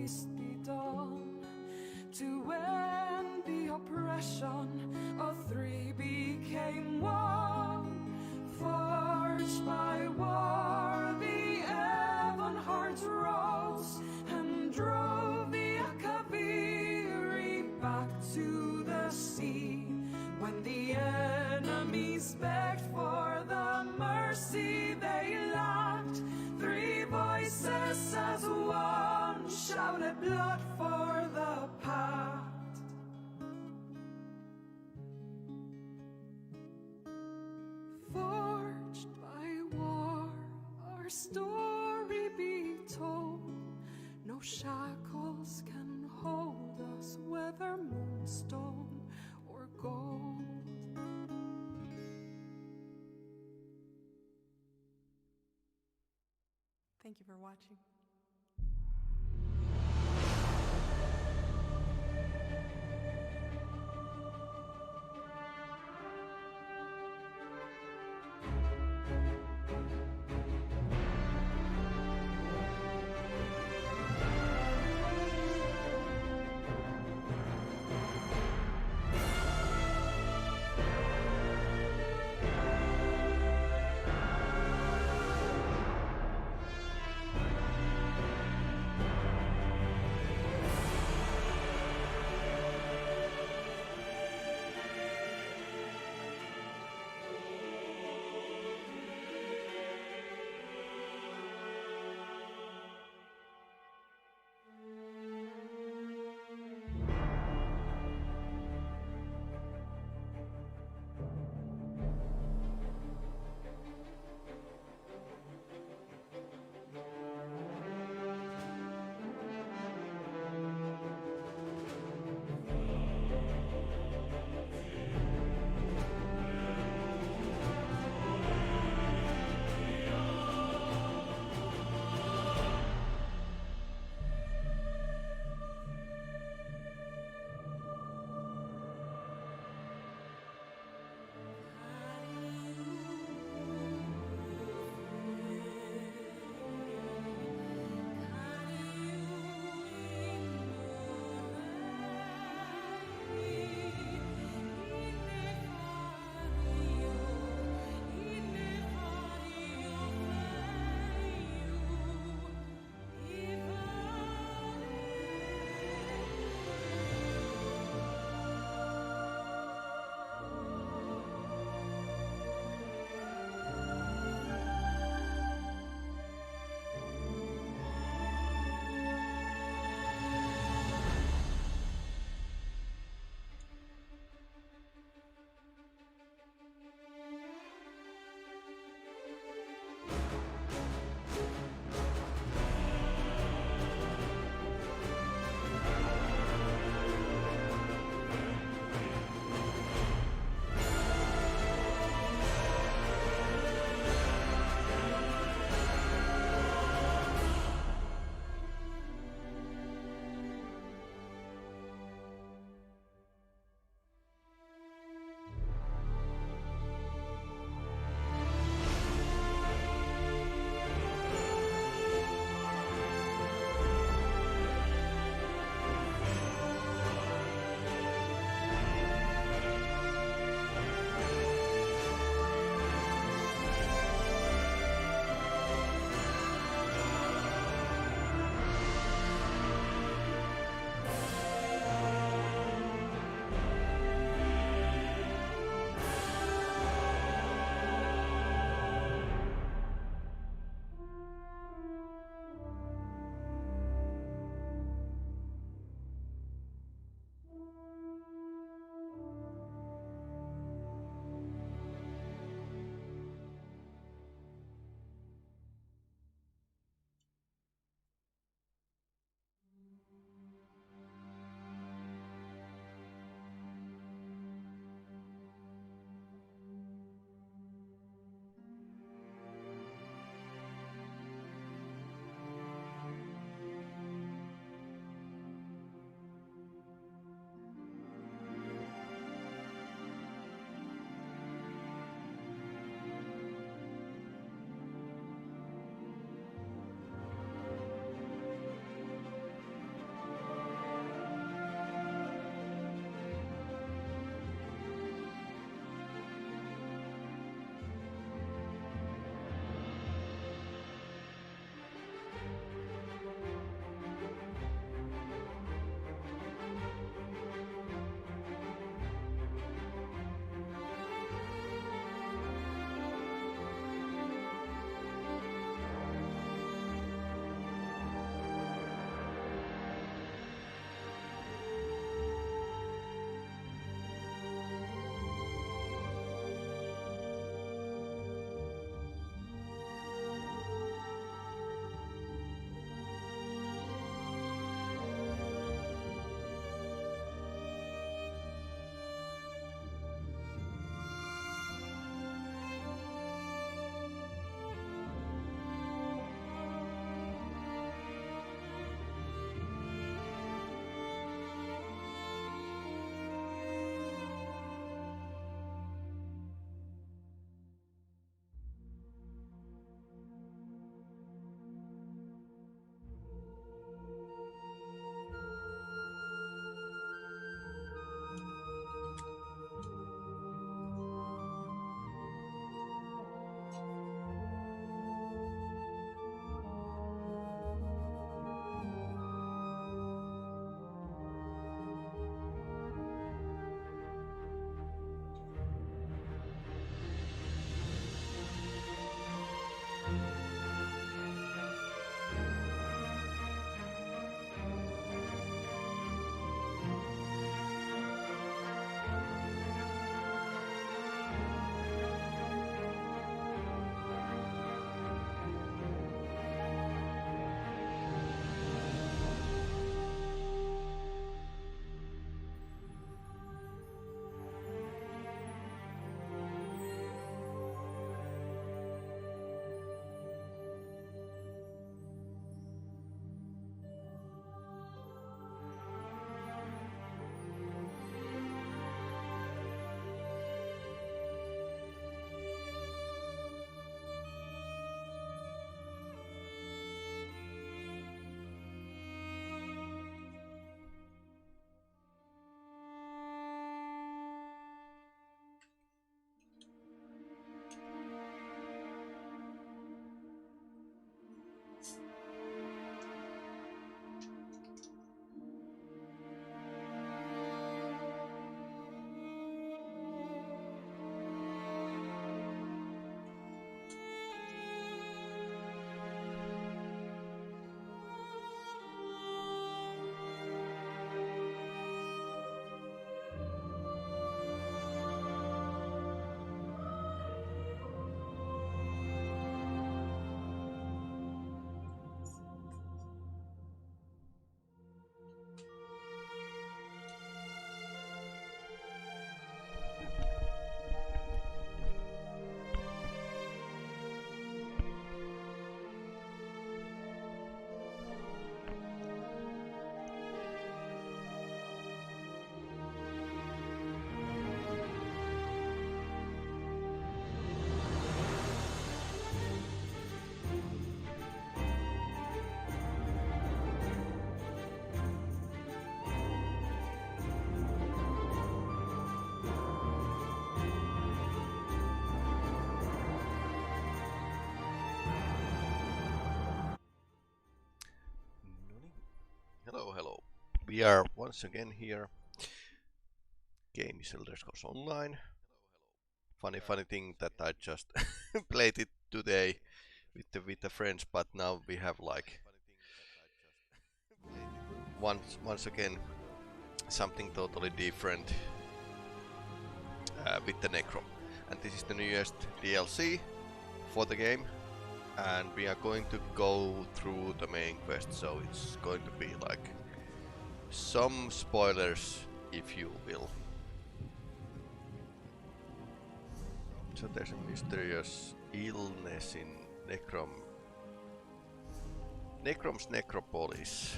least be done to end the oppression of three became one. Forged by war, the Evan hearts rose and drove the Akaviri back to the sea. When the enemies begged for the mercy they lacked, three voices as one shouted blood for the pact. Forged by war, our story be told. No shackles can hold us, whether moonstone or gold. Thank you for watching. We are once again here. Game is Elder Scrolls Online. Funny thing that I just played it today with the friends, but now we have like once again something totally different with the Necrom. And this is the newest DLC for the game, and we are going to go through the main quest, so it's going to be like some spoilers, if you will. So there's a mysterious illness in Necrom's necropolis.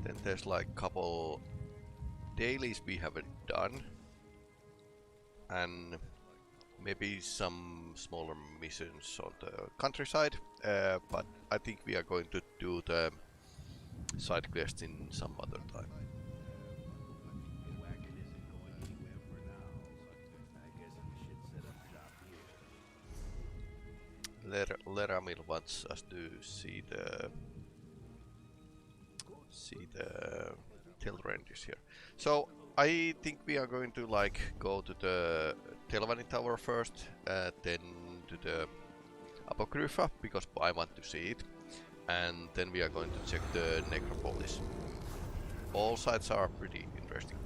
Then there's like couple dailies we haven't done, and maybe some smaller missions on the countryside, but I think we are going to do the side quests in some other time. Peli-Rami wants us to see the Telrendis here. So I think we are going to like go to the Telvanni Tower first, then to the Apocrypha, because I want to see it, and then we are going to check the necropolis. All sides are pretty interesting,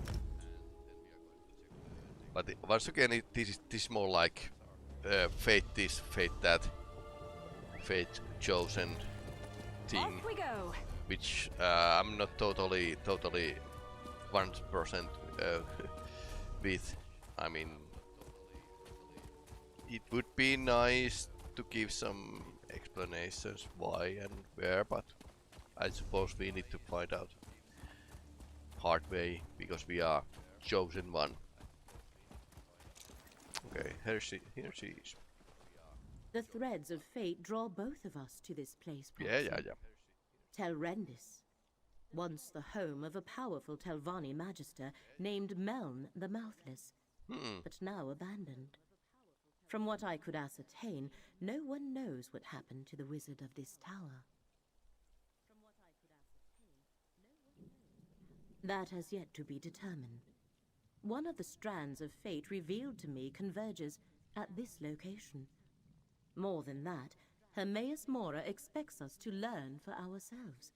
but once again this is more like fate this, fate that, fate chosen thing. Off we go. Which I'm not totally 100% with. I mean, it would be nice to give some explanations why and where, but I suppose we need to find out hard way, because we are chosen one. Okay, here she is. The threads of fate draw both of us to this place. Yeah. Telrendis, once the home of a powerful Telvanni magister named Meln the Mouthless, but now abandoned. From what I could ascertain, no one knows what happened to the wizard of this tower. That has yet to be determined. One of the strands of fate revealed to me converges at this location. More than that, Hermaeus Mora expects us to learn for ourselves.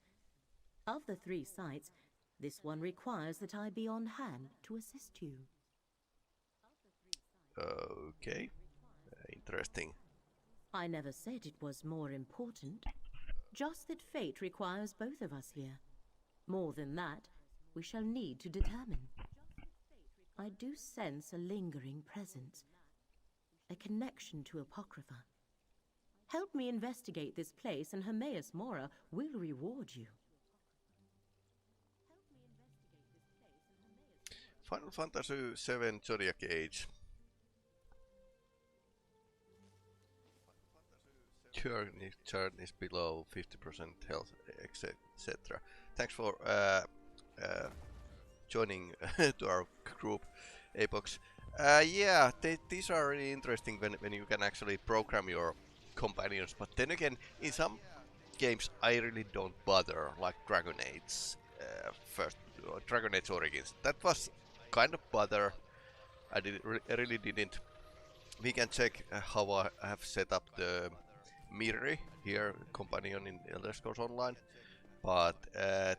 Of the 3 sites, this one requires that I be on hand to assist you. Okay, interesting. I never said it was more important. Just that fate requires both of us here. More than that, we shall need to determine. I do sense a lingering presence, a connection to Apocrypha. Help me investigate this place, and Hermaeus Mora will reward you. Final Fantasy VII Zodiac Age. Churn is below 50% health, etc. Thanks for joining to our group, Apox. Yeah, these are really interesting when you can actually program your companions, but then again, in some games I really don't bother, like Dragon Age Dragon Age Origins. That was kind of bother. I really didn't. We can check how I have set up the Mirri here, companion in Elder Scrolls Online, but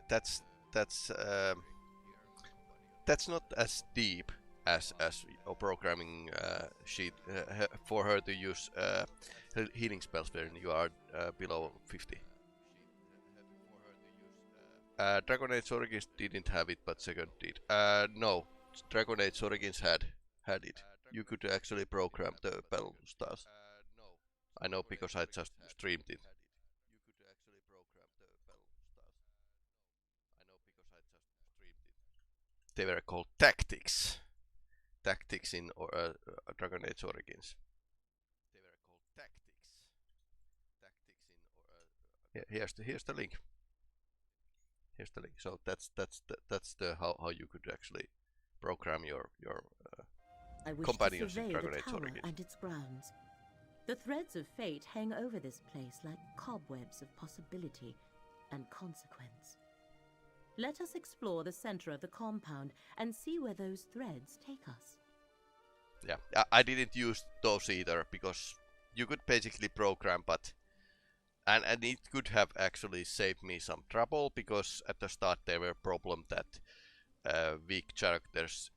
that's not as deep as a programming sheet for her to use healing spells when you are below 50. Dragon Age Origins didn't have it, but second did. No, Dragon Age Origins had it. You could actually program the battle styles. I know because I just streamed it. They were called tactics. Tactics in Dragon Age Origins. Yeah, here's the link. Here's the link. So that's the how you could actually program your companions in Dragon Age Origins. And its grounds. The threads of fate hang over this place like cobwebs of possibility and consequence. Let us explore the center of the compound and see where those threads take us. Yeah, I didn't use those either because you could basically program, but and it could have actually saved me some trouble because at the start there were problem that weak characters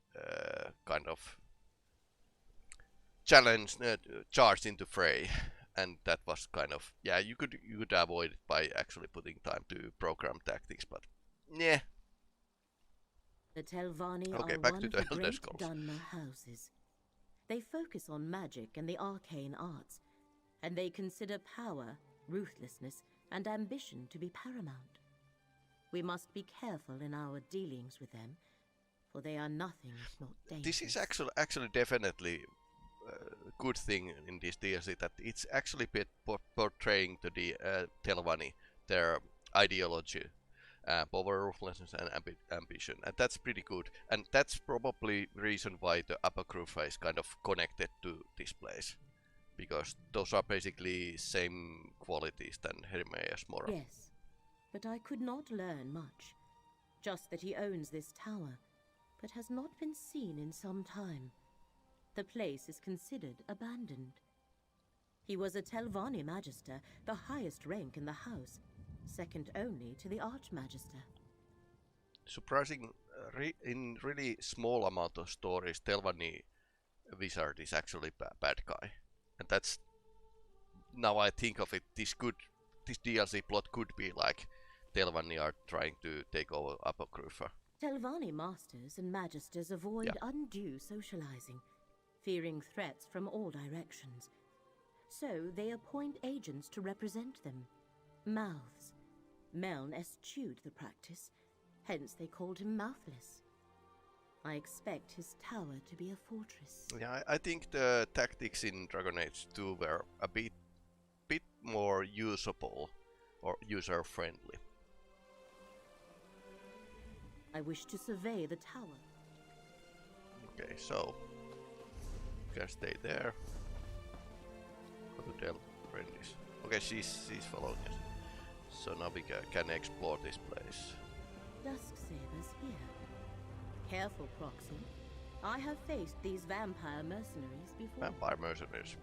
kind of charged into fray, and that was kind of, yeah, you could avoid it by actually putting time to program tactics, but yeah. The Telvanni Okay, are back one to of the the Elder great Scrolls. Dunmer houses. They focus on magic and the arcane arts, and they consider power, ruthlessness, and ambition to be paramount. We must be careful in our dealings with them, for they are nothing if not dangerous. This is actually definitely a good thing in this DLC, that it's actually portraying to the Telvanni their ideology, power, ruthlessness, and ambition, and that's pretty good. And that's probably the reason why the Apocrypha is kind of connected to this place, because those are basically same qualities than Hermeia's moral. Yes, but I could not learn much. Just that he owns this tower, but has not been seen in some time. The place is considered abandoned. He was a Telvanni Magister, the highest rank in the house, second only to the Archmagister. Surprising, in really small amount of stories, Telvanni Wizard is actually bad guy, and that's, now I think of it, this DLC plot could be like Telvanni are trying to take over Apocrypha. Telvanni Masters and Magisters avoid undue socializing, fearing threats from all directions. So they appoint agents to represent them. Mouths. Meln eschewed the practice, hence they called him Mouthless. I expect his tower to be a fortress. Yeah, I think the tactics in Dragon Age 2 were a bit more usable or user-friendly. I wish to survey the tower. Okay, so you can stay there. Go to Del Rendis. Okay, she's following us. So now we can explore this place. Dusksabers here. Careful, Proxy. I have faced these vampire mercenaries before. Vampire mercenaries.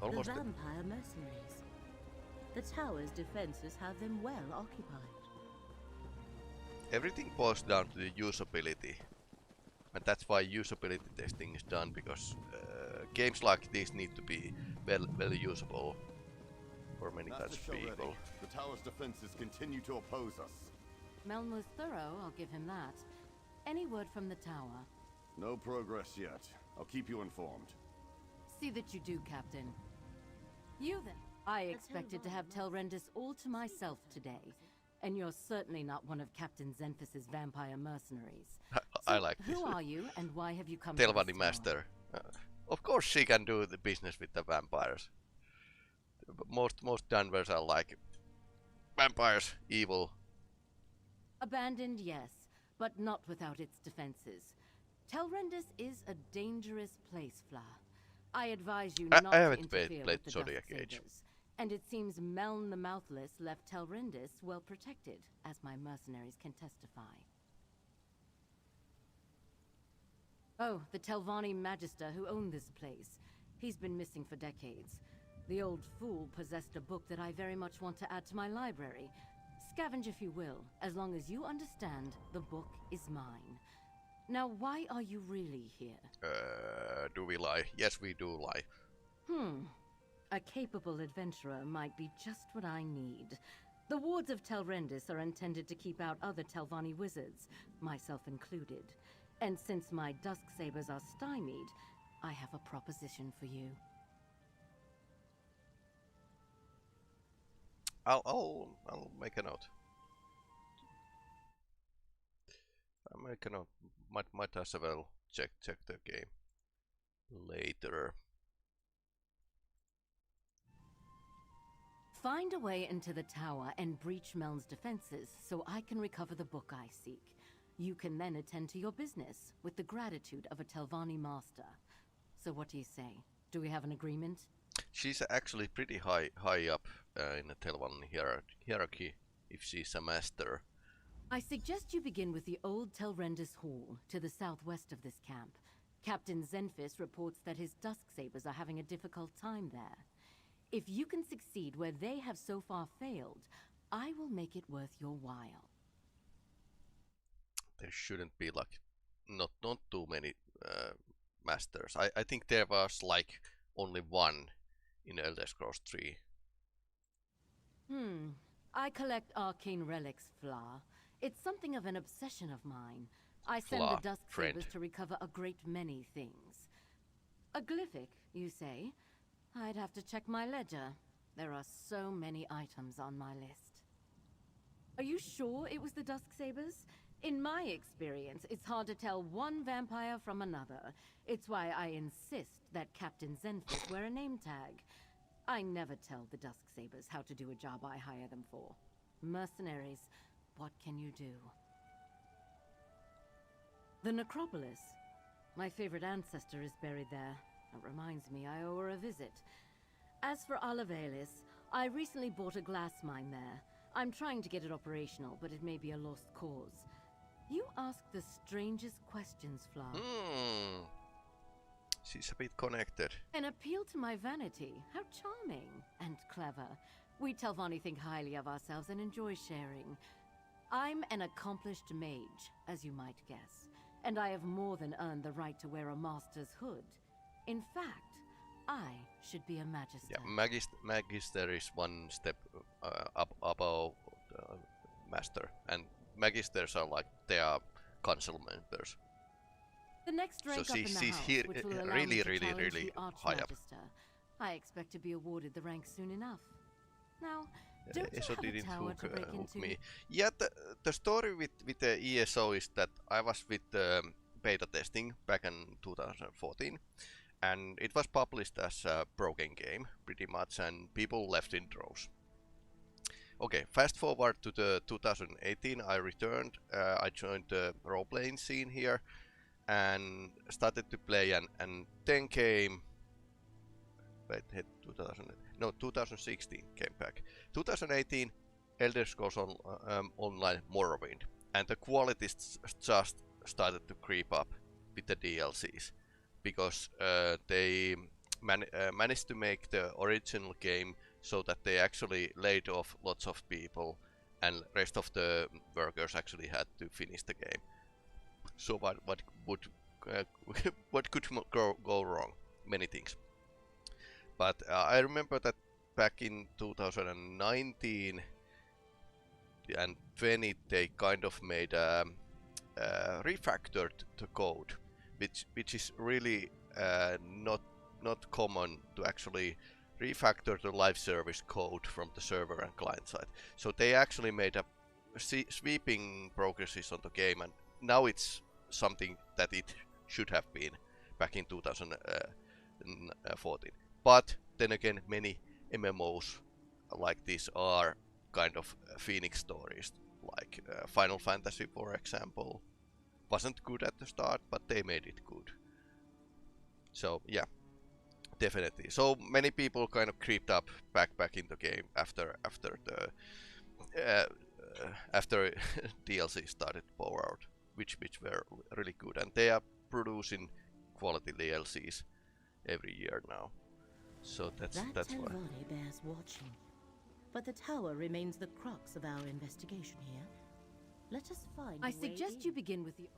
Almost The vampire mercenaries. The tower's defenses have them well occupied. everything boils down to the usability. And that's why usability testing is done, because games like this need to be well usable for many types of people. The tower's defenses continue to oppose us. Meln was thorough, I'll give him that. Any word from the tower? No progress yet. I'll keep you informed. See that you do, Captain. You then. I expected to have Telrendis all to myself today. And you're certainly not one of Captain Zenphas's vampire mercenaries. I like this. Who are you, and why have you come Telvanni to this Master. Of course she can do the business with the vampires. Most Danvers are like vampires, evil. Abandoned, yes, but not without its defenses. Telrendis is a dangerous place, Fla. I advise you not I to haven't interfere played with the Zodiac Dusksabers. Age. And it seems Meln the Mouthless left Telrendis well protected, as my mercenaries can testify. Oh, the Telvanni Magister who owned this place. He's been missing for decades. The old fool possessed a book that I very much want to add to my library. Scavenge if you will, as long as you understand the book is mine. Now, why are you really here? Do we lie? Yes, we do lie. A capable adventurer might be just what I need. The wards of Telrendis are intended to keep out other Telvanni wizards, myself included. And since my Dusksabers are stymied, I have a proposition for you. I'll make a note. I'll make a note. Might as well check the game later. Find a way into the tower and breach Meln's defenses so I can recover the book I seek. You can then attend to your business with the gratitude of a Telvanni master. So what do you say? Do we have an agreement? She's actually pretty high up in the Telvan hierarchy, if she's a master. I suggest you begin with the old Telrendis Hall, to the southwest of this camp. Captain Zenfis reports that his Dusksabers are having a difficult time there. If you can succeed where they have so far failed, I will make it worth your while. There shouldn't be like not too many masters. I think there was like only one in Elder Scrolls 3. I collect arcane relics, Fla. It's something of an obsession of mine. I send the Dusksabers to recover a great many things. A glyphic, you say? I'd have to check my ledger. There are so many items on my list. Are you sure it was the Dusksabers? In my experience, it's hard to tell one vampire from another. It's why I insist that Captain Zenfis wear a name tag. I never tell the Dusksabers how to do a job I hire them for. Mercenaries, what can you do? The necropolis. My favorite ancestor is buried there. It reminds me I owe her a visit. As for Olivalis, I recently bought a glass mine there. I'm trying to get it operational, but it may be a lost cause. You ask the strangest questions, Fla. She's a bit connected. An appeal to my vanity. How charming and clever. We Telvanni think highly of ourselves and enjoy sharing. I'm an accomplished mage, as you might guess, and I have more than earned the right to wear a master's hood. In fact, I should be a magister. Yeah, magister is one step above master, and magisters are like they are council members. The next rank so up in the she's house, here which will allow really, me to really, challenge really the high up. Archmagister. I expect to be awarded the rank soon enough. Now, don't you ESO have a didn't tower to break hook into? me. Yeah, the story with the ESO is that I was with beta testing back in 2014, and it was published as a broken game, pretty much, and people left in droves. Okay, fast forward to the 2018, I returned, I joined the role-playing scene here, and started to play, and then came... Wait, 2016 came back. 2018, Elder Scrolls Online Morrowind, and the quality just started to creep up with the DLCs, because they managed to make the original game so that they actually laid off lots of people, and rest of the workers actually had to finish the game. So what could go wrong? Many things. But I remember that back in 2019 and 20 they kind of made refactored the code, which is really not common to actually refactor the live service code from the server and client side. So they actually made a sweeping progresses on the game, and now it's something that it should have been back in 2014. But then again, many MMOs like this are kind of Phoenix stories, like Final Fantasy, for example. Wasn't good at the start, but they made it good. So yeah, definitely. So many people kind of creeped up back in the game after DLC started to pour out, which were really good, and they are producing quality DLCs every year now. So that's why. Telvanni bears watching, but the tower remains the crux of our investigation here. Let us find. I suggest you begin with the.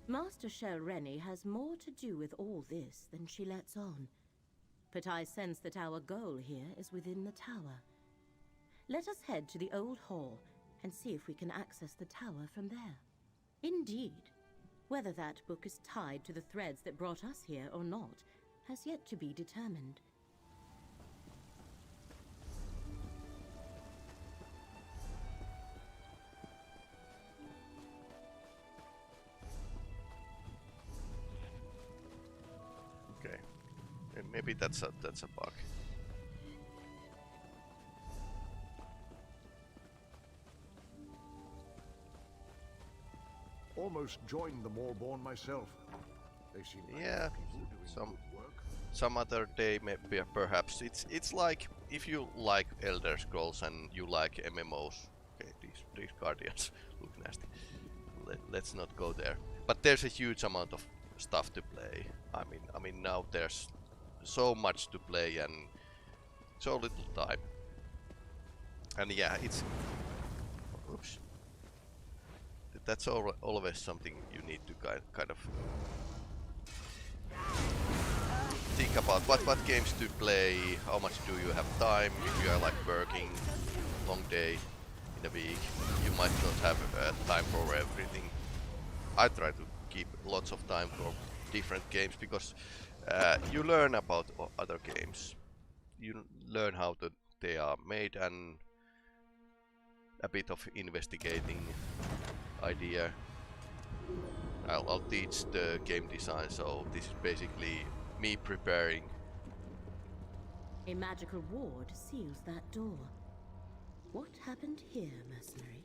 Master Shell Rennie has more to do with all this than she lets on, but I sense that our goal here is within the tower. Let us head to the old hall and see if we can access the tower from there. Indeed, whether that book is tied to the threads that brought us here or not has yet to be determined. Okay, and maybe that's a bug. Almost joined the Moorborn myself. They seem like Yeah, people doing some good work. some other day maybe perhaps. It's like if you like Elder Scrolls and you like MMOs. Okay, these guardians look nasty. Let's not go there. But there's a huge amount of stuff to play. I mean now there's so much to play and so little time. And yeah, it's oops. That's always something you need to kind of think about what games to play, how much do you have time. If you are like working long day in a week, you might not have time for everything. I try to keep lots of time for different games because you learn about other games. You learn how they are made and a bit of investigating idea. I'll teach the game design, so this is basically me preparing. A magical ward seals that door. What happened here, mercenary?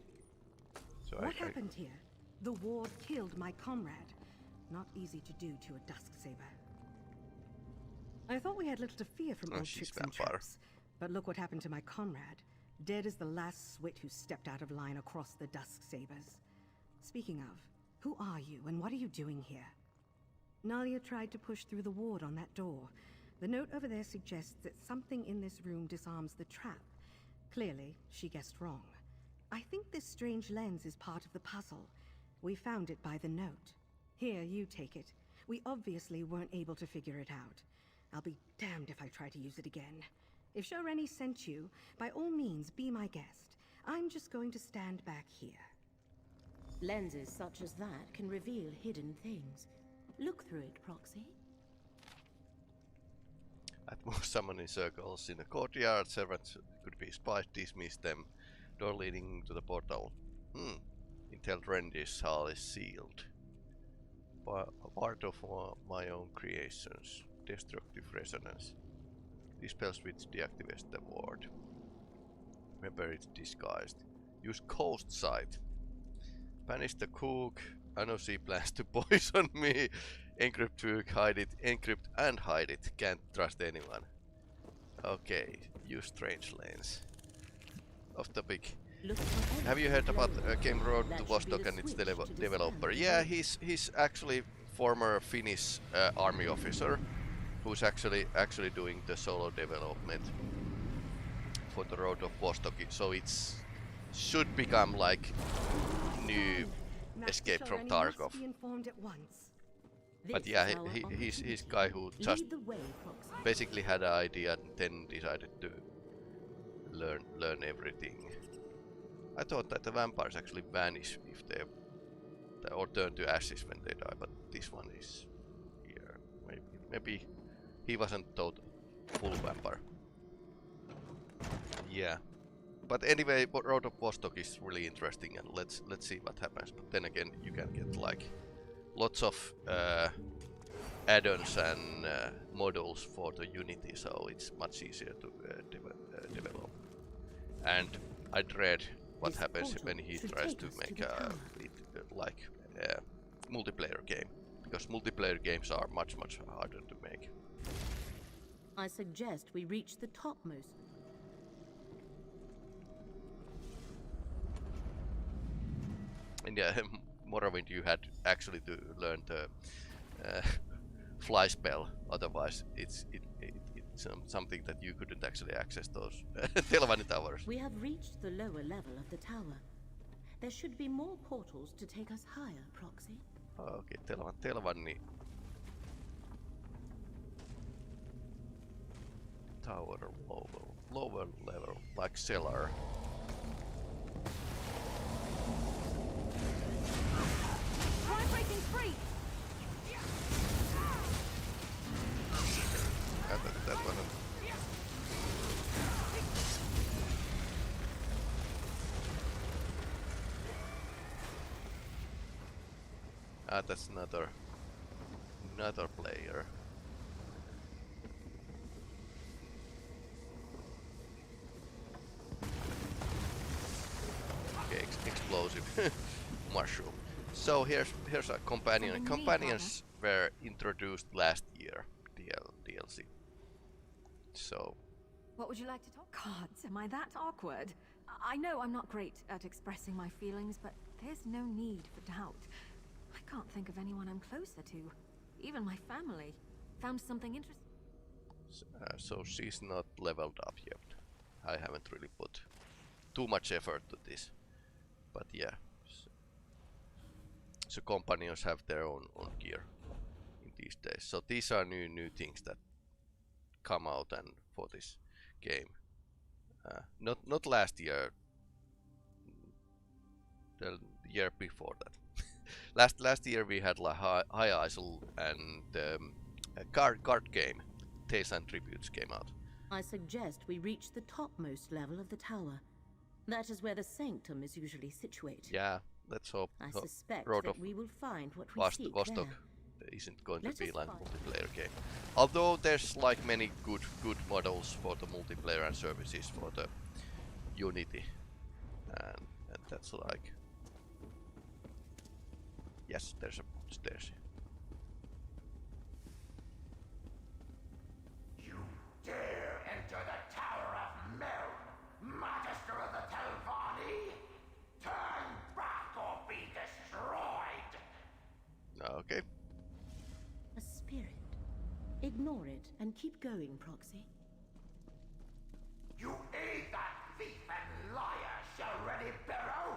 So What happened here? The ward killed my comrade. Not easy to do to a Dusksaber. I thought we had little to fear from Oh, old she's tricks and vampire. traps. But look what happened to my comrade. Dead as the last swit who stepped out of line across the Dusksabers. Speaking of, who are you and what are you doing here? Nalia tried to push through the ward on that door. The note over there suggests that something in this room disarms the trap. Clearly, she guessed wrong. I think this strange lens is part of the puzzle. We found it by the note. Here, you take it. We obviously weren't able to figure it out. I'll be damned if I try to use it again. If Shoreni sent you, by all means, be my guest. I'm just going to stand back here. Lenses such as that can reveal hidden things. Look through it, Proxy. At most summoning circles in the courtyard, servants could be spies, dismiss them. Door leading to the portal. Intel Rendi's hall is sealed. Part of my own creations. Destructive resonance. Dispel switch deactivates the ward. Remember it's disguised. Use Coast Sight. Banish the cook. I know she plans to poison me. Encrypt hook, hide it. Encrypt and hide it. Can't trust anyone. Okay, use strange lanes. Off topic. Have you heard about Game Road to Vostok and its developer? Yeah, he's actually former Finnish army officer who's actually doing the solo development for the Road of Vostok. So it's should become like new Escape from Tarkov. But yeah, he's guy who just basically had an idea and then decided to learn everything. I thought that the vampires actually vanish if they or turn to ashes when they die, but this one is here. Maybe he wasn't told full vampire. Yeah. But anyway, Road of Vostok is really interesting, and let's see what happens. But then again, you can get like lots of add-ons and models for the Unity, so it's much easier to develop. And I dread what happens when he tries to make a multiplayer game, because multiplayer games are much harder to make. I suggest we reach the topmost. And yeah, Morrowind, you had actually to learn the fly spell, otherwise it's something that you couldn't actually access those Telvanni towers. We have reached the lower level of the tower. There should be more portals to take us higher, Proxy. Okay, Telvanni tower lower level, like cellar. Try breaking free! That wasn't. That's another player. Okay, explosive mushroom. So here's a companion. Companions were introduced last year, DLC. So. What would you like to talk? Gods, am I that awkward? I know I'm not great at expressing my feelings, but there's no need for doubt. I can't think of anyone I'm closer to. Even my family. Found something interesting. So she's not leveled up yet. I haven't really put too much effort to this. But yeah. So companions have their own gear in these days. So these are new things that come out and for this game. Not last year. The year before that. last year we had like High Isle and a card game. Tales and Tributes came out. I suggest we reach the topmost level of the tower. That is where the sanctum is usually situated. Yeah, let's hope. I suspect Road that of we will find what we seek Vostok there. isn't going Let to be us like find multiplayer game. Although there's like many good models for the multiplayer and services for the Unity, and that's like. Yes, there's a stairs. You dare enter the Tower of Meln, Magister of the Telvanni? Turn back or be destroyed! Okay. A spirit. Ignore it and keep going, Proxy. You aid that thief and liar, Shelreni Barrow!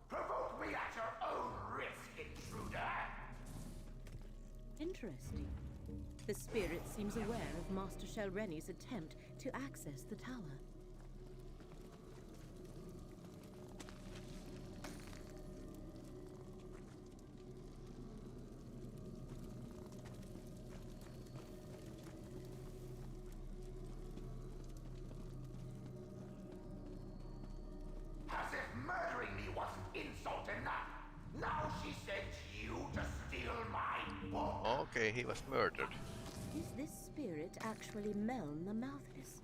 Provoke me at your own risk, intruder! Interesting. The spirit seems aware of Master Shelreni's attempt to access the tower. As if murdering me wasn't insult enough. Now she sent you to steal my book. Okay, he was murdered. Is this spirit actually Meln the Mouthless?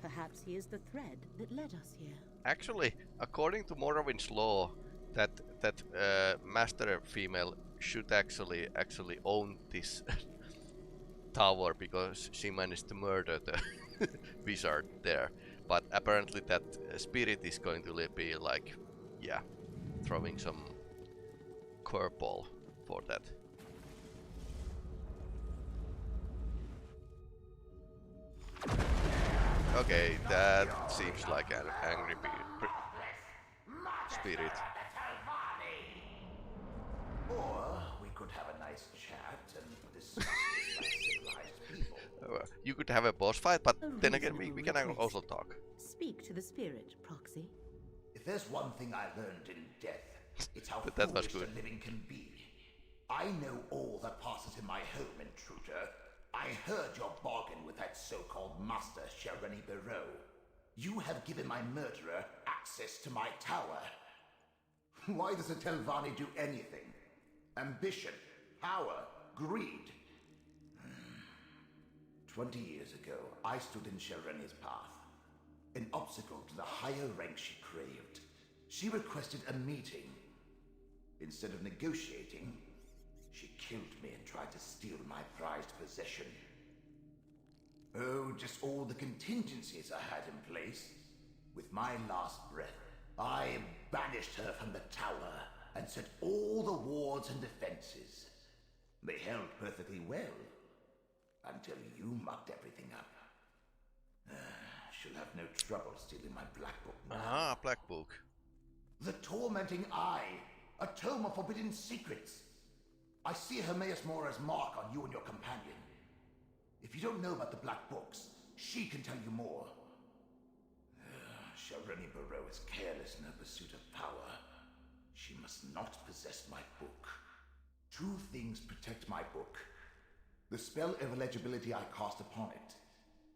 Perhaps he is the thread that led us here. Actually, according to Morrowind's law, that master female should actually own this tower because she managed to murder the wizard there. But apparently that spirit is going to be like, yeah, throwing some curveball for that. Okay, that seems like an angry spirit. Or we could have a nice chat and discuss like civilized people. You could have a boss fight, but A then again we can reasonable also request. talk. Speak to the spirit, Proxy. If there's one thing I learned in death, it's how That was foolish good. the living can be. I know all that passes in my home, intruder. I heard your bargain with that so-called Master Shelreni Barrow. You have given my murderer access to my tower. Why does a Telvanni do anything? Ambition, power, greed. 20 years ago, I stood in Shelreni's path. An obstacle to the higher rank she craved. She requested a meeting. Instead of negotiating, she killed me and tried to steal my prized possession. Oh, just all the contingencies I had in place. With my last breath, I banished her from the tower and set all the wards and defenses. They held perfectly well, until you mucked everything up. She'll have no trouble stealing my black book now. Ah, Black Book. The Tormenting Eye, a tome of forbidden secrets. I see Hermaeus Mora's mark on you and your companion. If you don't know about the Black Books, she can tell you more. Shelreni Barrow is careless in her pursuit of power. She must not possess my book. Two things protect my book. The spell of illegibility I cast upon it,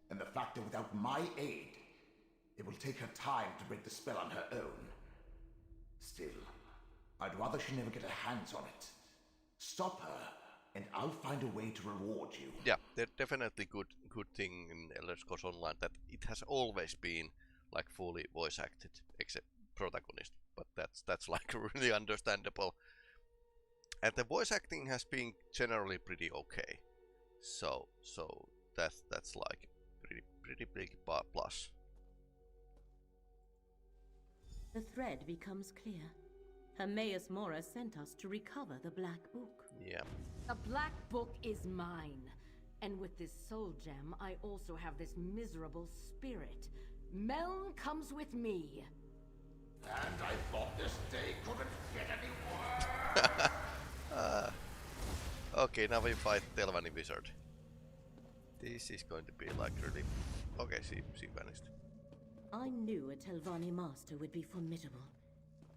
and the fact that without my aid, it will take her time to break the spell on her own. Still, I'd rather she never get her hands on it. Stop her, and I'll find a way to reward you. Yeah, there's definitely good thing in Elder Scrolls Online that it has always been like fully voice acted, except protagonist. But that's like really understandable. And the voice acting has been generally pretty okay. So that's like pretty big plus. The thread becomes clear. Hermaeus Mora sent us to recover the Black Book. Yeah. The Black Book is mine. And with this soul gem, I also have this miserable spirit. Meln comes with me. And I thought this day couldn't get any worse. Okay, now we fight Telvanni Wizard. This is going to be like really... Okay, she vanished. I knew a Telvanni master would be formidable.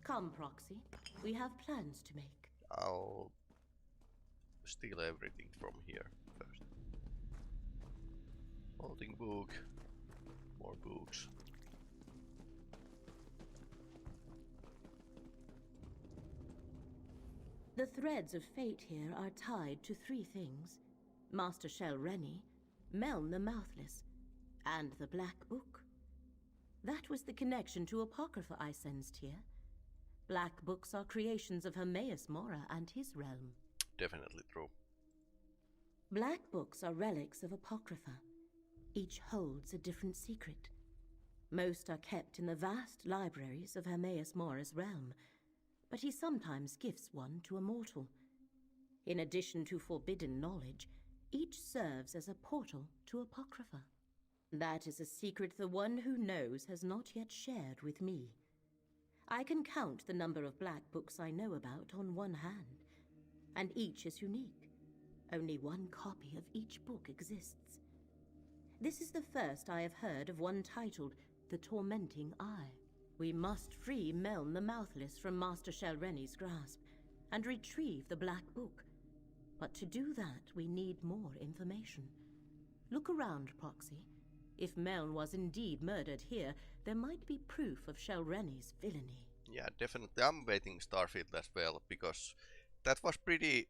Come, Proxy. We have plans to make. I'll steal everything from here first. Holding book. More books. The threads of fate here are tied to 3 things. Master Shel Rennie, Meln the Mouthless, and the Black Book. That was the connection to Apocrypha I sensed here. Black books are creations of Hermaeus Mora and his realm. Definitely true. Black books are relics of Apocrypha. Each holds a different secret. Most are kept in the vast libraries of Hermaeus Mora's realm, but he sometimes gifts one to a mortal. In addition to forbidden knowledge, each serves as a portal to Apocrypha. That is a secret the one who knows has not yet shared with me. I can count the number of black books I know about on one hand, and each is unique. Only one copy of each book exists. This is the first I have heard of one titled The Tormenting Eye. We must free Meln the Mouthless from Master Shel Rennie's grasp and retrieve the Black Book. But to do that, we need more information. Look around, Proxy. If Meln was indeed murdered here, there might be proof of Shel Rennie's villainy. Yeah, definitely. I'm waiting Starfield as well, because that was pretty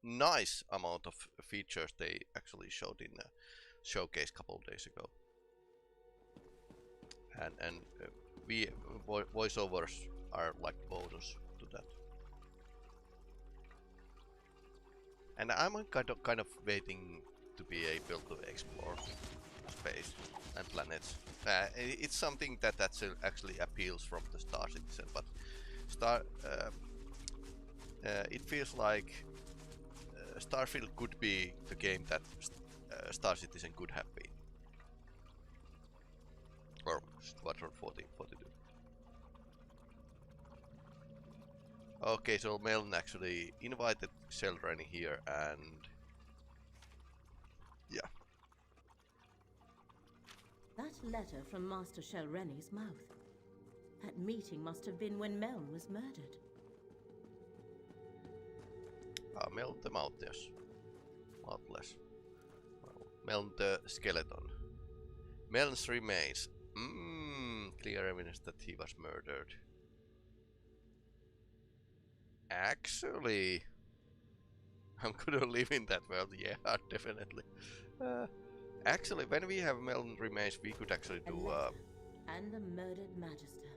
nice amount of features they actually showed in a showcase a couple of days ago. And voiceovers are like bonus to that. And I'm kind of waiting to be able to explore space and planets. It's something that actually appeals from the Star Citizen, but it feels like Starfield could be the game that Star Citizen could have been. Or Squadron 42. Okay, so Meln actually invited Shel Rennie here, and yeah. That letter from Master Shel Rennie's mouth. That meeting must have been when Meln was murdered. Meln the Mouthless. Well, Meln the Skeleton. Meln's remains. Clear evidence that he was murdered. Actually, I'm gonna live in that world. Yeah, definitely. Actually, when we have Meln remains, we could actually do and the murdered Magister.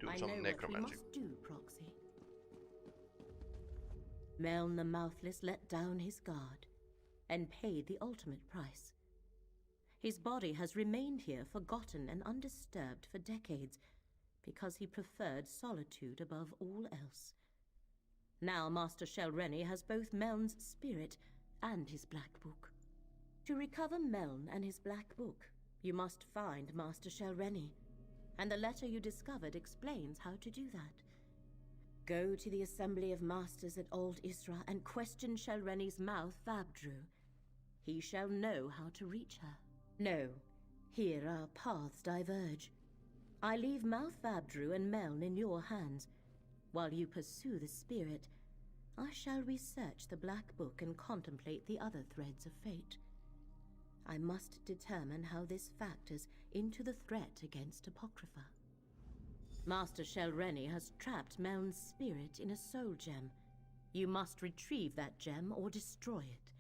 some I know necromancy. what we must do, Proxy. Meln the Mouthless let down his guard and paid the ultimate price. His body has remained here forgotten and undisturbed for decades because he preferred solitude above all else. Now Master Shel Rennie has both Meln's spirit and his Black Book. To recover Meln and his Black Book, you must find Master Shel Rennie, and the letter you discovered explains how to do that. Go to the Assembly of Masters at Old Isra and question Shel Rennie's mouth, Vabdru. He shall know how to reach her. No, here our paths diverge. I leave Mouth Vabdru and Meln in your hands. While you pursue the spirit, I shall research the Black Book and contemplate the other threads of fate. I must determine how this factors into the threat against Apocrypha. Master Shel Rennie has trapped Meln's spirit in a soul gem. You must retrieve that gem or destroy it.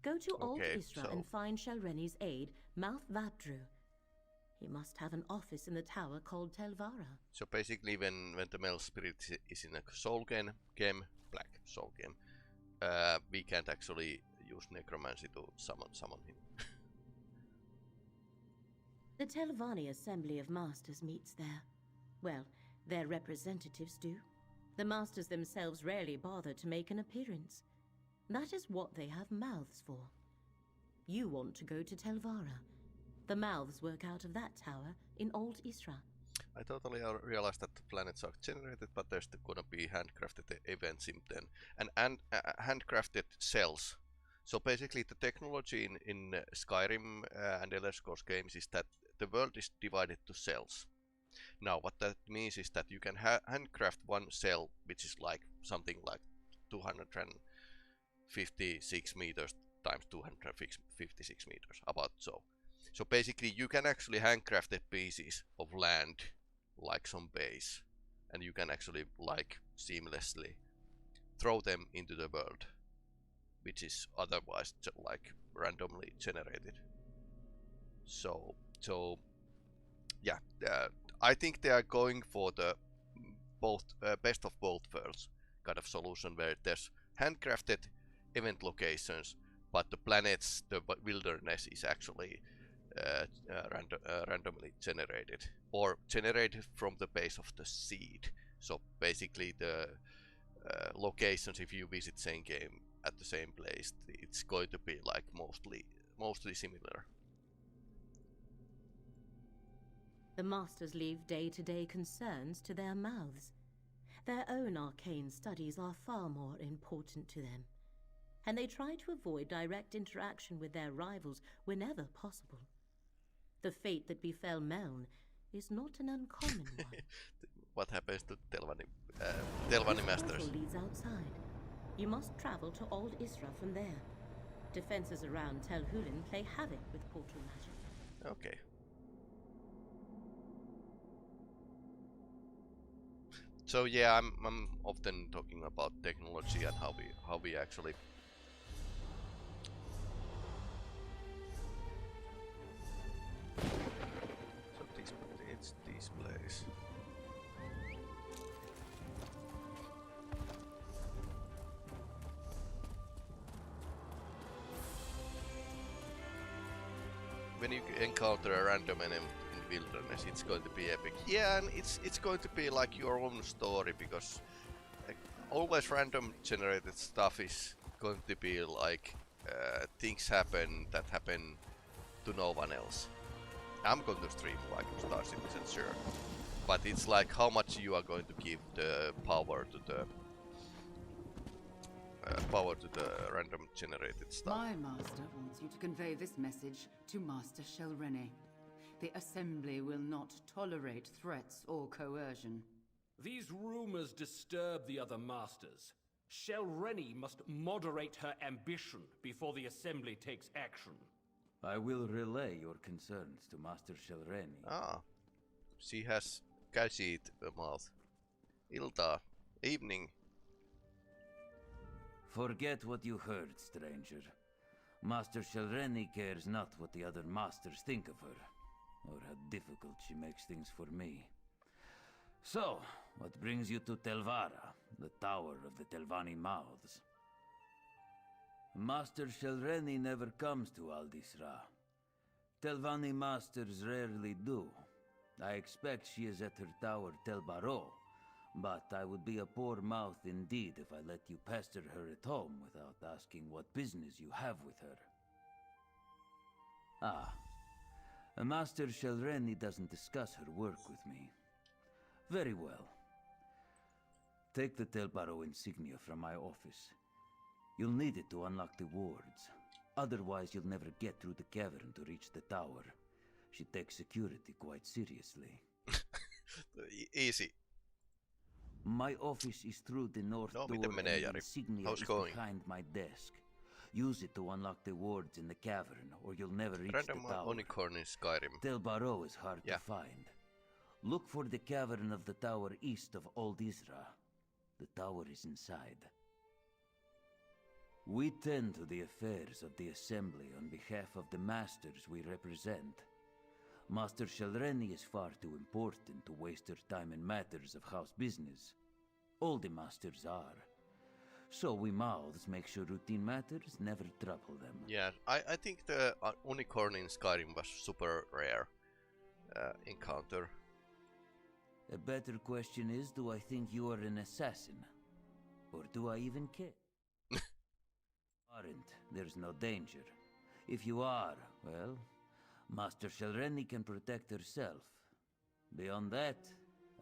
Go to Old Isra and find Shel Rennie's aide, Mouth Vabdru. He must have an office in the tower called Telvara. So basically, when the male spirit is in a soul game, black soul game, we can't actually use necromancy to summon him. The Telvanni Assembly of Masters meets there. Well, their representatives do. The Masters themselves rarely bother to make an appearance. That is what they have mouths for. You want to go to Telvara. The mouths work out of that tower in Old Isra. I totally realized that the planets are generated, but there's gonna be handcrafted events in them. And handcrafted cells. So basically the technology in Skyrim and Elder Scrolls games is that the world is divided to cells. Now what that means is that you can handcraft one cell, which is like something like 256 meters times 256 meters, about so. So basically you can actually handcraft the pieces of land, like some base, and you can actually like seamlessly throw them into the world, which is otherwise like randomly generated. So yeah, I think they are going for the best of both worlds kind of solution, where there's handcrafted event locations, but the planets, the wilderness is actually randomly generated, or generated from the base of the seed. So basically the locations, if you visit same game at the same place, it's going to be like mostly similar. The Masters leave day-to-day concerns to their mouths. Their own arcane studies are far more important to them, and they try to avoid direct interaction with their rivals whenever possible. The fate that befell Meln is not an uncommon one. What happens to Telvanni This masters? portal leads outside. You must travel to Old Isra from there. Defenses around Tel Hulin play havoc with portal magic. Okay. So yeah, I'm often talking about technology and how we actually it's this place. When you encounter a random enemy in the wilderness, it's going to be epic. Yeah, and it's going to be like your own story, because like, always random generated stuff is going to be like things happen that happen to no one else. I'm going to stream like Star Citizen, sure, but it's like how much you are going to give the power to the random generated stuff. My master wants you to convey this message to Master Shelrene. The Assembly will not tolerate threats or coercion. These rumors disturb the other masters. Shelrene must moderate her ambition before the Assembly takes action. I will relay your concerns to Master Shelrene. Ah, she has käsit mouth. Ilta, evening. Forget what you heard, stranger. Master Shelrene cares not what the other masters think of her, or how difficult she makes things for me. So, what brings you to Telvara, the tower of the Telvanni Mouths? Master Shelrene never comes to Aldisra. Telvanni masters rarely do. I expect she is at her tower Telbaro, but I would be a poor mouth indeed if I let you pester her at home without asking what business you have with her. Ah, Master Shelrene doesn't discuss her work with me. Very well. Take the Telbaro insignia from my office. You'll need it to unlock the wards. Otherwise, you'll never get through the cavern to reach the tower. She takes security quite seriously. Easy. My office is through the north door, and the insignia is behind my desk. Use it to unlock the wards in the cavern, or you'll never reach the tower. Unicorn in Skyrim. Telbaro is hard to find. Look for the cavern of the tower east of Old Isra. The tower is inside. We tend to the affairs of the Assembly on behalf of the masters we represent. Master Shalreni is far too important to waste her time in matters of house business. All the masters are. So we mouths make sure routine matters never trouble them. Yeah, I think the unicorn in Skyrim was super rare encounter. A better question is, do I think you are an assassin? Or do I even care? Aren't, there's no danger. If you are, well, Master Shalreni can protect herself. Beyond that,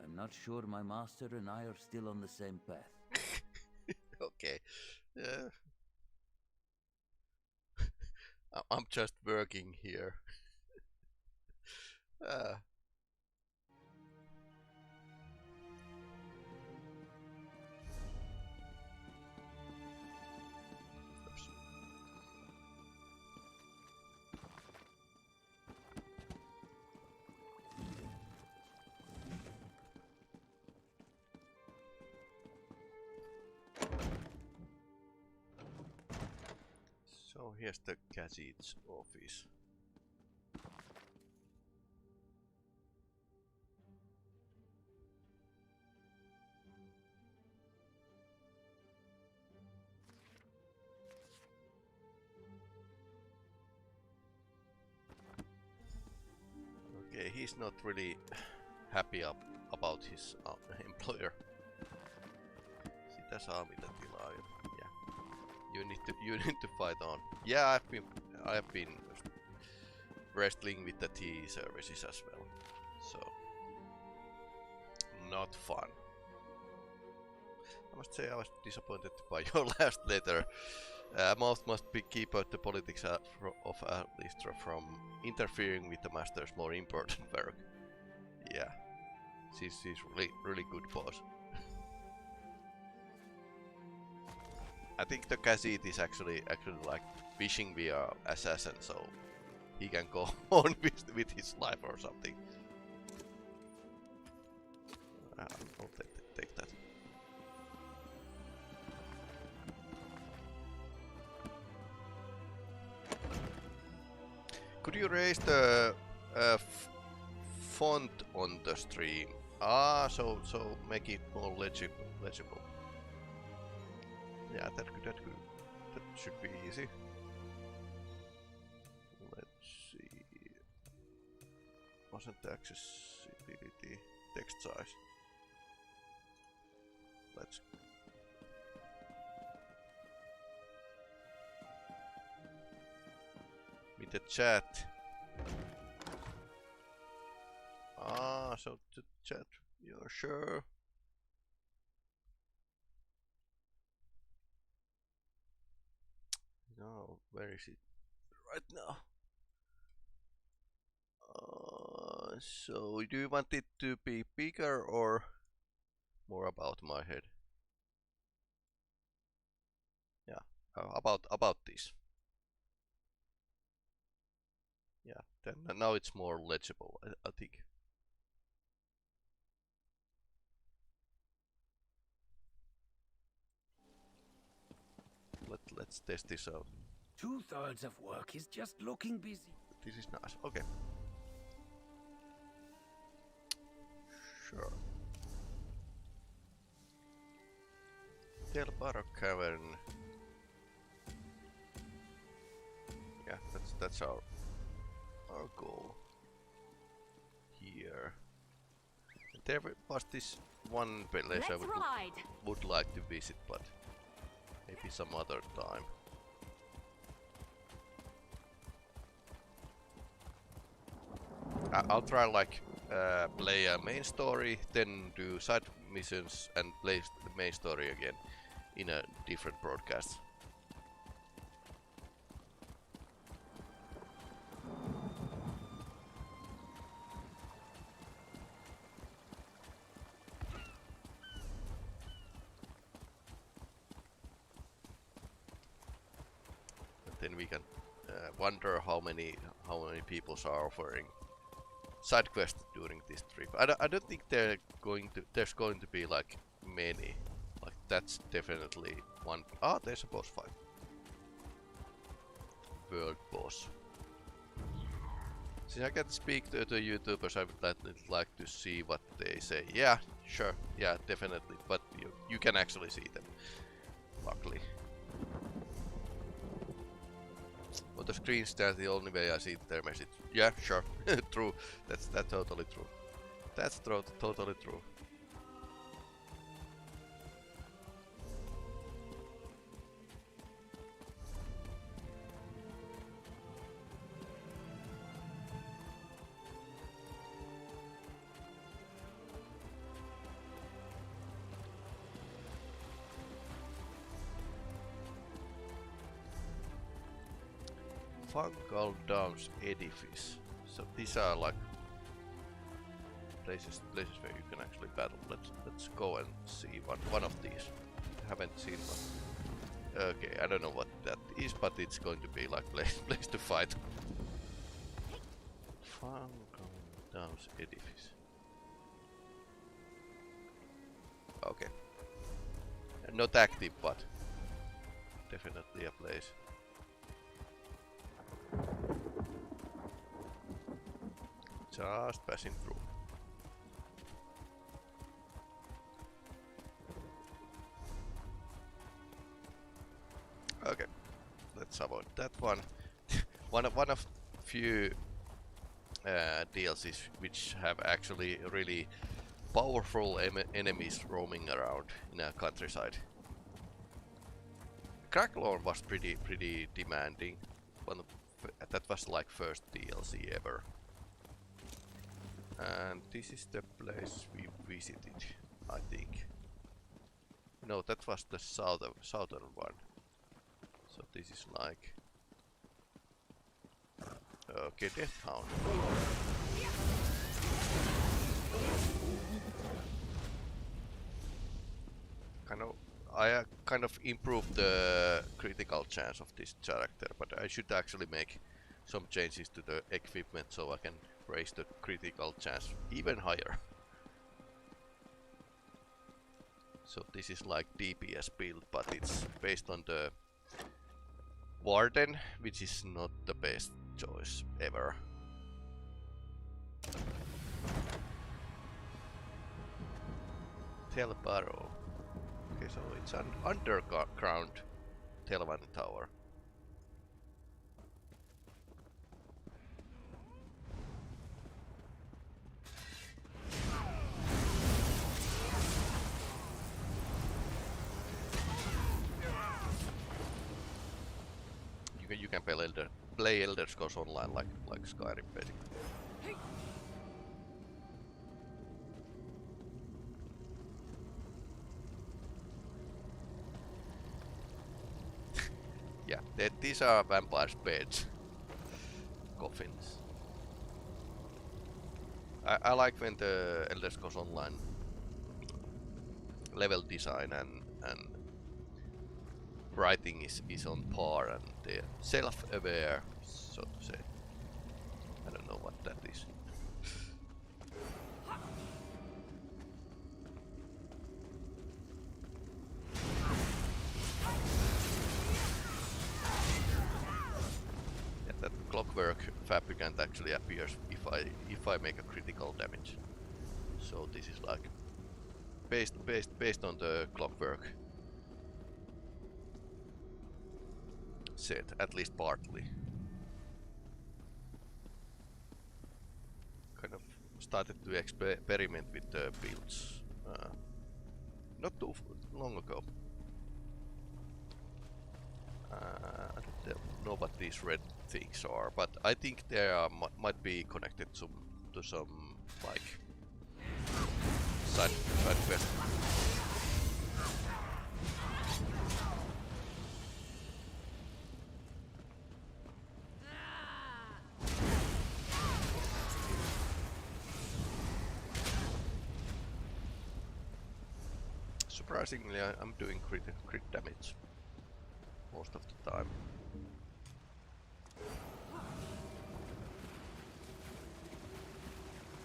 I'm not sure my master and I are still on the same path. Okay. I'm just working here. So here's the gazette's office. Okay, he's not really happy about his employer. Sitä saa mitä tilaa. Yeah. You need to fight on. Yeah, I've been wrestling with the tea services as well. So not fun. I must say I was disappointed by your last letter. Mouth must keep out the politics of Listra from interfering with the master's more important work. Yeah, she's really good boss. I think the Gazette is actually like wishing we are assassin, so he can go on with his life or something. I'll take that. Could you raise the font on the stream? So make it more legible. Yeah, that should be easy. Let's see. Wasn't the accessibility text size? Let's. With the chat. So the chat. You're sure? No, where is it right now? So do you want it to be bigger or more about my head? Yeah, about this. Yeah, then now it's more legible, I think. Let's test this out. 2/3 of work is just looking busy. This is nice. Okay. Sure. Del Barro Cavern. Yeah, that's our goal here. And there was this one village I would like to visit, but maybe some other time. I'll try like play a main story, then do side missions and play the main story again in a different broadcast. Then we can wonder how many people are offering side quests during this trip. I don't think there's going to be like many. Like that's definitely one. There's a boss fight. World boss. Since I can speak to the YouTubers, I would like to see what they say. Yeah, sure, yeah, definitely, but you can actually see them, luckily. On the screen stands the only way I see their message. Yeah, sure, true, that's totally true. That's totally true. Fungal Downs Edifice. So these are like places where you can actually battle. Let's go and see one of these. I haven't seen one. Okay, I don't know what that is, but it's going to be like place to fight. Fungal Downs Edifice. Okay. Not active, but definitely a place. Just passing through. Okay, let's avoid that one. one of few DLCs which have actually really powerful enemies roaming around in a countryside. Cracklorn was pretty demanding. That was like first DLC ever. And this is the place we visited, I think. No, that was the southern one. So this is like... Okay, Death Hound. I kind of improved the critical chance of this character, but I should actually make some changes to the equipment so I can raise the critical chance even higher. So this is like DPS build, but it's based on the Warden, which is not the best choice ever. Telbaro. Okay, so it's an underground Telvan tower. You can play Elder Scrolls Online like Skyrim basically. Yeah, these are vampires' beds. Coffins. I like when the Elder Scrolls Online level design and writing is on par and they're self-aware, so to say. I don't know what that is. Yeah, that clockwork fabricant actually appears if I make a critical damage. So this is like based on the clockwork set, at least partly. Kind of started to experiment with the builds not too long ago. I don't know what these red things are, but I think they are, might be connected to some like side quest. Surprisingly, I'm doing crit damage most of the time.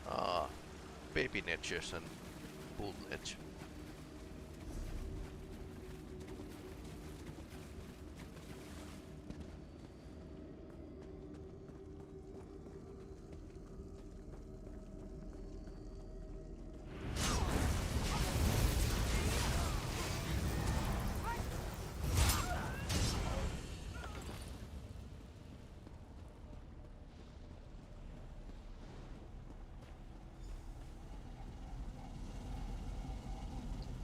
Ah, baby netchers and bull netch.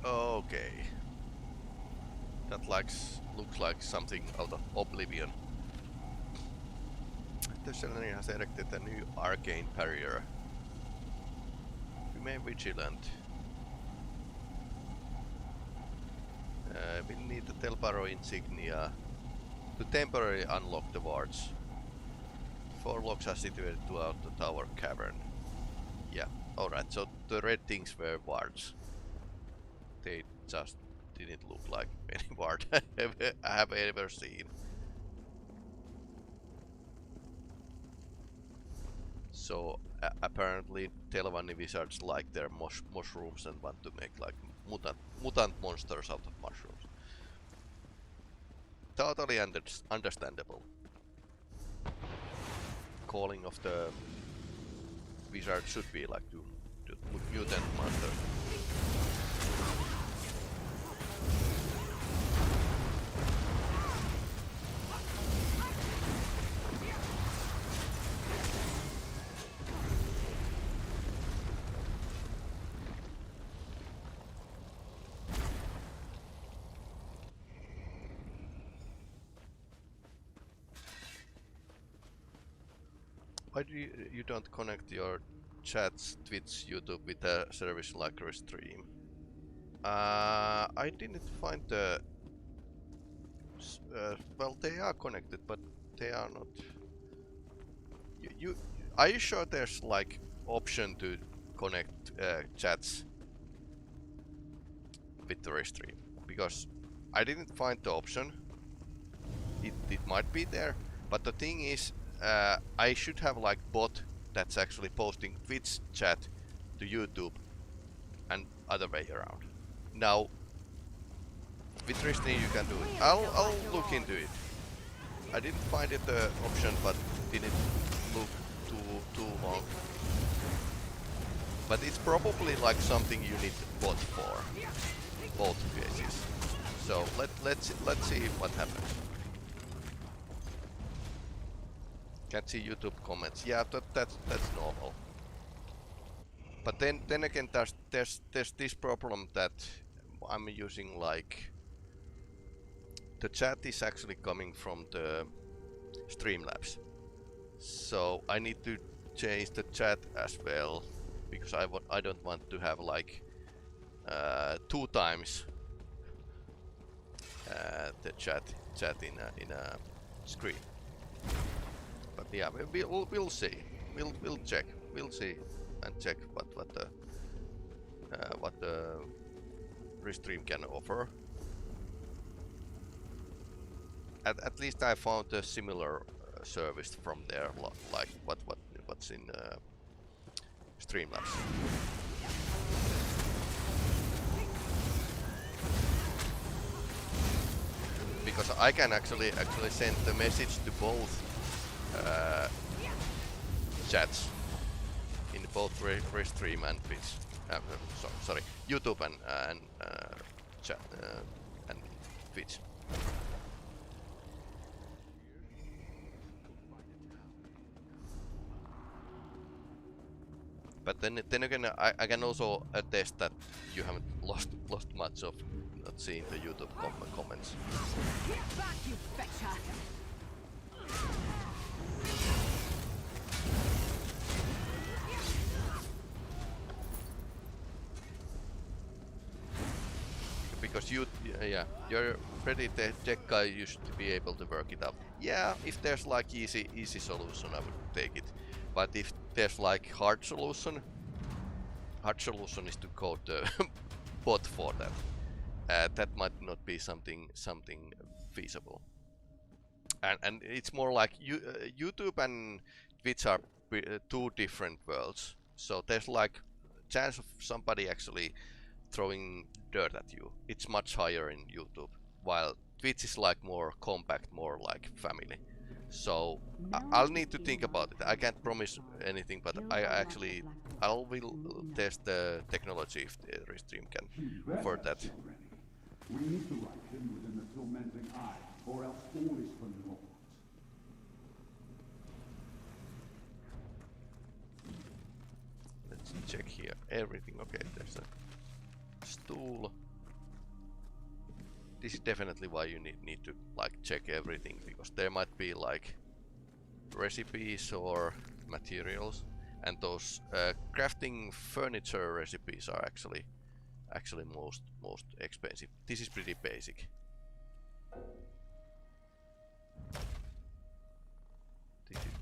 Okay. That looks like something out of Oblivion. The Celery has erected a new arcane barrier. Remain vigilant. We'll need the Telbaro insignia to temporarily unlock the wards. 4 locks are situated throughout the tower cavern. Yeah, alright, so the red things were wards. They just didn't look like any ward I have ever seen. So apparently Telvanni wizards like their mushrooms and want to make like mutant monsters out of mushrooms. Totally understandable. Calling of the wizard should be like to mutant monsters. Why do you don't connect your chats, Twitch, YouTube with a service like Restream? I didn't find the... well, they are connected, but they are not... Are you sure there's like option to connect chats with the Restream? Because I didn't find the option. It might be there, but the thing is, I should have like bot that's actually posting Twitch chat to YouTube and other way around. Now with Restream you can do it. I'll look into it. I didn't find it the option, but didn't look too long. But it's probably like something you need bot for both cases. So let's see what happens. Can't see YouTube comments. Yeah, that's normal. But then again, there's this problem that I'm using like the chat is actually coming from the Streamlabs, so I need to change the chat as well because I don't want to have like 2 times the chat in a screen. But yeah, we'll see. We'll check. We'll see and check what the Restream can offer. At least I found a similar service from there, like what's in Streamlabs. Because I can actually send the message to both chats in both Restream and Twitch. Sorry, YouTube and chat and Twitch. But then again, I can also attest that you haven't lost much of not seeing the YouTube comments. Get back, you betcha! Because you're pretty tech guy, you should be able to work it out. Yeah, if there's like easy solution, I would take it. But if there's like hard solution is to code the bot for that. That might not be something feasible. And it's more like YouTube and Twitch are 2 different worlds. So there's like chance of somebody actually throwing dirt at you. It's much higher in YouTube, while Twitch is like more compact, more like family. So I'll need to think about it. I can't promise anything, but I will test the technology if the Restream can offer that. We need to write him within the tormenting eye, or else all is for naught. Let's check here. Everything okay. There's a stool. this is definitely why you need to like check everything, because there might be like recipes or materials, and those crafting furniture recipes are actually most expensive. This is pretty basic.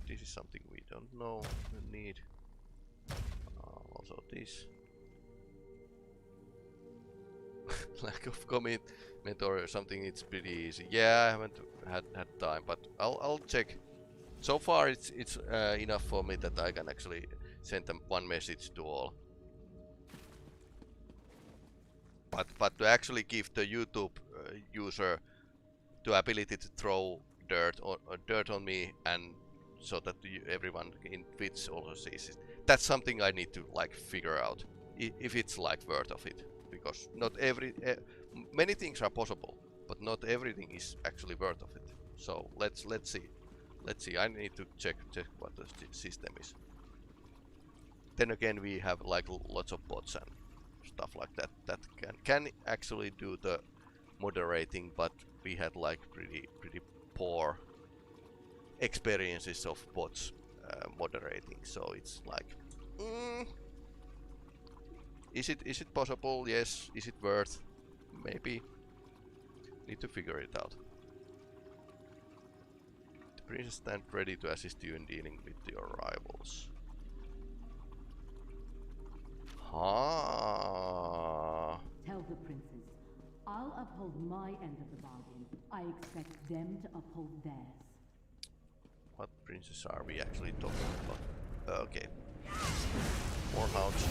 This is something we don't know we need. Also this. Lack of commitment or something, it's pretty easy. Yeah, I haven't had time, but I'll check. So far it's enough for me that I can actually send them one message to all. But to actually give the YouTube user the ability to throw dirt on me, and so that everyone in Twitch also sees it, that's something I need to like figure out if it's like worth of it, because not many things are possible, but not everything is actually worth of it. So let's see. I need to check what the system is. Then again, we have like lots of bots and stuff like that that can actually do the moderating, but we had like pretty poor experiences of bots moderating. So it's like, is it possible? Yes. Is it worth? Maybe. Need to figure it out. The princess stands ready to assist you in dealing with your rivals. Tell the princess, I'll uphold my end of the bargain. I expect them to uphold theirs. What princess are we actually talking about? Okay. More hounds.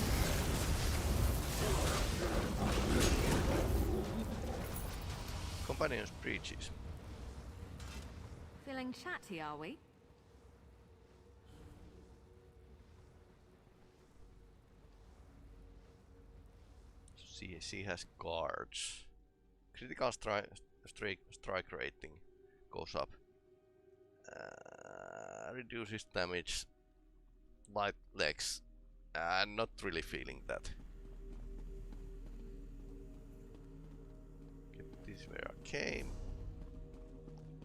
Companions breaches. Feeling chatty, are we? She has guards. Critical strike rating goes up. Reduces damage. Light legs. Not really feeling that. This is where I came.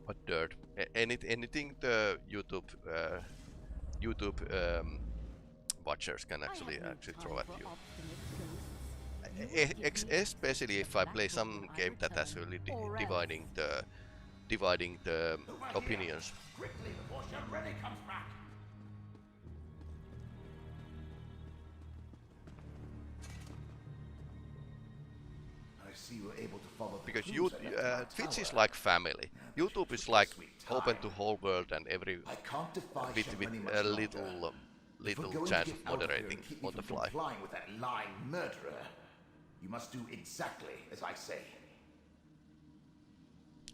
What dirt? Anything the YouTube watchers can actually throw at you. Especially if I play some game that has really dividing the opinions. Quickly before Shelreni comes back. I see you were able to follow the because Twitch is tower. like family. YouTube is like open to whole world and every with a little chance of moderating on the fly. Complying with that lying murderer, you must do exactly as I say.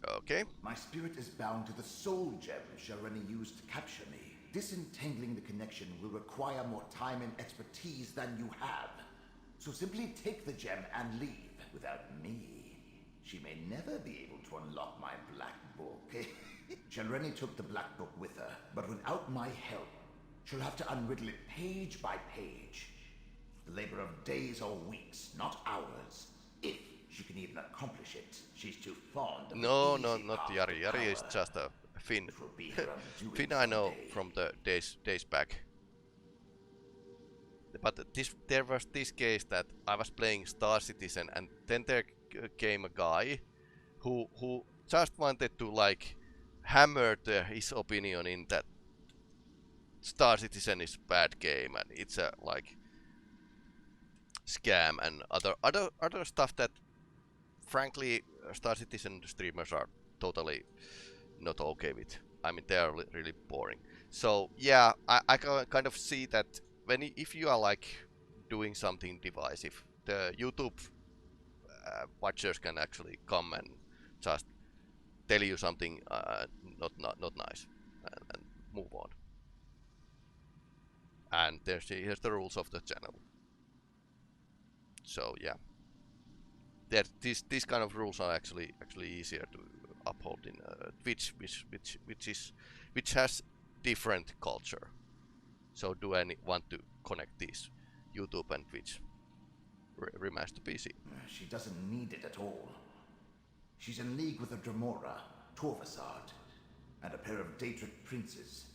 Okay. My spirit is bound to the soul gem Shelreni used to capture me. Disentangling the connection will require more time and expertise than you have. So simply take the gem and leave. Without me, she may never be able to unlock my black book. Shelreni took the black book with her, but without my help, she'll have to unriddle it page by page. The labor of days or weeks, not hours. If she can even accomplish it, she's too fond of No, not Yari. Yari is just a Finn. Finn I know from the days back. But there was this case that I was playing Star Citizen, and then there came a guy who just wanted to like hammer his opinion in that Star Citizen is a bad game and it's a like scam and other stuff that frankly Star Citizen streamers are totally not okay with. I mean, they are really boring. So yeah, I can kind of see that if you are like doing something divisive, the YouTube watchers can actually come and just tell you something not nice and move on. And here's the rules of the channel. So yeah, these kind of rules are actually easier to uphold in Twitch, which has different culture. So do I want to connect these YouTube and Twitch? Remains to be seen. She doesn't need it at all. She's in league with a Dremora, Torvasard, and a pair of Daedric princes.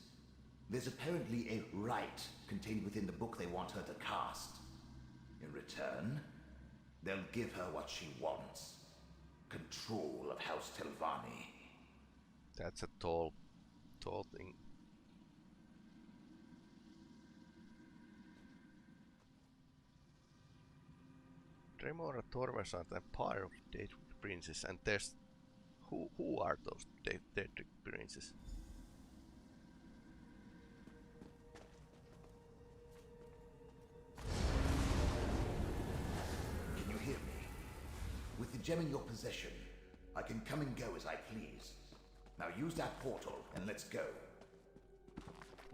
There's apparently a rite contained within the book they want her to cast. In return, they'll give her what she wants. Control of House Telvanni. That's a tall thing. Dremora, Torvasard, and Pyre of Daedric Princes, and there's who are those Daedric Princes? Can you hear me? With the gem in your possession, I can come and go as I please. Now use that portal and let's go.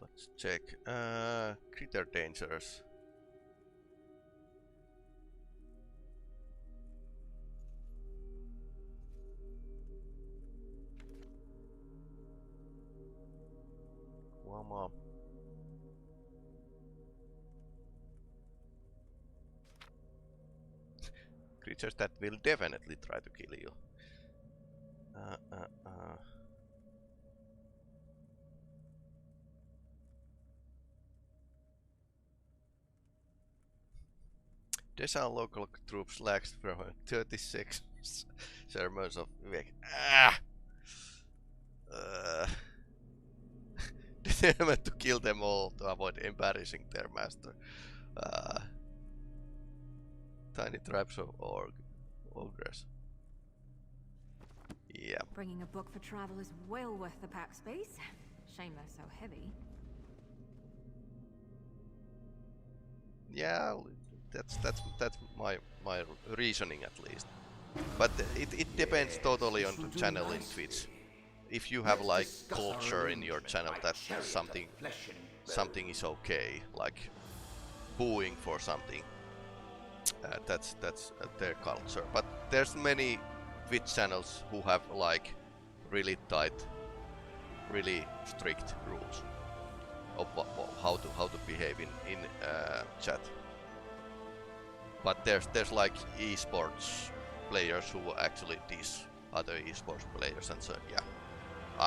Let's check. Critter dangers. One more. Creatures that will definitely try to kill you. Desan local troops lacks from 36 sermons of Vivek. Determined to kill them all to avoid embarrassing their master. Tiny tribes of ogres. Yeah. Bringing a book for travel is well worth the pack space. Shame they're so heavy. Yeah, that's my reasoning at least. But it depends totally on the channel in Twitch. If you have like culture in your channel that something is okay, like booing for something, that's their culture. But there's many Twitch channels who have like really tight, really strict rules of how to behave in chat. But there's like esports players who actually diss other esports players, and so yeah.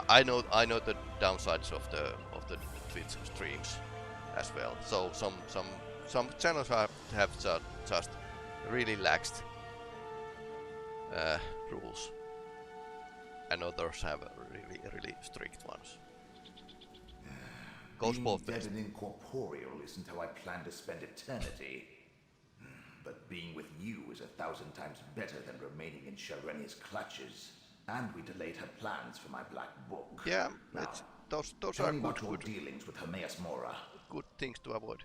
I know the downsides of the Twitch streams as well. So some channels have just really laxed rules, and others have really strict ones. Goes both ways. Being dead and incorporeal isn't how I plan to spend eternity. But being with you is 1,000 times better than remaining in Sharenia's clutches. And we delayed her plans for my black book. Yeah, now, those tell are me about your good dealings with Hermaeus Mora. Good things to avoid.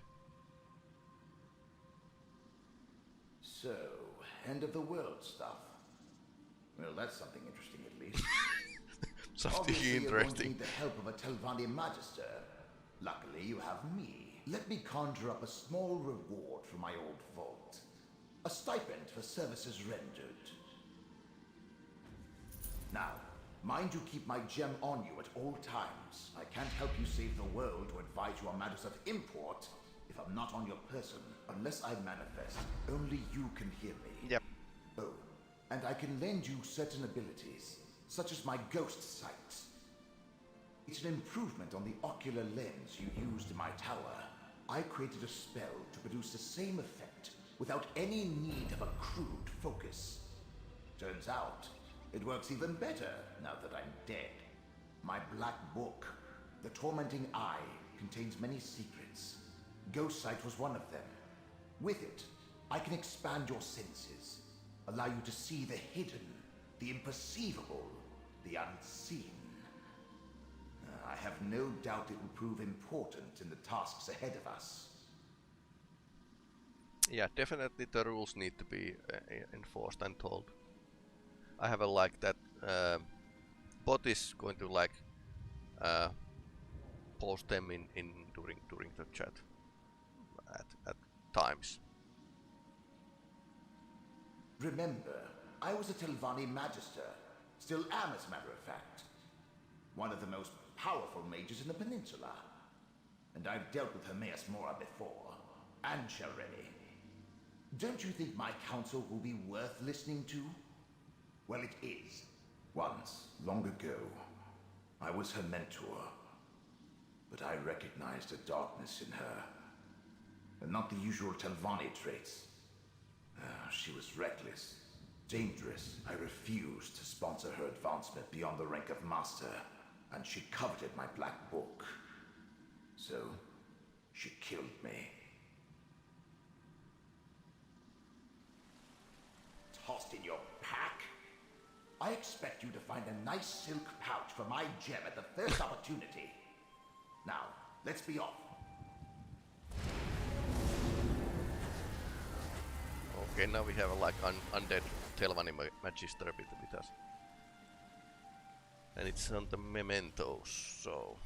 So, end of the world stuff. Well, that's something interesting at least. Something Obviously, interesting. You're going to need the help of a Telvanni Magister. Luckily, you have me. Let me conjure up a small reward for my old vault. A stipend for services rendered. Now, mind you keep my gem on you at all times. I can't help you save the world or advise you on matters of import if I'm not on your person. Unless I manifest, only you can hear me. Yep. Oh, and I can lend you certain abilities, such as my ghost sight. It's an improvement on the ocular lens you used in my tower. I created a spell to produce the same effect without any need of a crude focus. Turns out, it works even better now that I'm dead. My black book, The Tormenting Eye, contains many secrets. Ghost sight was one of them. With it, I can expand your senses, allow you to see the hidden, the imperceivable, the unseen. I have no doubt it will prove important in the tasks ahead of us. Yeah, definitely the rules need to be enforced and told. I have a like that bot is going to like post them in during the chat at times. Remember, I was a Telvanni Magister, still am as a matter of fact. One of the most powerful mages in the peninsula. And I've dealt with Hermaeus Mora before, and Shareni. Don't you think my counsel will be worth listening to? Well, it is. Once, long ago, I was her mentor. But I recognized a darkness in her. And not the usual Telvanni traits. She was reckless, dangerous. I refused to sponsor her advancement beyond the rank of master. And she coveted my black book. So, she killed me. Tossed in your pack? I expect you to find a nice silk pouch for my gem at the first opportunity. Now, let's be off. Okay, now we have like undead Telvanni Magister with us. And it's on the mementos, so...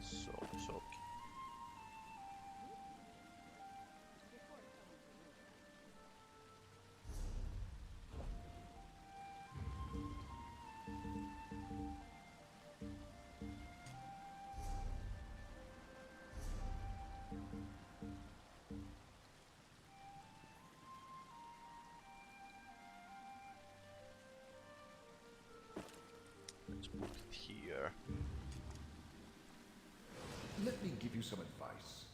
So. Let's put it here. Let me give you some advice.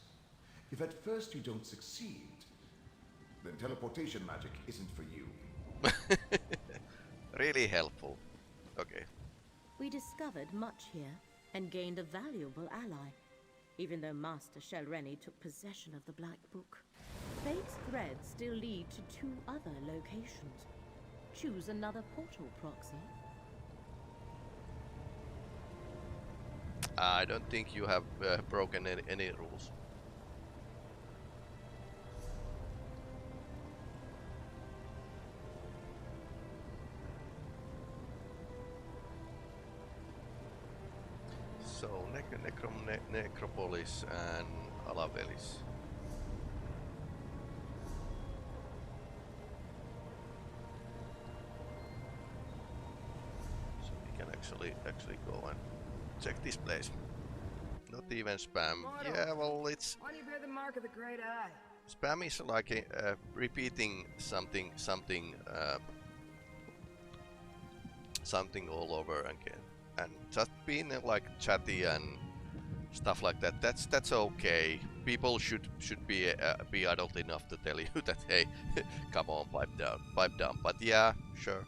If at first you don't succeed, then teleportation magic isn't for you. Really helpful. Okay. We discovered much here and gained a valuable ally, even though Master Shelreni took possession of the Black Book. Fate's threads still lead to 2 other locations. Choose another portal proxy. I don't think you have broken any rules. So, Necrom, Necropolis and Alavelis. So we can actually go and check this place. Not even spam. Mortal. Yeah, well, it's... Why do you bear the mark of the Great Eye? Spam is like repeating something all over again. And just being like chatty and stuff like that, that's okay. People should be adult enough to tell you that, hey, come on, pipe down. But yeah, sure.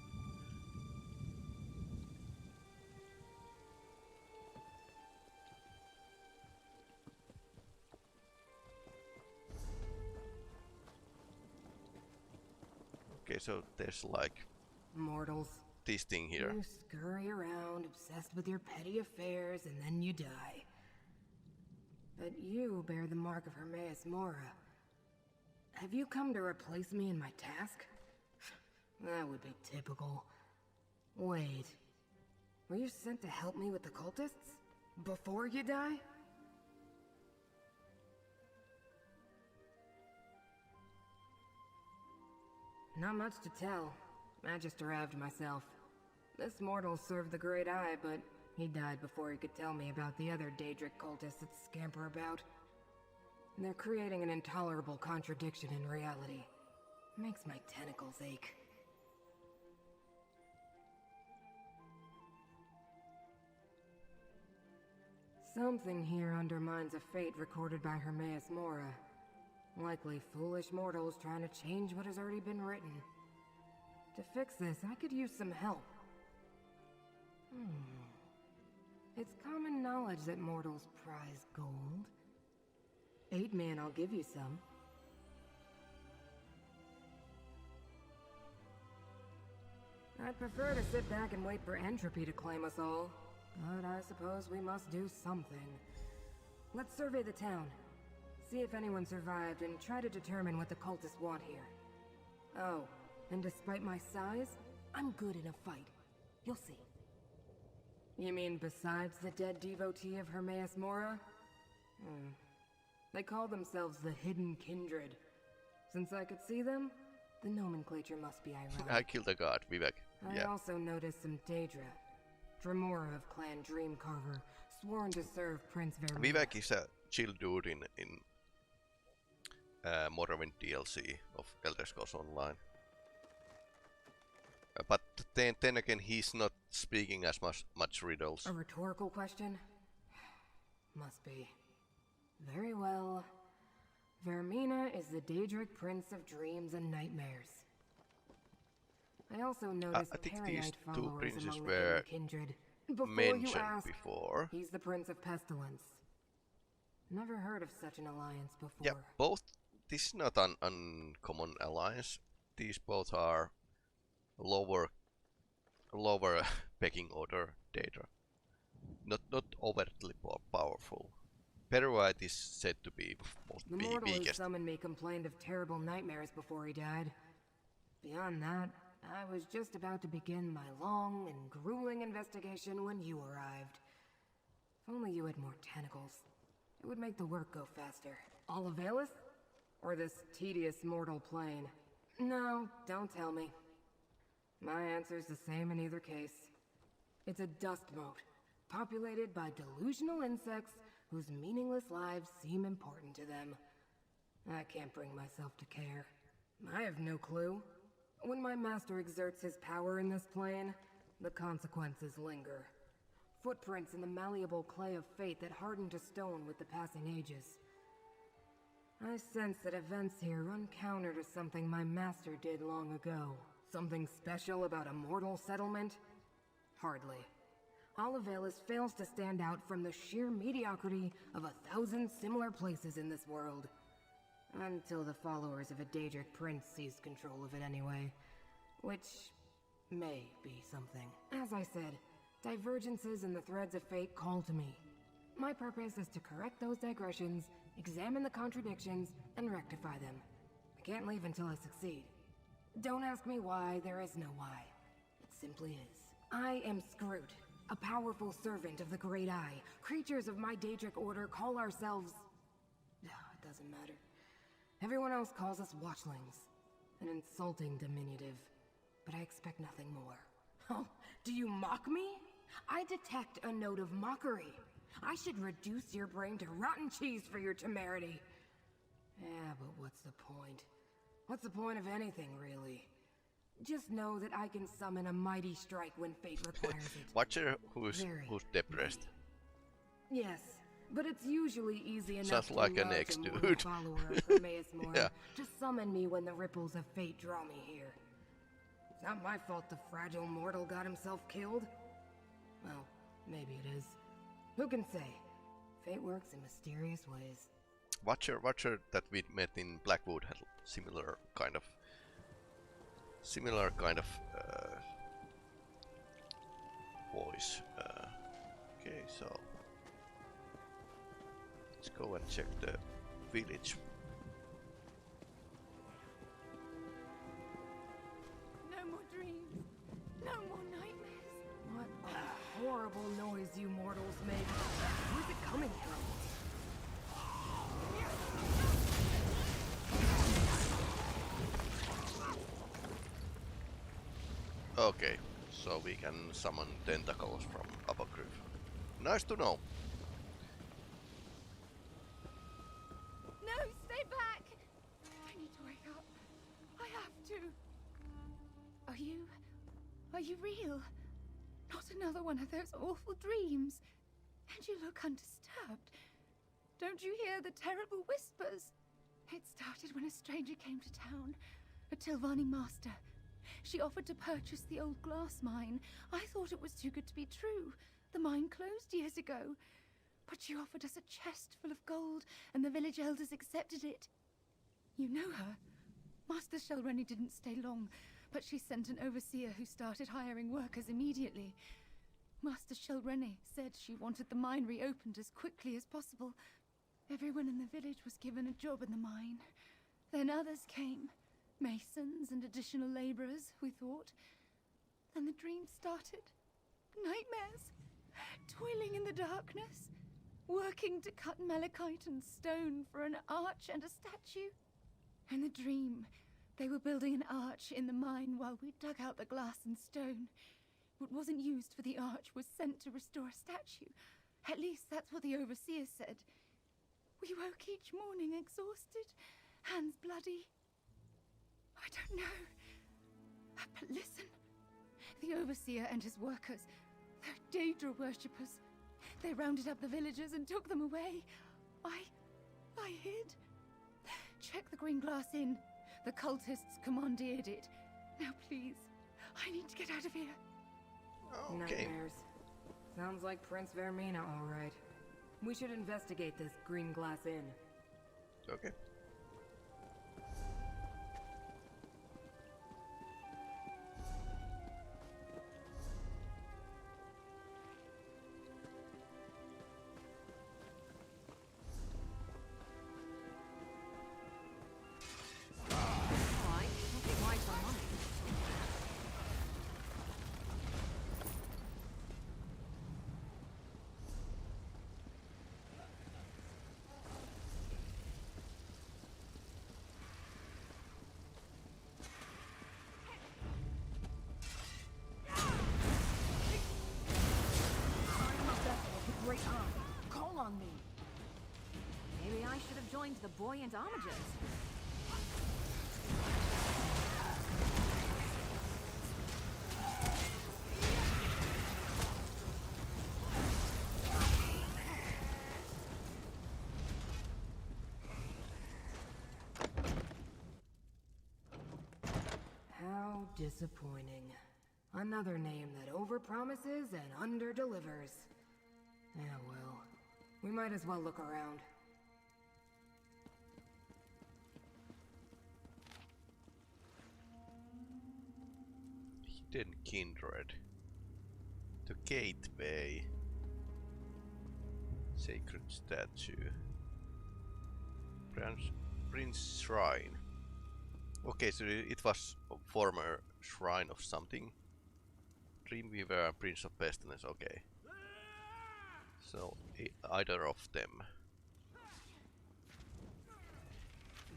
Okay, so there's like mortals. This thing here. You scurry around, obsessed with your petty affairs, and then you die. But you bear the mark of Hermaeus Mora. Have you come to replace me in my task? That would be typical. Wait. Were you sent to help me with the cultists? Before you die? Not much to tell. I just arrived myself. This mortal served the Great Eye, but he died before he could tell me about the other Daedric cultists that scamper about. They're creating an intolerable contradiction in reality. Makes my tentacles ache. Something here undermines a fate recorded by Hermaeus Mora. Likely foolish mortals trying to change what has already been written. To fix this, I could use some help. It's common knowledge that mortals prize gold. 8 men, I'll give you some. I'd prefer to sit back and wait for entropy to claim us all. But I suppose we must do something. Let's survey the town. See if anyone survived and try to determine what the cultists want here. Oh, and despite my size, I'm good in a fight. You'll see. You mean besides the dead devotee of Hermaeus Mora? They call themselves the Hidden Kindred. Since I could see them, the nomenclature must be ironic. I killed a god, Vivek. I also noticed some Daedra. Dremora of Clan Dreamcarver, sworn to serve Prince Vermeer. Vivek is a chill dude in Morrowind DLC of Elder Scrolls Online. But then again, he's not speaking as much riddles. A rhetorical question? Must be. Very well. Vermina is the Daedric Prince of Dreams and Nightmares. I also noticed I think Periite these two followers princes among were the kindred. Before you mentioned ask, before. he's the Prince of Pestilence. Never heard of such an alliance before. Yeah, both. This is not an uncommon alliance. These both are lower pecking order Daedra. Not overtly powerful. Periite is said to be most The mortal who weakest. summoned me complained of terrible nightmares before he died. Beyond that, I was just about to begin my long and grueling investigation when you arrived. If only you had more tentacles. It would make the work go faster. Olivalis? Or this tedious mortal plane? No, don't tell me. My answer's the same in either case. It's a dust mote, populated by delusional insects whose meaningless lives seem important to them. I can't bring myself to care. I have no clue. When my master exerts his power in this plane, the consequences linger. Footprints in the malleable clay of fate that harden to stone with the passing ages. I sense that events here run counter to something my master did long ago. Something special about a mortal settlement? Hardly. Olivalis fails to stand out from the sheer mediocrity of 1,000 similar places in this world. Until the followers of a Daedric prince seize control of it anyway. Which may be something. As I said, divergences in the threads of fate call to me. My purpose is to correct those digressions, examine the contradictions, and rectify them. I can't leave until I succeed. Don't ask me why, there is no why. It simply is. I am Scroot, a powerful servant of the Great Eye. Creatures of my Daedric order call ourselves... It doesn't matter. Everyone else calls us watchlings. An insulting diminutive. But I expect nothing more. Oh, do you mock me? I detect a note of mockery. I should reduce your brain to rotten cheese for your temerity. Yeah, but what's the point? What's the point of anything, really? Just know that I can summon a mighty strike when fate requires it. Watcher who's depressed. Yes, but it's usually easy enough Sounds to like an nudge ex a mortal dude. follower of Hermaeus Mora Yeah. to summon me when the ripples of fate draw me here. It's not my fault the fragile mortal got himself killed. Well, maybe it is. Who can say? Fate works in mysterious ways. Watcher that we met in Blackwood had similar kind of voice. Okay, so let's go and check the village. No more dreams. No more nightmares. What a horrible noise you mortals make. Where's it coming from? Okay, so we can summon tentacles from Apocrypha. Nice to know. No, stay back! I need to wake up. I have to. Are you real? Not another one of those awful dreams. And you look undisturbed. Don't you hear the terrible whispers? It started when a stranger came to town, a Telvanni master. She offered to purchase the old glass mine. I thought it was too good to be true. The mine closed years ago. But she offered us a chest full of gold, and the village elders accepted it. You know her. Master Shelreni didn't stay long, but she sent an overseer who started hiring workers immediately. Master Shelreni said she wanted the mine reopened as quickly as possible. Everyone in the village was given a job in the mine. Then others came. Masons and additional laborers, we thought. Then the dream started. Nightmares. Toiling in the darkness. Working to cut malachite and stone for an arch and a statue. In the dream, they were building an arch in the mine while we dug out the glass and stone. What wasn't used for the arch was sent to restore a statue. At least that's what the overseer said. We woke each morning exhausted, hands bloody. I don't know. But listen, The Overseer and his workers, they're Daedra worshippers. They rounded up the villagers and took them away. I hid. Check the Green Glass Inn. The cultists commandeered it. Now please, I need to get out of here. Okay. Nightmares. Sounds like Prince Vermina, all right. We should investigate this Green Glass Inn. Okay. Call on me. Maybe I should have joined the buoyant armigers. How disappointing. Another name that overpromises and underdelivers. Yeah, well, we might as well look around. Hidden Kindred. The Gateway. Sacred Statue. Prince Shrine. Okay, so it was a former shrine of something. Dreamweaver and Prince of Pestilence, okay. So, either of them.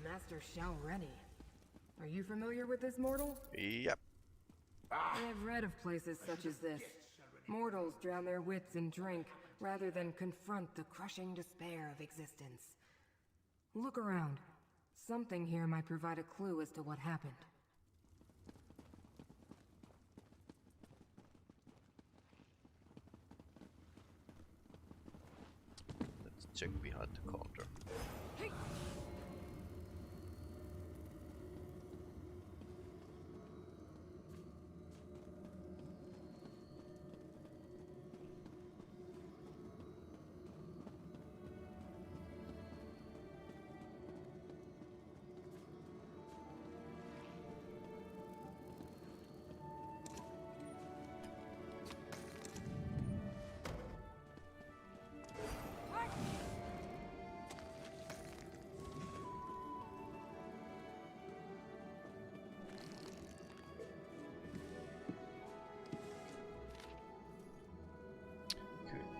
Master Shalreni. Are you familiar with this mortal? Yep. I've read of places such as this. Mortals drown their wits in drink, rather than confront the crushing despair of existence. Look around. Something here might provide a clue as to what happened. Let's check behind the counter.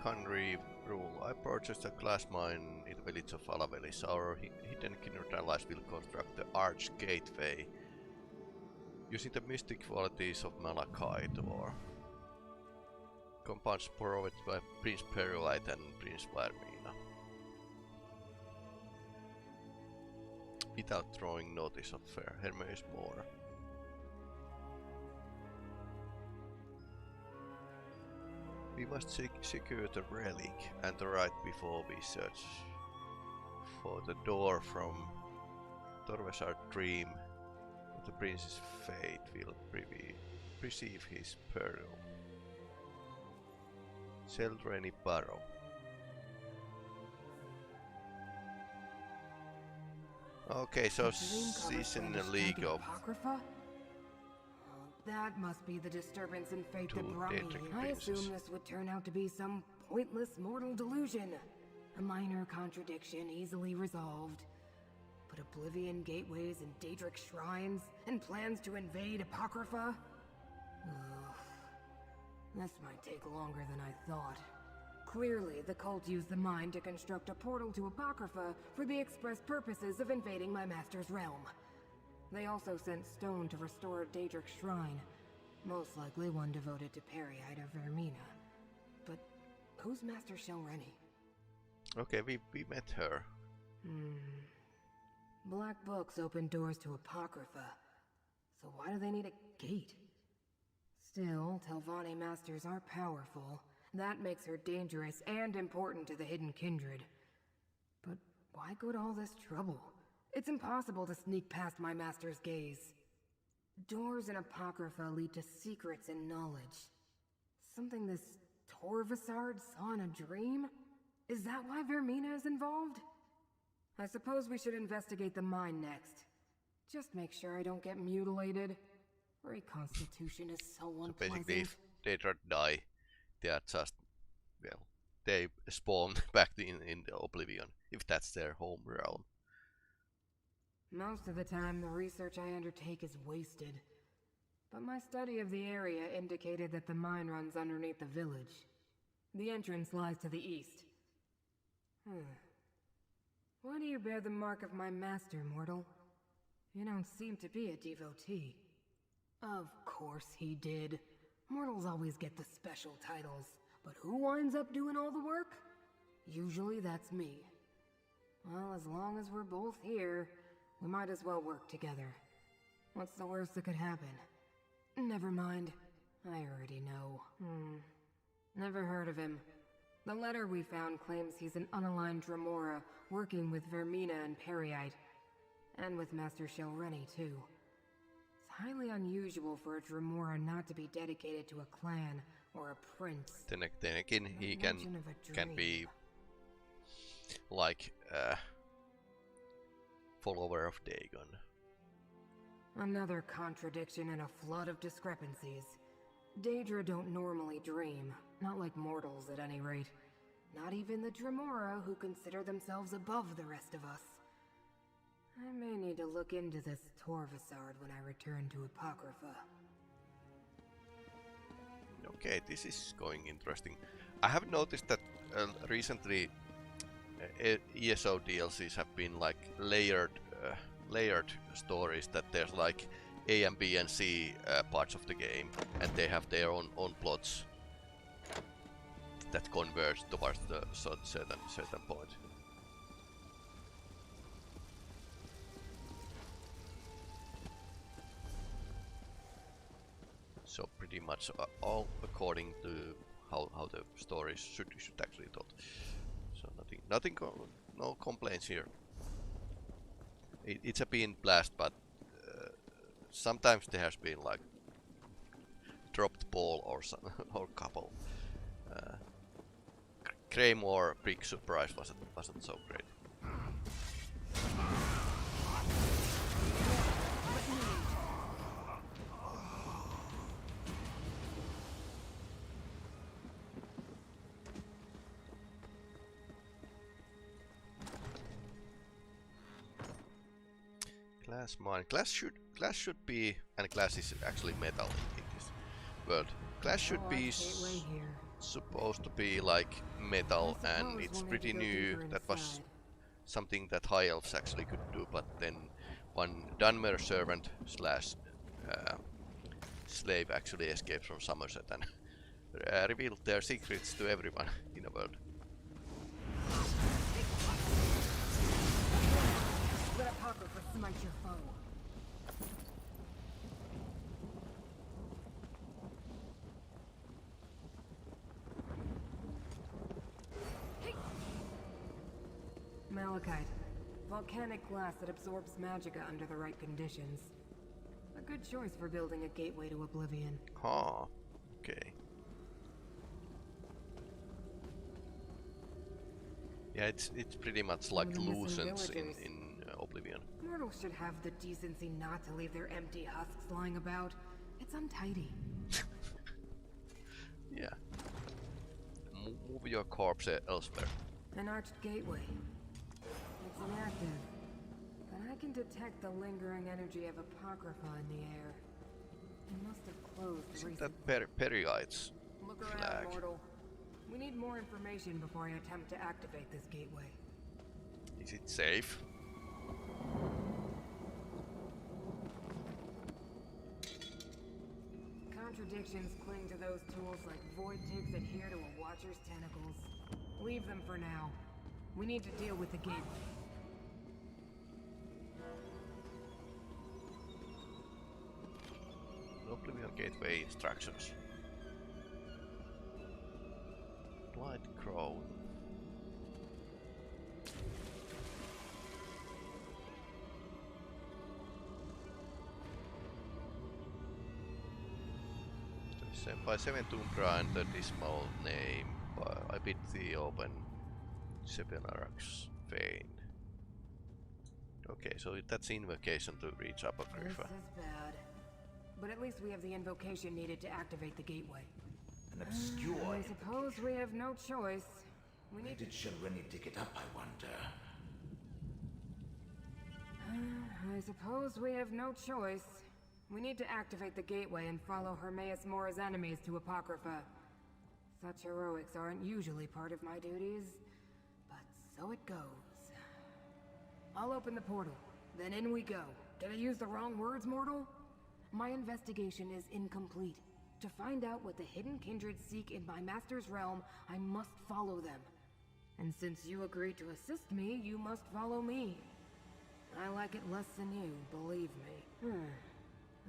Country rule. I purchased a glass mine in the village of Alavelis. Our hidden kindred allies will construct the Arch Gateway using the mystic qualities of malachite or compounds provided by Prince Perulite and Prince Vermina. Without throwing notice of Hermes more. We must secure the relic and the right before we search for the door from Torvesar dream. The prince's fate will perceive his peril. Shalreni Barrow. Okay, so she's in the league of Apocrypha? That must be the disturbance in fate that brought me in. I assumed this would turn out to be some pointless mortal delusion. A minor contradiction easily resolved. But Oblivion gateways and Daedric shrines, and plans to invade Apocrypha? Ugh. This might take longer than I thought. Clearly, the cult used the mind to construct a portal to Apocrypha for the express purposes of invading my master's realm. They also sent stone to restore a Daedric shrine, most likely one devoted to Periite or Vermina. But who's Master Shalreni? Okay, we met her. Black books open doors to Apocrypha, so why do they need a gate? Still, Telvanni masters are powerful. That makes her dangerous and important to the Hidden Kindred. But why go to all this trouble? It's impossible to sneak past my master's gaze. Doors in Apocrypha lead to secrets and knowledge. Something this Torvasard saw in a dream? Is that why Vermina is involved? I suppose we should investigate the mine next. Just make sure I don't get mutilated. Reconstitution is so unpleasant. Basically, if they try to die, they are just, well, they spawn back in the Oblivion, if that's their home realm. Most of the time, the research I undertake is wasted. But my study of the area indicated that the mine runs underneath the village. The entrance lies to the east. Why do you bear the mark of my master, mortal? You don't seem to be a devotee. Of course he did. Mortals always get the special titles, but who winds up doing all the work? Usually that's me. Well, as long as we're both here, we might as well work together. What's the worst that could happen? Never mind. I already know. Never heard of him. The letter we found claims he's an unaligned Dremora working with Vermina and Periite. And with Master Shelreni, too. It's highly unusual for a Dremora not to be dedicated to a clan or a prince. Then again, he can be like follower of Dagon. Another contradiction and a flood of discrepancies. Daedra don't normally dream, not like mortals at any rate. Not even the Dremora who consider themselves above the rest of us. I may need to look into this Torvasard when I return to Apocrypha. Okay, this is going interesting. I have noticed that recently ESO DLCs have been like layered stories, that there's like A and B and C parts of the game, and they have their own plots that converge towards the certain point. So pretty much all according to how the stories should actually told. So no complaints here. It's a been blast, but sometimes there has been like dropped ball or some or couple. Claymore big surprise wasn't so great. Glass mine. Glass should be, and glass is actually metal in this world. Glass should be supposed to be like metal, and it's pretty new. That was something that High Elves actually could do, but then one Dunmer servant slash slave actually escaped from Somerset and revealed their secrets to everyone in the world. Let Apocrypha smite your foe. Malachite. Volcanic glass that absorbs magicka under the right conditions. A good choice for building a gateway to Oblivion. Huh. Okay. Yeah, it's pretty much like Lucents in Oblivion. Mortals should have the decency not to leave their empty husks lying about. It's untidy. Yeah. Move your corpse elsewhere. An arched gateway. It's inactive, but I can detect the lingering energy of Apocrypha in the air. It must have closed recently. That Periite's Look flag. around, mortal. We need more information before I attempt to activate this gateway. Is it safe? Contradictions cling to those tools like void tigs adhere to a watcher's tentacles. Leave them for now. We need to deal with the gateway. Oblivion Gateway instructions. Blind Crow. By Seven Tundra and the Dismal Name, I bid thee open Sebenarach's vein. Okay, so that's invocation to reach Apocrypha. This is bad. But at least we have the invocation needed to activate the gateway. An obscure I suppose we have no choice. We Where need did Shelreni dig it up, I wonder? I suppose we have no choice. We need to activate the gateway and follow Hermaeus Mora's enemies to Apocrypha. Such heroics aren't usually part of my duties, but so it goes. I'll open the portal, then in we go. Did I use the wrong words, mortal? My investigation is incomplete. To find out what the hidden kindred seek in my master's realm, I must follow them. And since you agreed to assist me, you must follow me. I like it less than you, believe me.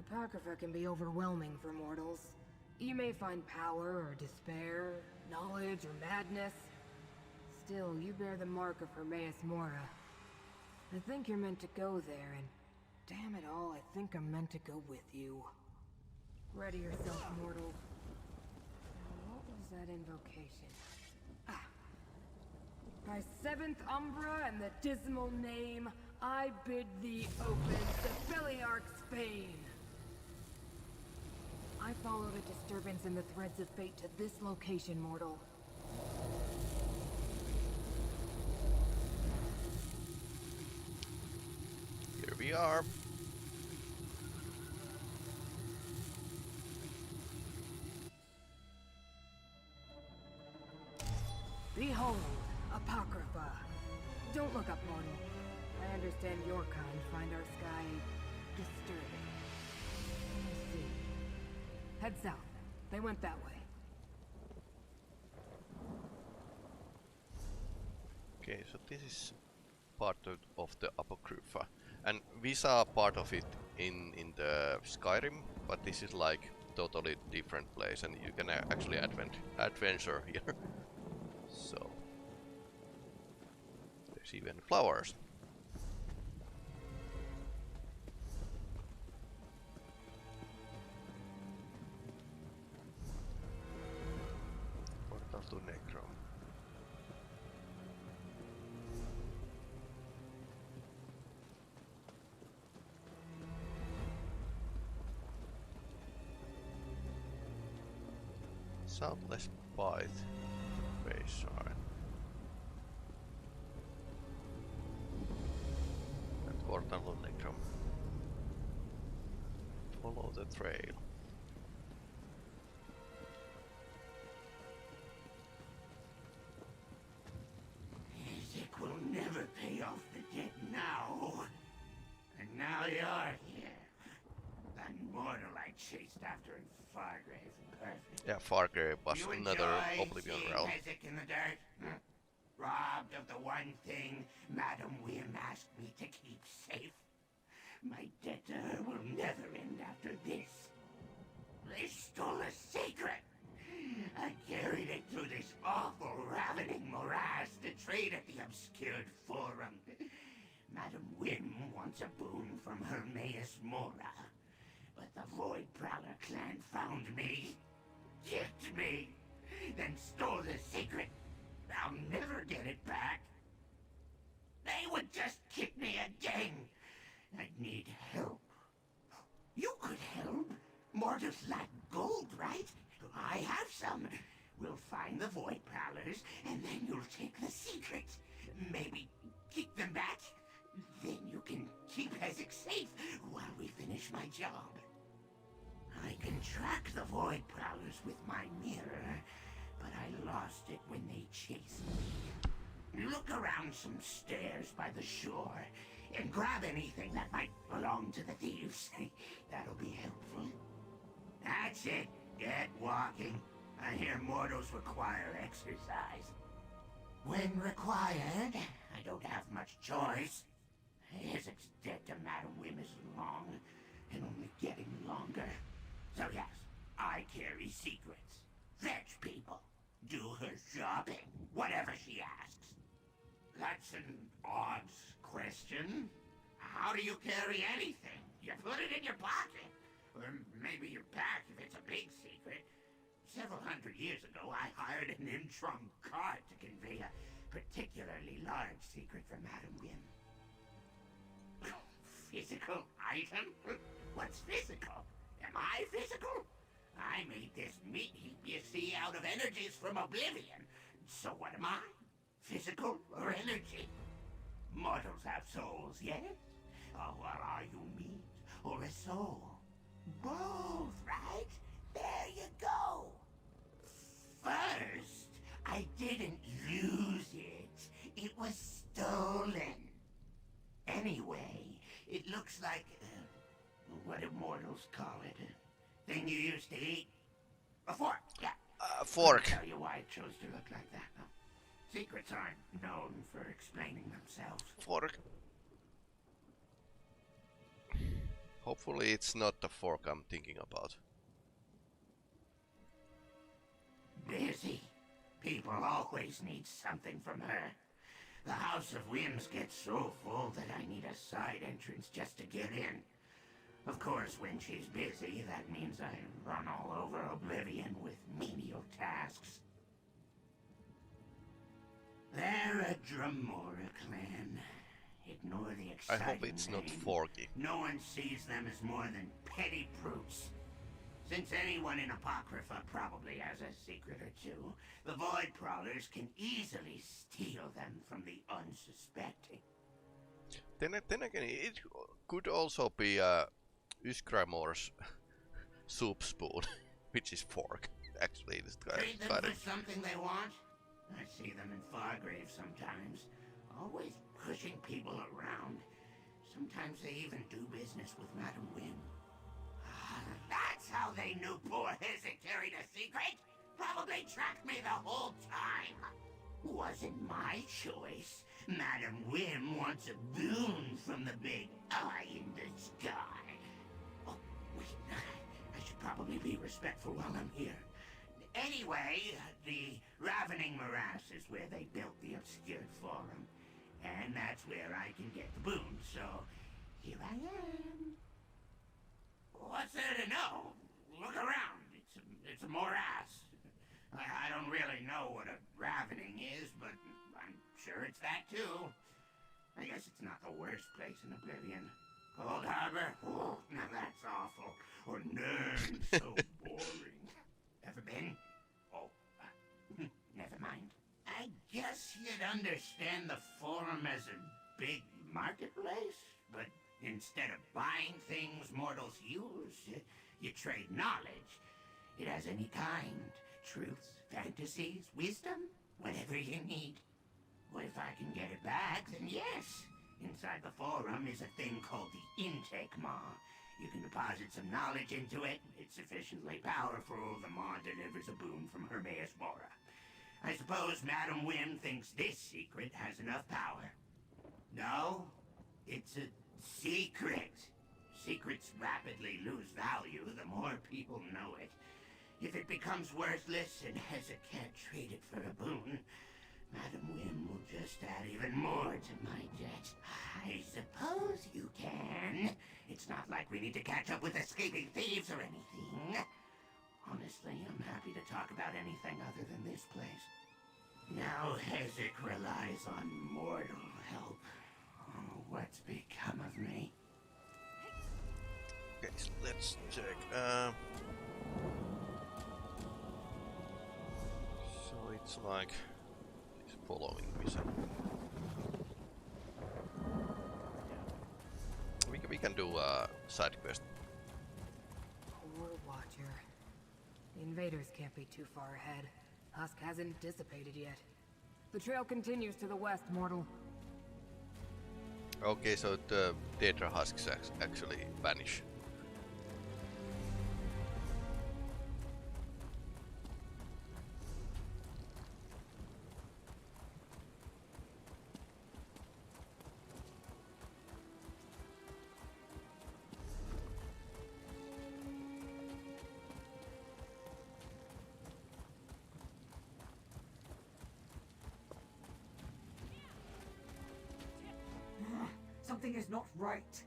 Apocrypha can be overwhelming for mortals. You may find power or despair, knowledge or madness. Still, you bear the mark of Hermaeus Mora. I think you're meant to go there, and damn it all, I think I'm meant to go with you. Ready yourself, mortal. What was that invocation? By seventh Umbra and the dismal name, I bid thee open the Peli-Rami's vein. I followed a disturbance in the threads of fate to this location, mortal. Here we are. Behold, Apocrypha. Don't look up, mortal. I understand your kind find our sky disturbing. Let's see. Head south. They went that way. Okay, so this is part of the Apocrypha. And we saw part of it in the Skyrim, but this is like totally different place and you can actually adventure here. So there's even flowers. Portal to Necrom. Soundless Bite. Shard. And Portal to Necrom. Follow the trail. It will never pay off the debt now. And now you're here. That mortal I chased after in Fargrave. Perfect. Yeah, Fargrave was You another enjoy Oblivion seeing realm. Hezek in the dirt? Robbed of the one thing Madam Wim asked me to keep safe. My debt to her will never end after this. They stole a secret. I carried it through this awful, ravening morass to trade at the obscured forum. Madam Wim wants a boon from Hermaeus Mora. But the Void Prowler clan found me, kicked me, then stole the secret. I'll never get it back. They would just kick me again. I'd need help. You could help. Mortals lack gold, right? I have some. We'll find the Void Prowlers, and then you'll take the secret. Maybe kick them back. Then you can keep Hezek safe while we finish my job. I can track the Void Prowlers with my mirror, but I lost it when they chased me. Look around some stairs by the shore, and grab anything that might belong to the thieves. That'll be helpful. That's it. Get walking. I hear mortals require exercise. When required, I don't have much choice. Hezek's debt to Madam Wim is long, and only getting longer. So yes, I carry secrets. Fetch people. Do her shopping. Whatever she asks. That's an odd question. How do you carry anything? You put it in your pocket. Or maybe your back if it's a big secret. Several hundred years ago, I hired an Necrom cart to convey a particularly large secret from Madam Wim. Physical item? What's physical? Am I physical? I made this meat heap you see out of energies from oblivion. So what am I? Physical or energy? Mortals have souls, yes? Oh, well, are you meat or a soul? Both, right? There you go. First, I didn't lose it. It was stolen. Anyway, it looks like, what do mortals call it? A thing you used to eat? A fork, yeah. Fork. I'll tell you why it chose to look like that. Secrets aren't known for explaining themselves. Fork. Hopefully it's not the fork I'm thinking about. Busy. People always need something from her. The House of Whims gets so full that I need a side entrance just to get in. Of course, when she's busy, that means I run all over Oblivion with menial tasks. They're a Dremora clan. Ignore the I exciting hope it's not name. forky. No one sees them as more than petty brutes. Since anyone in Apocrypha probably has a secret or two, the Void Prowlers can easily steal them from the unsuspecting. Then again, it could also be Ysgramor's soup spoon, which is fork. Actually, it's Trade them kind for of. something they want? I see them in Fargrave sometimes, always pushing people around. Sometimes they even do business with Madam Wim. That's how they knew poor Hezek carried a secret? Probably tracked me the whole time. Wasn't my choice. Madam Wim wants a boon from the big eye in the sky. Oh, wait, I should probably be respectful while I'm here. Anyway, the Ravening Morass is where they built the obscured forum. And that's where I can get the boon, so here I am. What's there to know? Look around. It's a morass. I don't really know what a ravening is, but I'm sure it's that too. I guess it's not the worst place in Oblivion. Cold Harbor? Oh, now that's awful. Or Nern, so boring. Ever been? Oh, never mind. I guess you'd understand the forum as a big marketplace, but instead of buying things mortals use, you trade knowledge. It has any kind. Truths, fantasies, wisdom, whatever you need. Well, if I can get it back, then yes. Inside the forum is a thing called the intake maw. You can deposit some knowledge into it. It's sufficiently powerful, the maw delivers a boon from Hermaeus Mora. I suppose Madam Wim thinks this secret has enough power. No, it's a secret. Secrets rapidly lose value the more people know it. If it becomes worthless and Hezek can't trade it for a boon, Madam Wim will just add even more to my debt. I suppose you can. It's not like we need to catch up with escaping thieves or anything. Honestly, I'm happy to talk about anything other than this place. Now Hezek relies on mortal help. Oh, what's become of me? Okay, so let's check. So it's like it's following me. So we can do a side quest. Poor Watcher. The invaders can't be too far ahead. Husk hasn't dissipated yet. The trail continues to the west, mortal. Okay, so the Daedra husks actually vanish. Something is not right.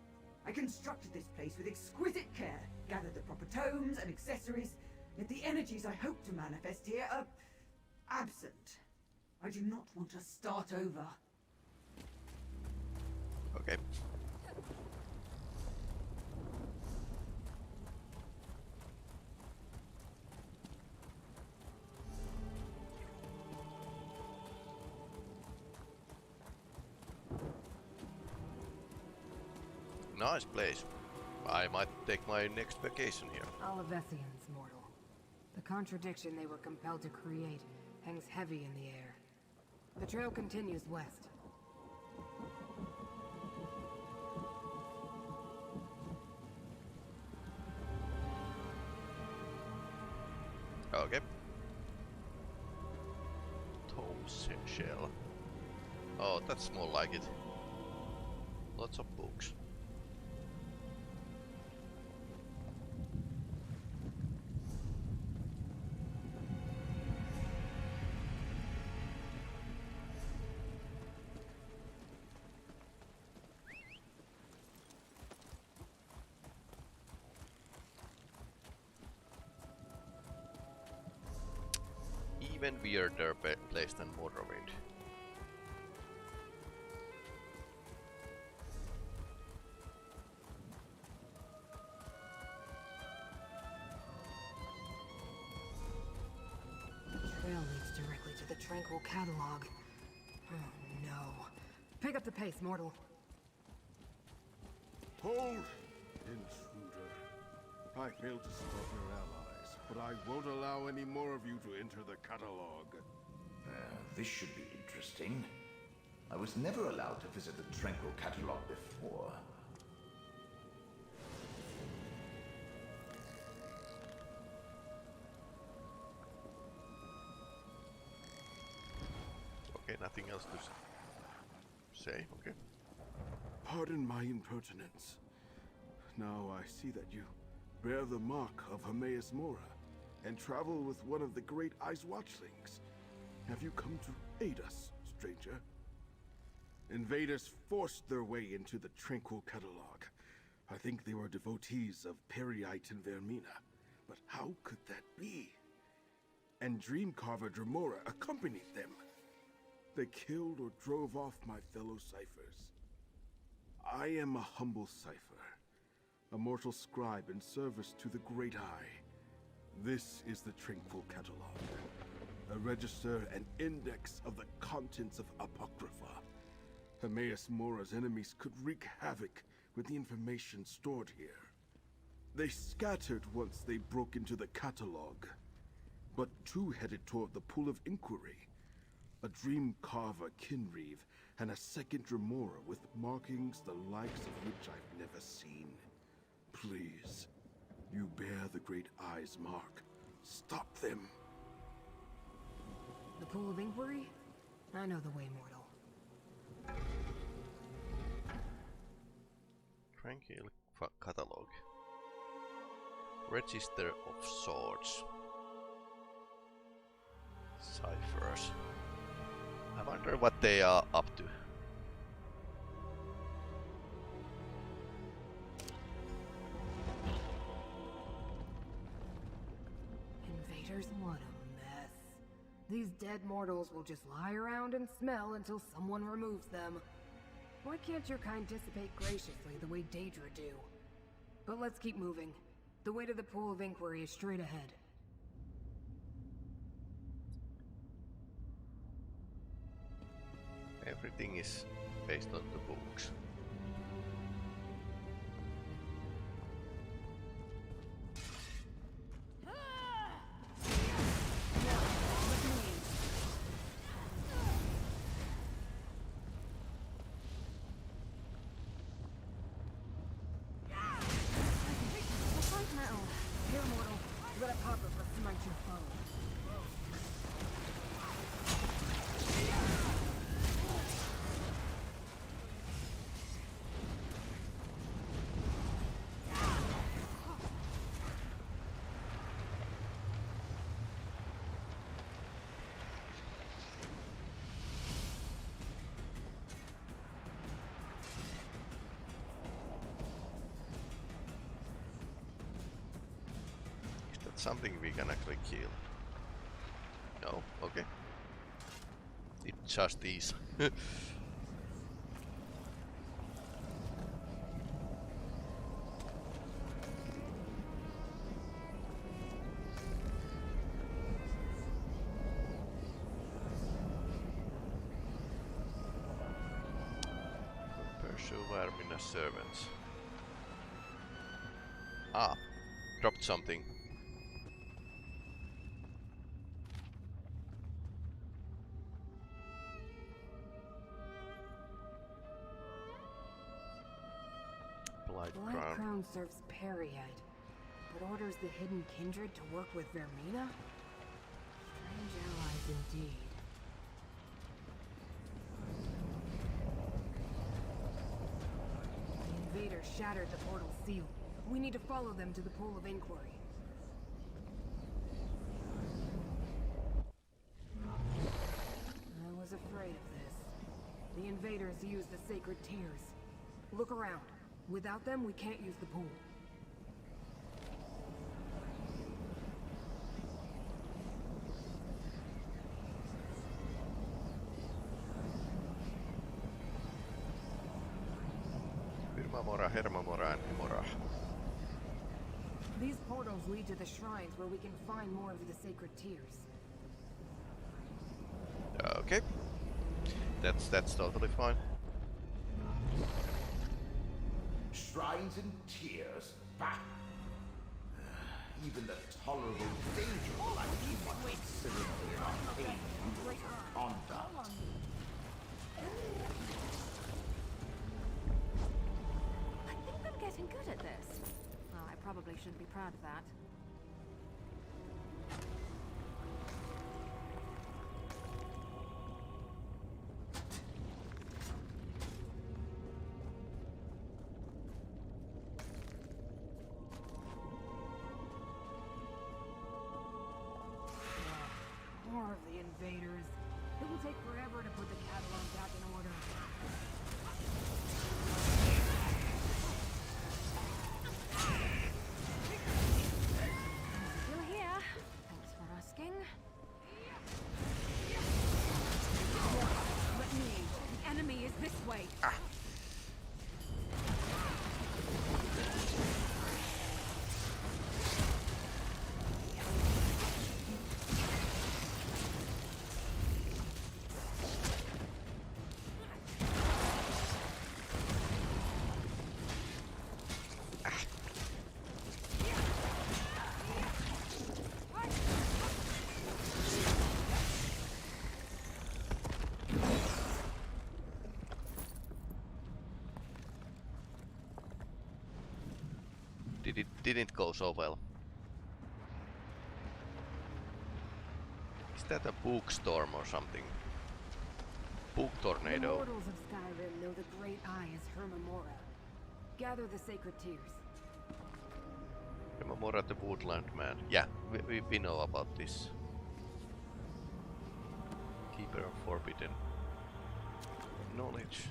I constructed this place with exquisite care, gathered the proper tomes and accessories, yet the energies I hope to manifest here are absent. I do not want to start over. Okay. Nice place. I might take my next vacation here. Olivesians, mortal. The contradiction they were compelled to create hangs heavy in the air. The trail continues west. Okay. Toes shell. Oh, that's more like it. Lots of books. Even weirder place than Morrowind. The trail leads directly to the Tranquil Catalog. Oh no. Pick up the pace, mortal. Hold, intruder. I failed to stop your allies, but I won't allow any more of you to enter the catalog. This should be interesting. I was never allowed to visit the Tranquil Catalog before. Okay, nothing else to say. Okay. Pardon my impertinence. Now I see that you bear the mark of Hermaeus Mora and travel with one of the great Ice Watchlings. Have you come to aid us, stranger? Invaders forced their way into the Tranquil Catalog. I think they were devotees of Periite and Vermina. But how could that be? And Dreamcarver Dremora accompanied them. They killed or drove off my fellow ciphers. I am a humble cipher, a mortal scribe in service to the Great Eye. This is the Tranquil Catalog, a register and index of the contents of Apocrypha. Hermaeus Mora's enemies could wreak havoc with the information stored here. They scattered once they broke into the catalog, but two headed toward the Pool of Inquiry. A Dreamcarver Kinreeve and a second Dremora with markings the likes of which I've never seen. Please, you bear the Great Eye's mark. Stop them. The Pool of Inquiry? I know the way, mortal. Tranquil Catalog. Register of Swords. Ciphers. I wonder what they are up to. Invaders, what a mess. These dead mortals will just lie around and smell until someone removes them. Why can't your kind dissipate graciously the way Daedra do? But let's keep moving. The way to the Pool of Inquiry is straight ahead. Everything is based on the books. something we can actually kill? No? Okay. It's just these. Pursue Vermina's servants. Ah, dropped something. Blight Crown serves Periad, but orders the hidden kindred to work with Vermina? Strange allies indeed. The invaders shattered the portal seal. We need to follow them to the Pole of Inquiry. I was afraid of this. The invaders use the sacred tears. Look around. Without them, we can't use the pool. Virmamora, Hermamora, and Hemora. These portals lead to the shrines where we can find more of the sacred tears. Okay. That's totally fine. Shrines and tears? Bah! Even the tolerable danger like you want considerably arcane conduct. I think I'm getting good at this. Well, I probably shouldn't be proud of that. More of the invaders. It will take forever to put the catalog back in order. Still here. Thanks for asking. Let me in. The enemy is this way. Didn't go so well. Is that a bookstorm or something? Book tornado. The mortals of Skyrim know the Great Eye is Hermamora. Gather the sacred tears. Hermamora the Woodland Man. Yeah, we know about this. Keeper of Forbidden Knowledge.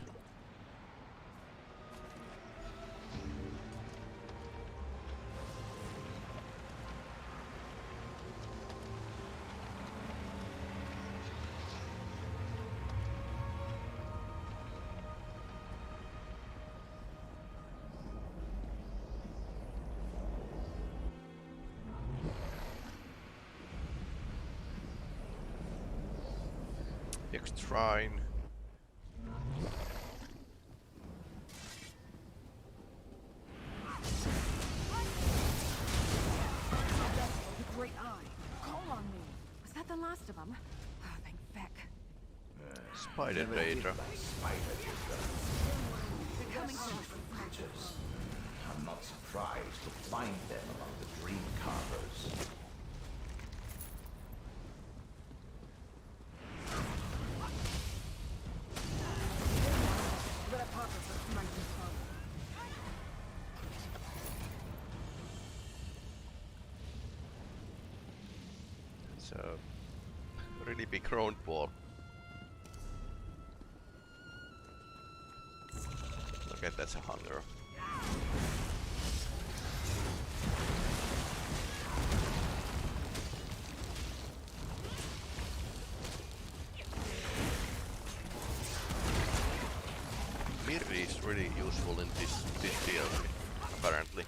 Next shrine. The Great Eye. Call on me. Was that the last of them? Oh, thank feck. Spider Daedra. They're coming Creatures. I'm not surprised to find them among the dream carvers. Let Apocrypha smite this foe. It's a really big round ball. Okay, that's a hunger. Mirror is really useful in this DLC, apparently.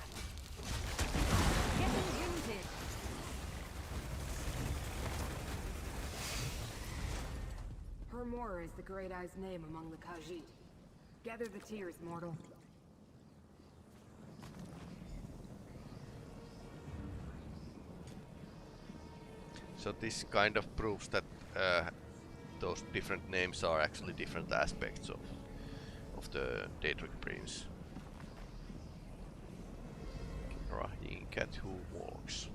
Hermora is the Great Eye's name among the Khajiit. Gather the tears, mortal. So this kind of proves that those different names are actually different aspects of the Daedric Prince. Rahim, cat who walks.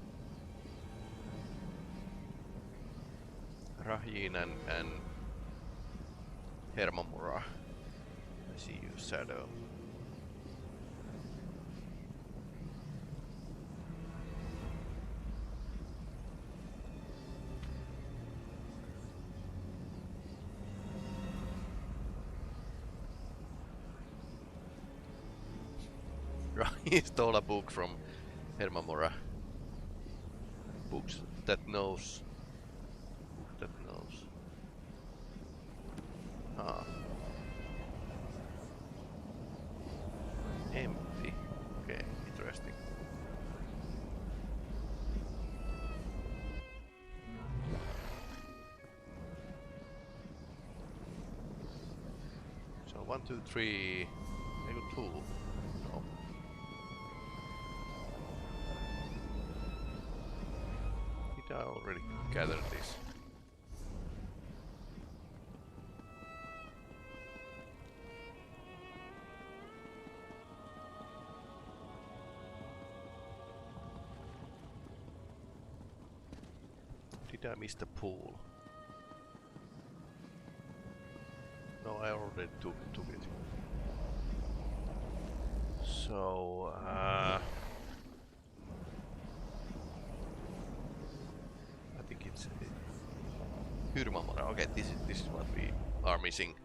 Rahim and Hermamura. I see you, Shadow. He stole a book from Hermamura. Books that knows. Book that knows. Ah. Empty. Okay, interesting. So 1, 2, 3. I got 2. No. Did I already gather this? Did I miss the pool? No, I already took it. So, I think it's Hyrmamura. Okay, this is what we are missing.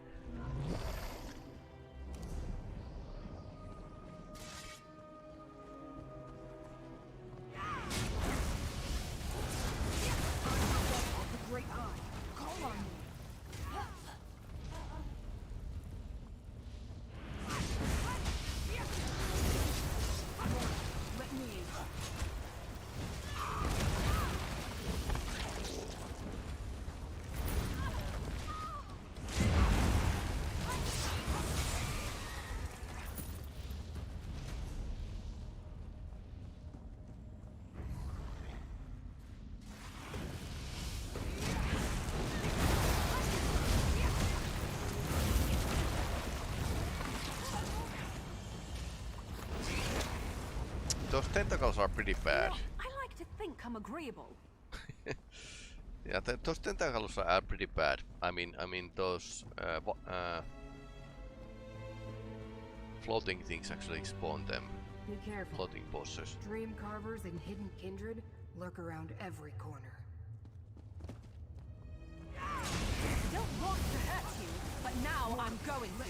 Those tentacles are pretty bad. I like to think I'm agreeable. Yeah, those tentacles are pretty bad. I mean those floating things actually spawn them. Be careful. Floating bosses. Dream carvers and hidden kindred lurk around every corner. I don't want to hurt you, but now I'm going to.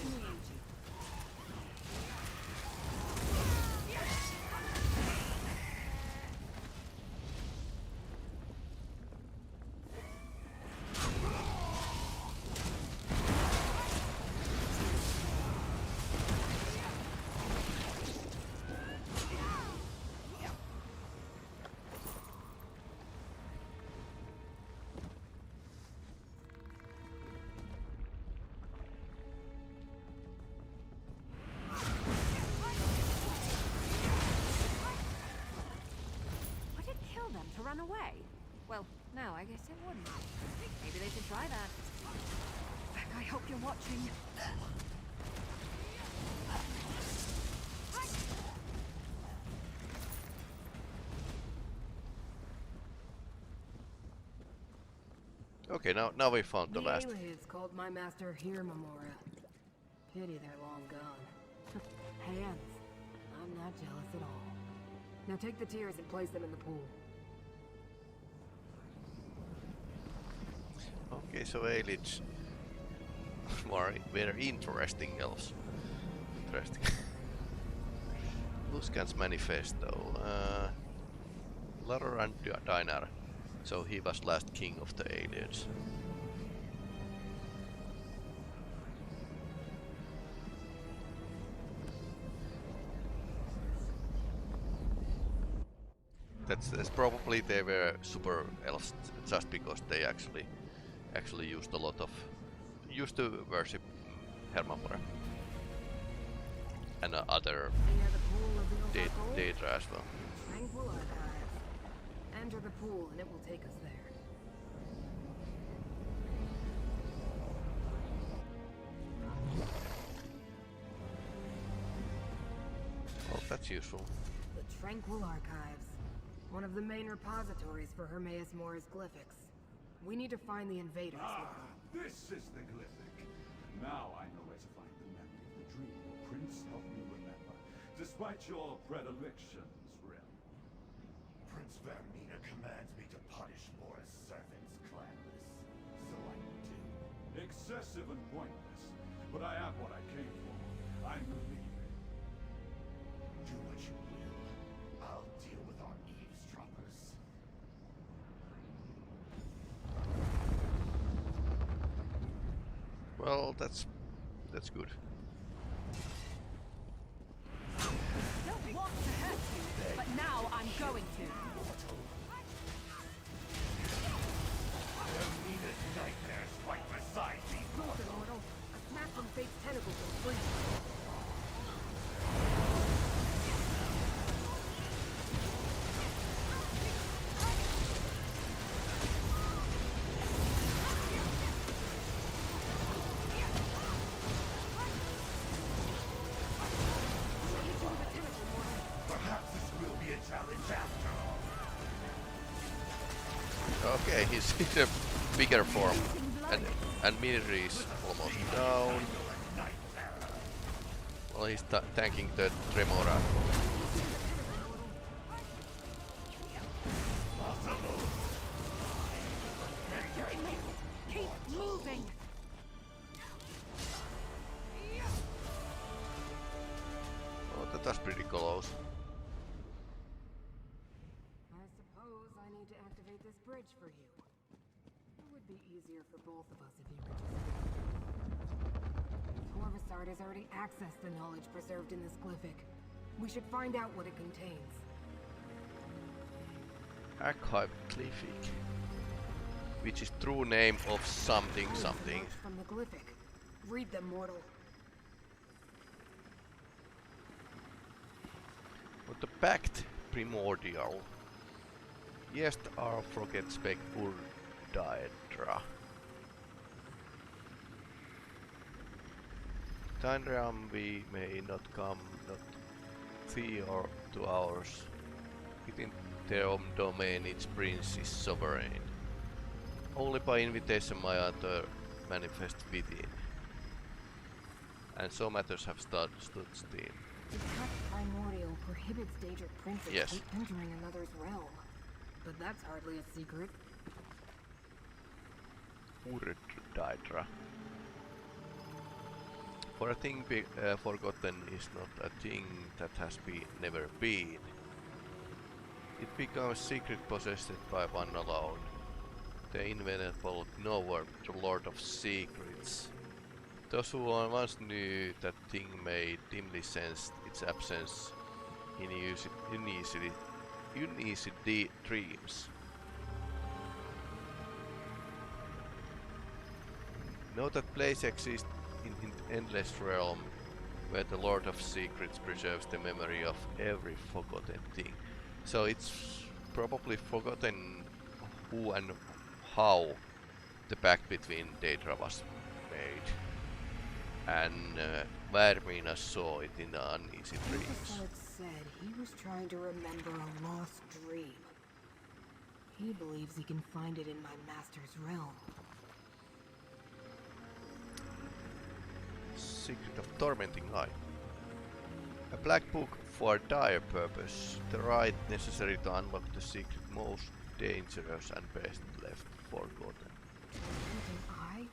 Run away? Well, no, I guess it wouldn't. Maybe they should try that. I hope you're watching. Okay, now we found the last. The aliens called my master Hyrmamura. Pity they're long gone. Hands. I'm not jealous at all. Now take the tears and place them in the pool. Okay, so aliens are very interesting elves. Interesting. Luskan's manifesto. Laroran Dinar. So he was last king of the aliens. That's probably they were super elves just because they actually used a lot of to worship Hermamura and other Daedra as well. Tranquil Archives. Enter the pool and it will take us there. Well, that's useful. The Tranquil Archives. One of the main repositories for Hermaeus Mora's glyphics. We need to find the invaders. This is the glyphic. Now I know where to find the memory of the dream your prince helped me remember, despite your predilections, Rem. Prince Vermina commands me to punish Mora's servants, clanless. So I do. Excessive and pointless, but I am what I came for. I'm leaving. Do what you will. I'll deal with our eavesdroppers. Well, that's good. Don't want to hurt you, but now I'm going to. Vermina's nightmares right beside me. Closer, mortal. A snap from Fate's tentacles will free. Perhaps this will be a challenge after all. Okay, he's in a bigger form, and Mirri is almost down. Well, he's tanking the Tremora. Keep moving. Oh, that was pretty close. I suppose I need to activate this bridge for you. It would be easier for both of us if you could just... Torvasard has already accessed the knowledge preserved in this glyphic. We should find out what it contains. Archive Glyphic, which is true name of something something. From the glyphic. Read them, mortal. But the Pact Primordial. Jest are forget spec Daedra. Time we may not come, not thee or to ours. Within their own domain its prince is sovereign. Only by invitation my other manifest within. And so matters have stood still. The Pact Primordial prohibits Daedric princes from entering another's realm. But that's hardly a secret. Daedra. For a thing forgotten is not a thing that has never been. It becomes secret possessed by one alone. The invincible knower, the Lord of Secrets. Those who once knew that thing may dimly sense its absence in uneasy dreams. Know that place exists in endless realm where the Lord of Secrets preserves the memory of every forgotten thing. So it's probably forgotten who and how the pact between Daedra was made. And Vermina saw it in the uneasy dreams. It said he was trying to remember a lost dream. He believes he can find it in my master's realm. Secret of Tormenting Eye. A black book for dire purpose. The right necessary to unlock the secret most dangerous and best left forgotten. Tormenting Eye?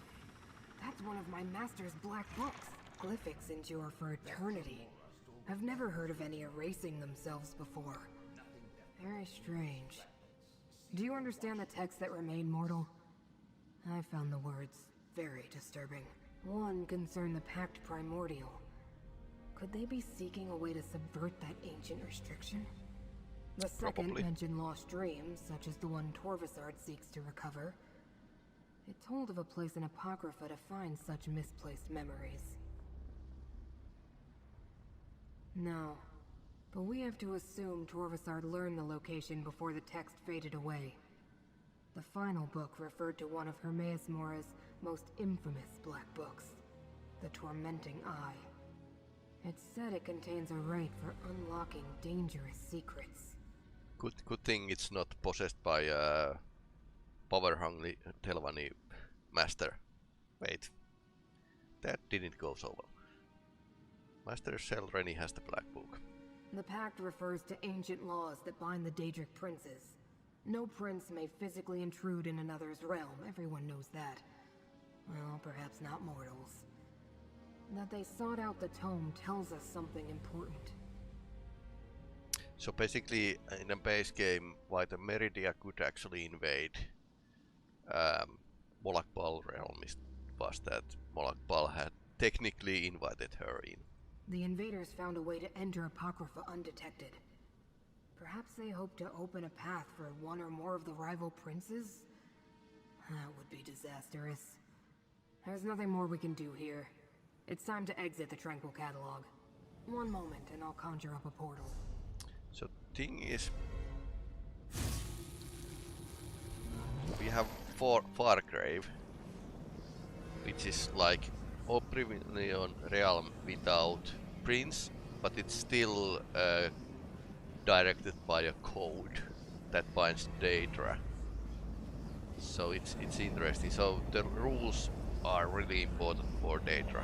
That's one of my master's black books. Glyphics endure for eternity. I've never heard of any erasing themselves before. Very strange. Do you understand the texts that remain, mortal? I found the words very disturbing. One concerned the Pact Primordial. Could they be seeking a way to subvert that ancient restriction? The second Probably. mentioned lost dreams, such as the one Torvasard seeks to recover. It told of a place in Apocrypha to find such misplaced memories. No, but we have to assume Torvasard learned the location before the text faded away. The final book referred to one of Hermaeus Mora's most infamous black books, The Tormenting Eye. It said it contains a rite for unlocking dangerous secrets. Good thing it's not possessed by a power-hungry Telvanni master. Wait, that didn't go so well. Master Selreni has the Black Book. The pact refers to ancient laws that bind the Daedric princes. No prince may physically intrude in another's realm, everyone knows that. Well, perhaps not mortals. That they sought out the tome tells us something important. So basically, in a base game, why the Meridia could actually invade Molakbal realm was that Molakbal had technically invited her in. The invaders found a way to enter Apocrypha undetected. Perhaps they hoped to open a path for one or more of the rival princes? That would be disastrous. There's nothing more we can do here. It's time to exit the Tranquil Catalog. One moment and I'll conjure up a portal. So thing is, we have Fargrave, which is like Oblivion realm without prince, but it's still directed by a code that binds Daedra. So it's interesting. So the rules are really important for Daedra.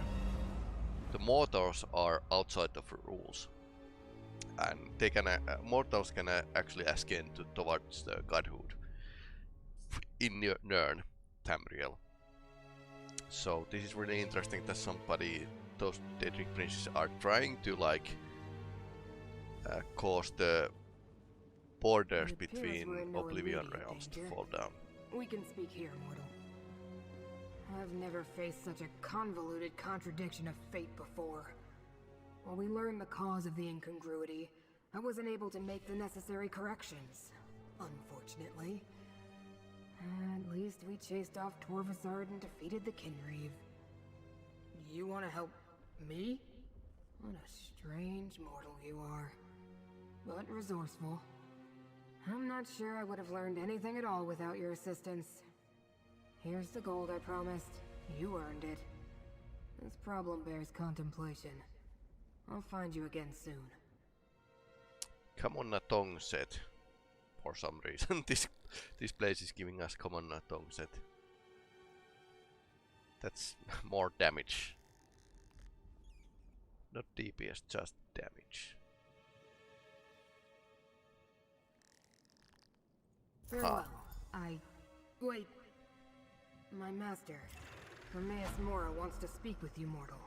The mortals are outside of rules, and they can mortals can actually ascend towards the godhood in Nirn, Tamriel. So this is really interesting that those Daedric princes are trying to like cause the borders between Oblivion realms to fall down. We can speak here, mortal. I've never faced such a convoluted contradiction of fate before. While we learned the cause of the incongruity, I wasn't able to make the necessary corrections, unfortunately. At least we chased off Torvasard and defeated the Kinreeve. You want to help me? What a strange mortal you are. But resourceful. I'm not sure I would have learned anything at all without your assistance. Here's the gold I promised. You earned it. This problem bears contemplation. I'll find you again soon. Common Natong set. For some reason, this place is giving us Common Natong set. That's more damage. Not DPS, just damage. Farewell. Wait. My master, Hermaeus Mora, wants to speak with you, mortal.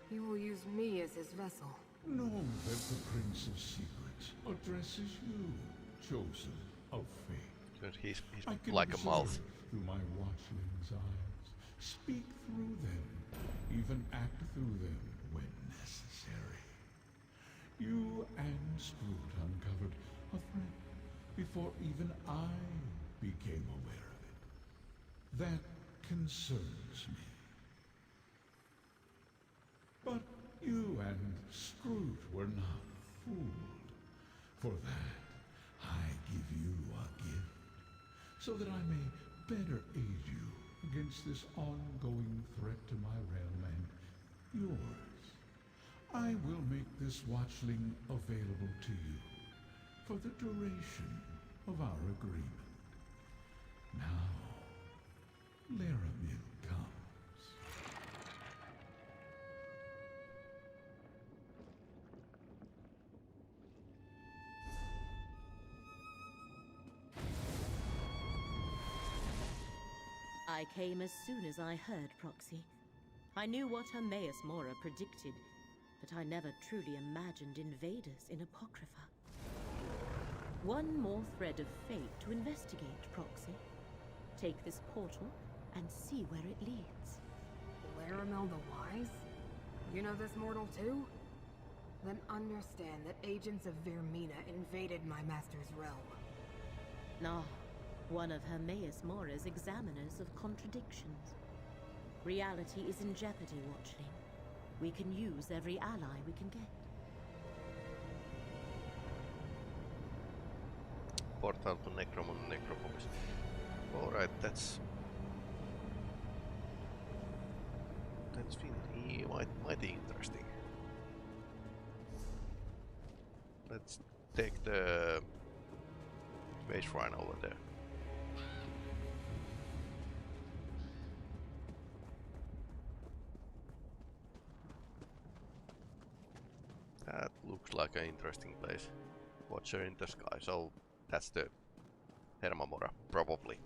He will use me as his vessel. Know that the Prince's secrets addresses you, chosen of fate. He's I can like a observe mouth. through my watchling's eyes, speak through them, even act through them when necessary. You and Scroot uncovered a threat before even I became aware of it. That concerns me. But you and Scroot were not fooled. For that, I give you a gift, so that I may better aid you against this ongoing threat to my realm and yours. I will make this watchling available to you for the duration of our agreement. Now, Peli-Rami comes. I came as soon as I heard Proxy. I knew what Hermaeus Mora predicted, but I never truly imagined invaders in Apocrypha. One more thread of fate to investigate, Proxy. Take this portal and see where it leads. Laramel the Wise? You know this mortal too? Then understand that agents of Vermina invaded my master's realm. Ah, one of Hermaeus Mora's examiners of contradictions. Reality is in jeopardy, Watchling. We can use every ally we can get. Portal to Necrom on Necropolis. Alright, that's really mighty interesting. Let's take the space shrine over there. That looks like an interesting place. Watcher in the sky, so that's the Hermamora, probably.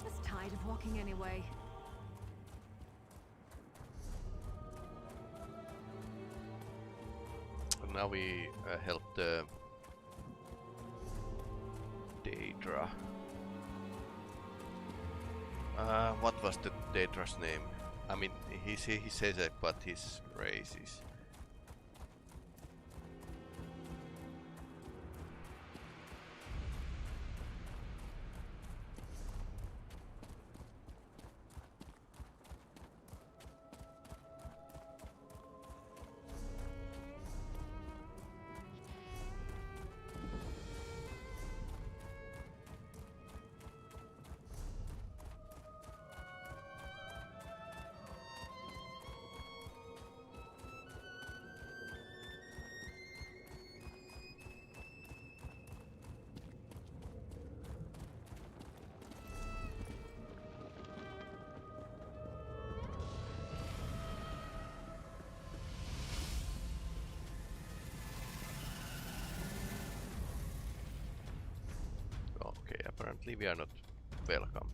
Just tired of walking anyway. Now we help the Daedra. What was the Daedra's name? I mean, he says it, but his race is... Okay, apparently we are not welcome.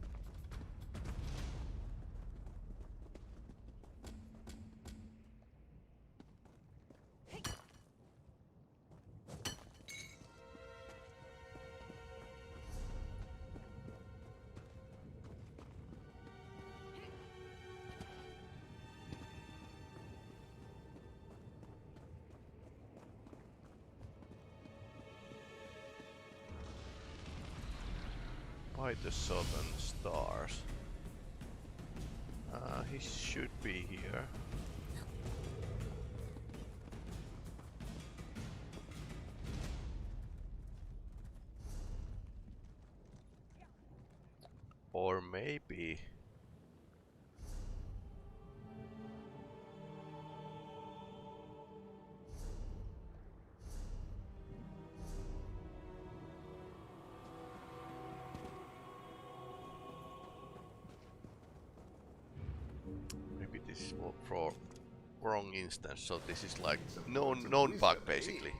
By the southern stars. He should be here. Or maybe... Maybe this is for wrong instance, so this is like known bug basically.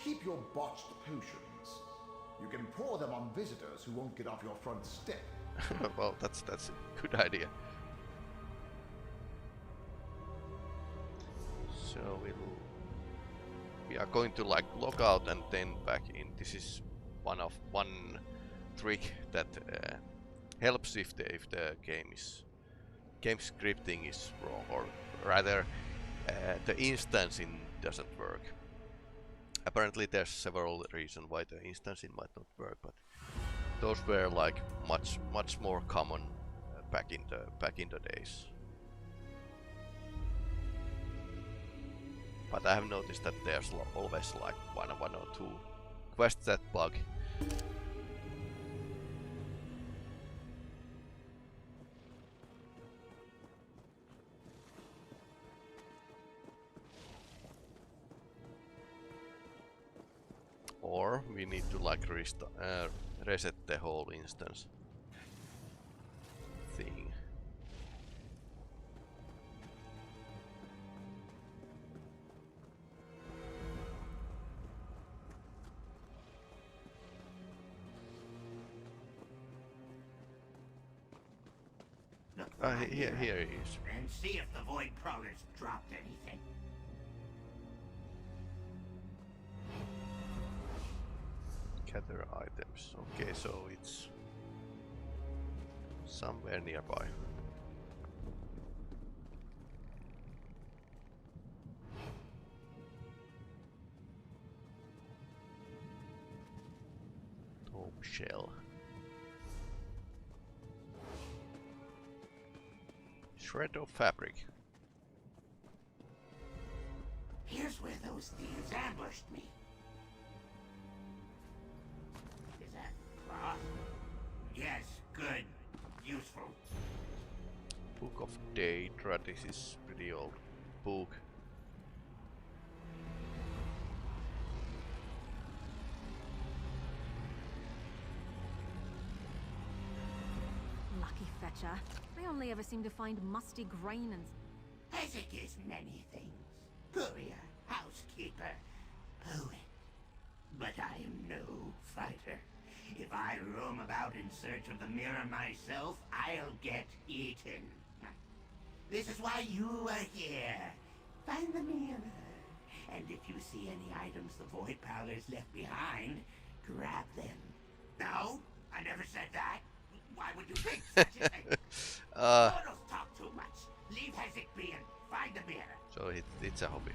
Keep your botched potions. You can pour them on visitors who won't get off your front step. Well, that's a good idea. So we are going to like log out and then back in. This is one trick that helps if the game scripting is wrong, or rather the instancing doesn't work. Apparently there's several reasons why the instancing might not work, but those were like much more common back in the days. But I have noticed that there's always like one or two quests that bug. Or we need to like reset the whole instance thing. Here he is. And see if the Void Crawlers dropped anything. Gather items. Okay, so it's somewhere nearby. Taupe shell. Shred of fabric. Here's where those thieves ambushed me. Is that cloth? Yes, good. Useful. Book of Daedra. This is pretty old book. Lucky fetcher. I only ever seem to find musty grain and... Isaac is many things. Courier, housekeeper, poet. But I am no fighter. If I roam about in search of the mirror myself, I'll get eaten. This is why you are here. Find the mirror. And if you see any items the Void Prowlers left behind, grab them. No, I never said that. Why would you think such a thing? Mortals talk too much. Leave Hezek be and find the mirror. So it's a hobby.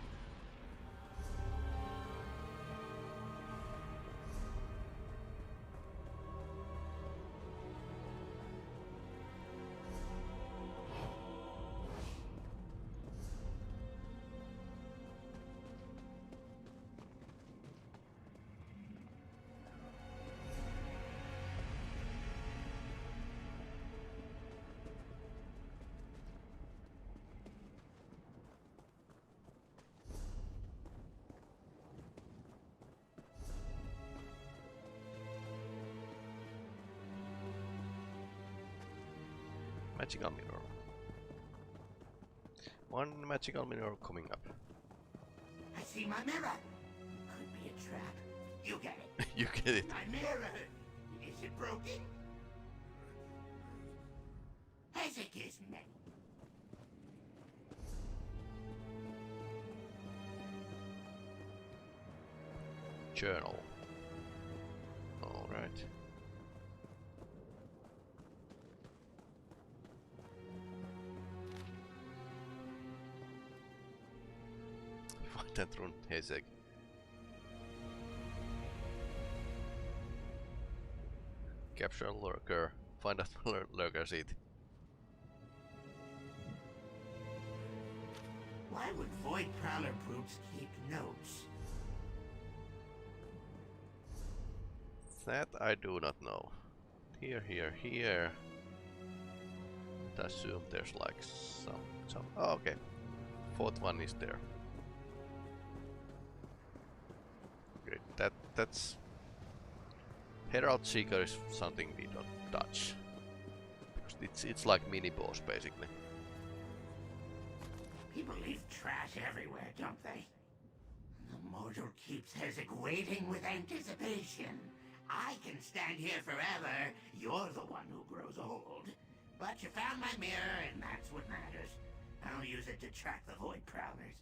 Magical mirror. One magical mirror coming up. I see my mirror. Could be a trap. You get it. You get it. My mirror. Is it broken? Hezek is many. Journal. All right. Fight runt Hezek. Capture lurker. Find out lurker seat. Why would Void Prowler brutes keep notes? That I do not know. Here. I assume there's like some. Oh, okay. Fourth one is there. Great. That's Herald Seeker is something we don't touch. Because it's like mini boss basically. People leave trash everywhere, don't they? The mortal keeps Hezek waiting with anticipation. I can stand here forever. You're the one who grows old. But you found my mirror, and that's what matters. I'll use it to track the Void Prowlers.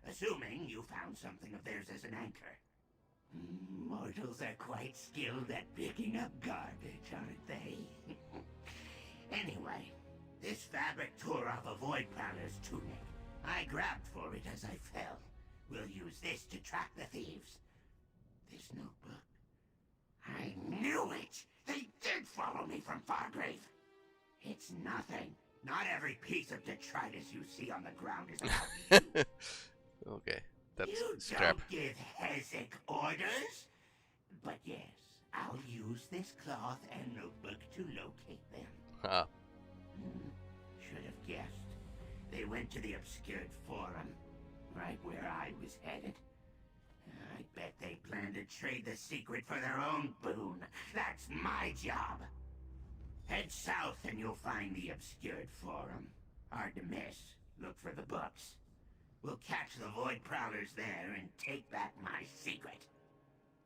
Assuming you found something of theirs as an anchor. Mortals are quite skilled at picking up garbage, aren't they? Anyway, this fabric tore off a Void Prowler's tunic. I grabbed for it as I fell. We'll use this to track the thieves. This notebook. I knew it! They did follow me from Fargrave! It's nothing. Not every piece of detritus you see on the ground is about. Okay, that's you scrap. Don't give Hezek orders! But yes, I'll use this cloth and notebook to locate them. Ah. Should have guessed. They went to the Obscured Forum, right where I was headed. I bet they plan to trade the secret for their own boon. That's my job. Head south and you'll find the Obscured Forum. Hard to miss. Look for the books. We'll catch the Void Prowlers there and take back my secret.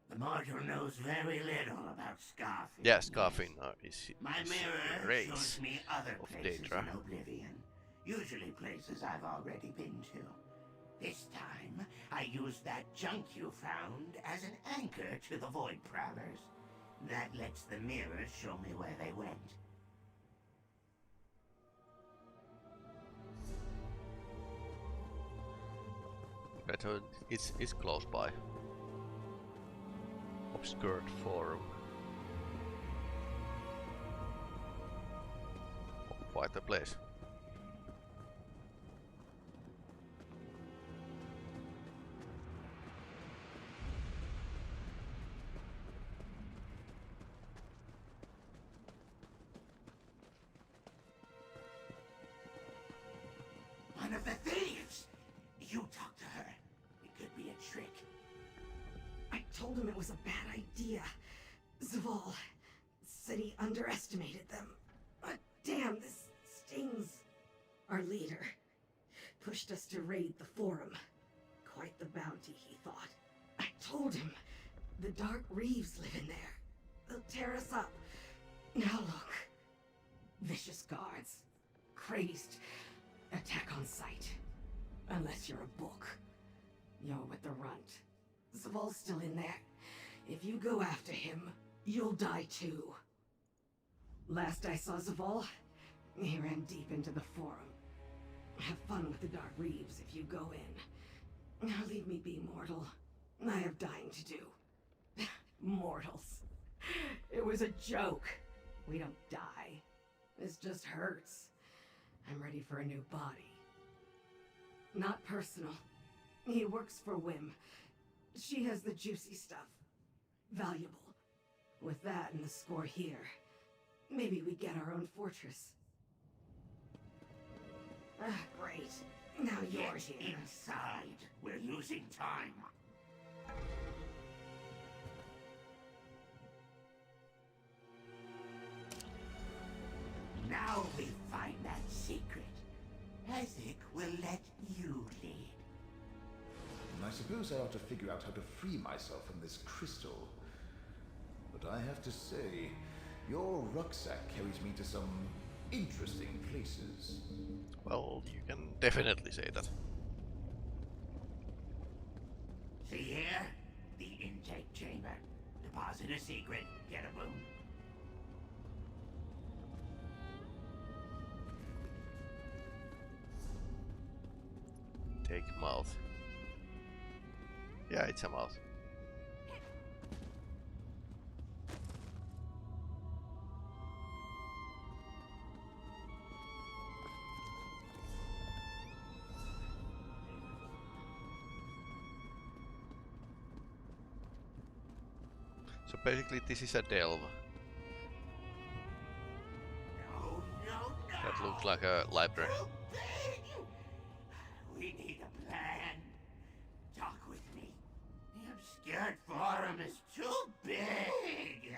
The mortal knows very little about Scarfin. Yeah, Scarfin is my mirror race shows me other of places Daedra. in Oblivion. Usually places I've already been to. This time, I used that junk you found as an anchor to the Void Prowlers. That lets the mirrors show me where they went. Better it's close by. Obscured forum. Quite a place. One of the thieves! You talk to her. It could be a trick. I told him it was a bad idea. Zaval said he underestimated them. But damn, this stings. Our leader pushed us to raid the forum. Quite the bounty, he thought. I told him the Dark Reeves live in there. They'll tear us up. Now look. Vicious guards. Crazed. Attack on sight. Unless you're a book. You're with the runt. Zaval's still in there. If you go after him, you'll die too. Last I saw Zaval, he ran deep into the forum. Have fun with the Dark Reeves if you go in. Now leave me be, mortal. I have dying to do. Mortals. It was a joke. We don't die. This just hurts. I'm ready for a new body. Not personal. He works for Wim. She has the juicy stuff. Valuable. With that and the score here, maybe we get our own fortress. Great. Now you're here. Inside. We're losing time. Now we find that secret. Ezek will let you lead. I suppose I ought to figure out how to free myself from this crystal. But I have to say, your rucksack carries me to some interesting places. Well, you can definitely say that. See here? The intake chamber. Deposit a secret, get a boom. Take mouth. Yeah, it's a mouth. So basically this is a delve. That looks like a library. We need a plan. Talk with me. The obscured forum is too big.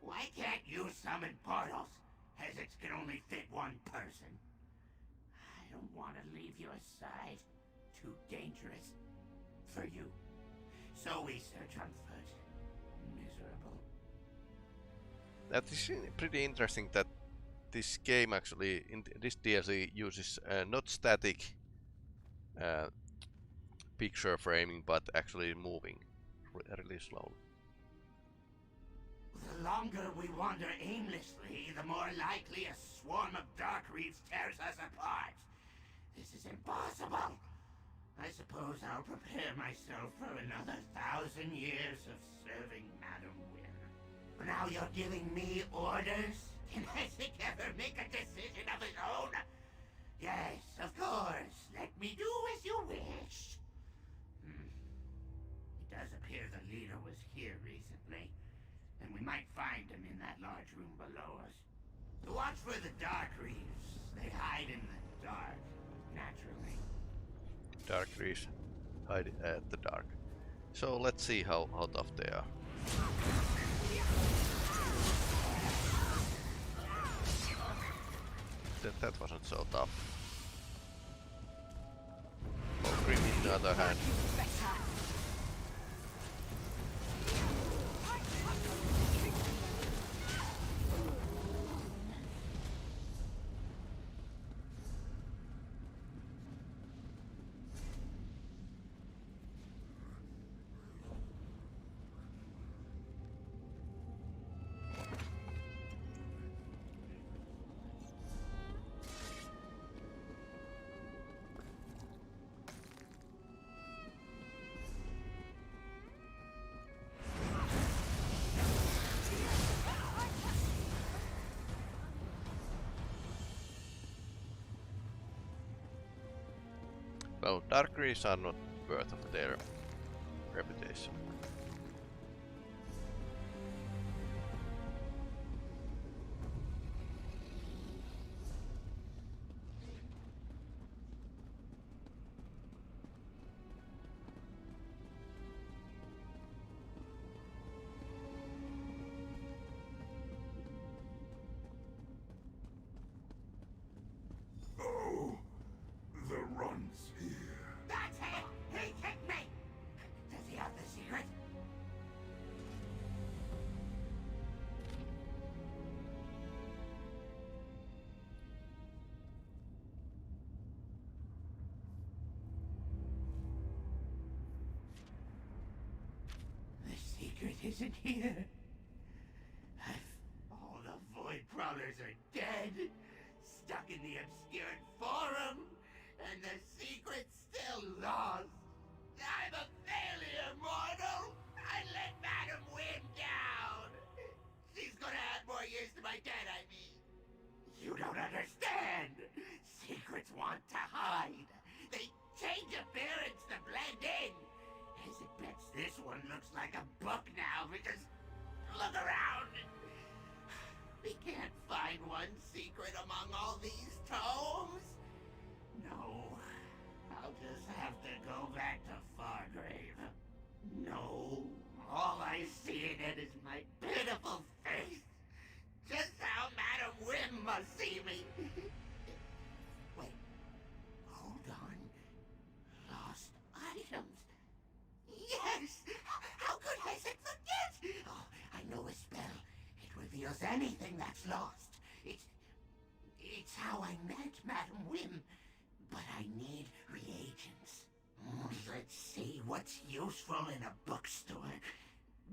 Why can't you summon portals? Ezek's can only fit one person. I don't want to leave you aside. Too dangerous for you. So we search on foot. Miserable. That is pretty interesting that this game actually, in this DLC, uses not static picture framing, but actually moving really slowly. The longer we wander aimlessly, the more likely a swarm of Dark Reeves tears us apart. This is impossible. I suppose I'll prepare myself for another 1,000 years of serving Madam Wynn. But now you're giving me orders? Can Ezek ever make a decision of his own? Yes, of course. Let me do as you wish. It does appear the leader was here recently, and we might find him in that large room below us. To watch for the Dark Reeves. They hide in the dark, naturally. Dark Reeves hide at the dark. So let's see how tough they are. That wasn't so tough. Grim on the other hand. Well, dark greens are not worth of their reputation. Oh, the run's here. That's it! He kicked me! Does he have the secret? The secret isn't here. All the void crawlers are dead, stuck in the obscured forum, and the secret's still lost. I'm a failure, mortal! I let Madam Wim down! She's gonna add more years to my debt, I mean. You don't understand! Secrets want to hide. They change appearance to blend in. As it bets this one looks like a book now because... Look around! We can't find one secret among all these tomes. No, I'll just have to go back to Fargrave. No, all I see in it is my pitiful face. Just how Madam Wim must see me. Wait, hold on. Lost items. Yes! How could Hesek forget? Oh, I know a spell. It reveals anything that's lost. It's how I met Madam Wim. But I need reagents. Let's see what's useful in a bookstore.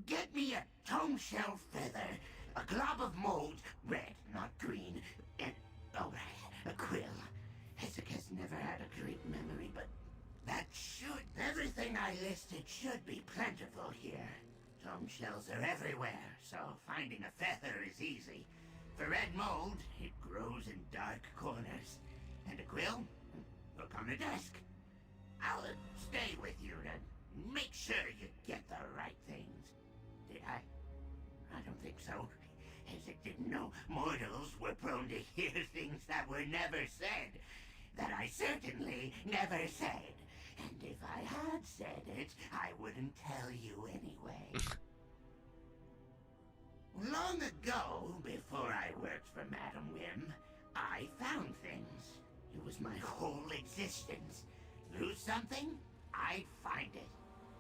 Get me a tome shell feather, a glob of mold, red, not green, and, oh right, a quill. Hesek has never had a great memory, but that should... Everything I listed should be plentiful here. Tome shells are everywhere, so finding a feather is easy. For red mold, it grows in dark corners. And a quill? Look on the desk. I'll stay with you to make sure you get the right things. Did I? I don't think so. Hesek didn't know mortals were prone to hear things that were never said. That I certainly never said. And if I had said it, I wouldn't tell you anyway. Long ago, before I worked for Madam Wim, I found things. It was my whole existence. Lose something? I'd find it.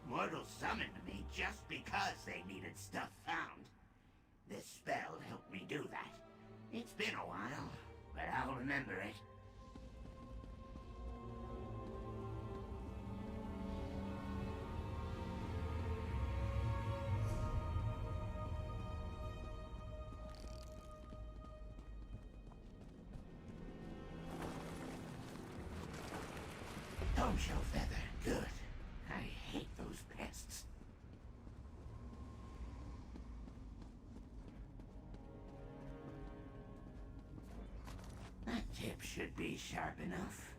Mortals summoned me just because they needed stuff found. This spell helped me do that. It's been a while, but I'll remember it. Tome shell feather. Good. I hate those pests. That tip should be sharp enough.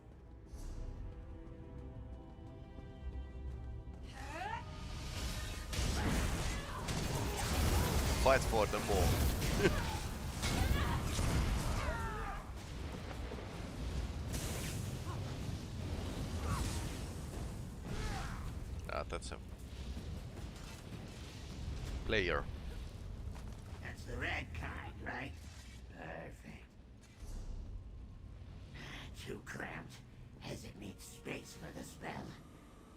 Fight for the more. That's a player. That's the red kind, right? Perfect. Too cramped. Hesek needs space for the spell.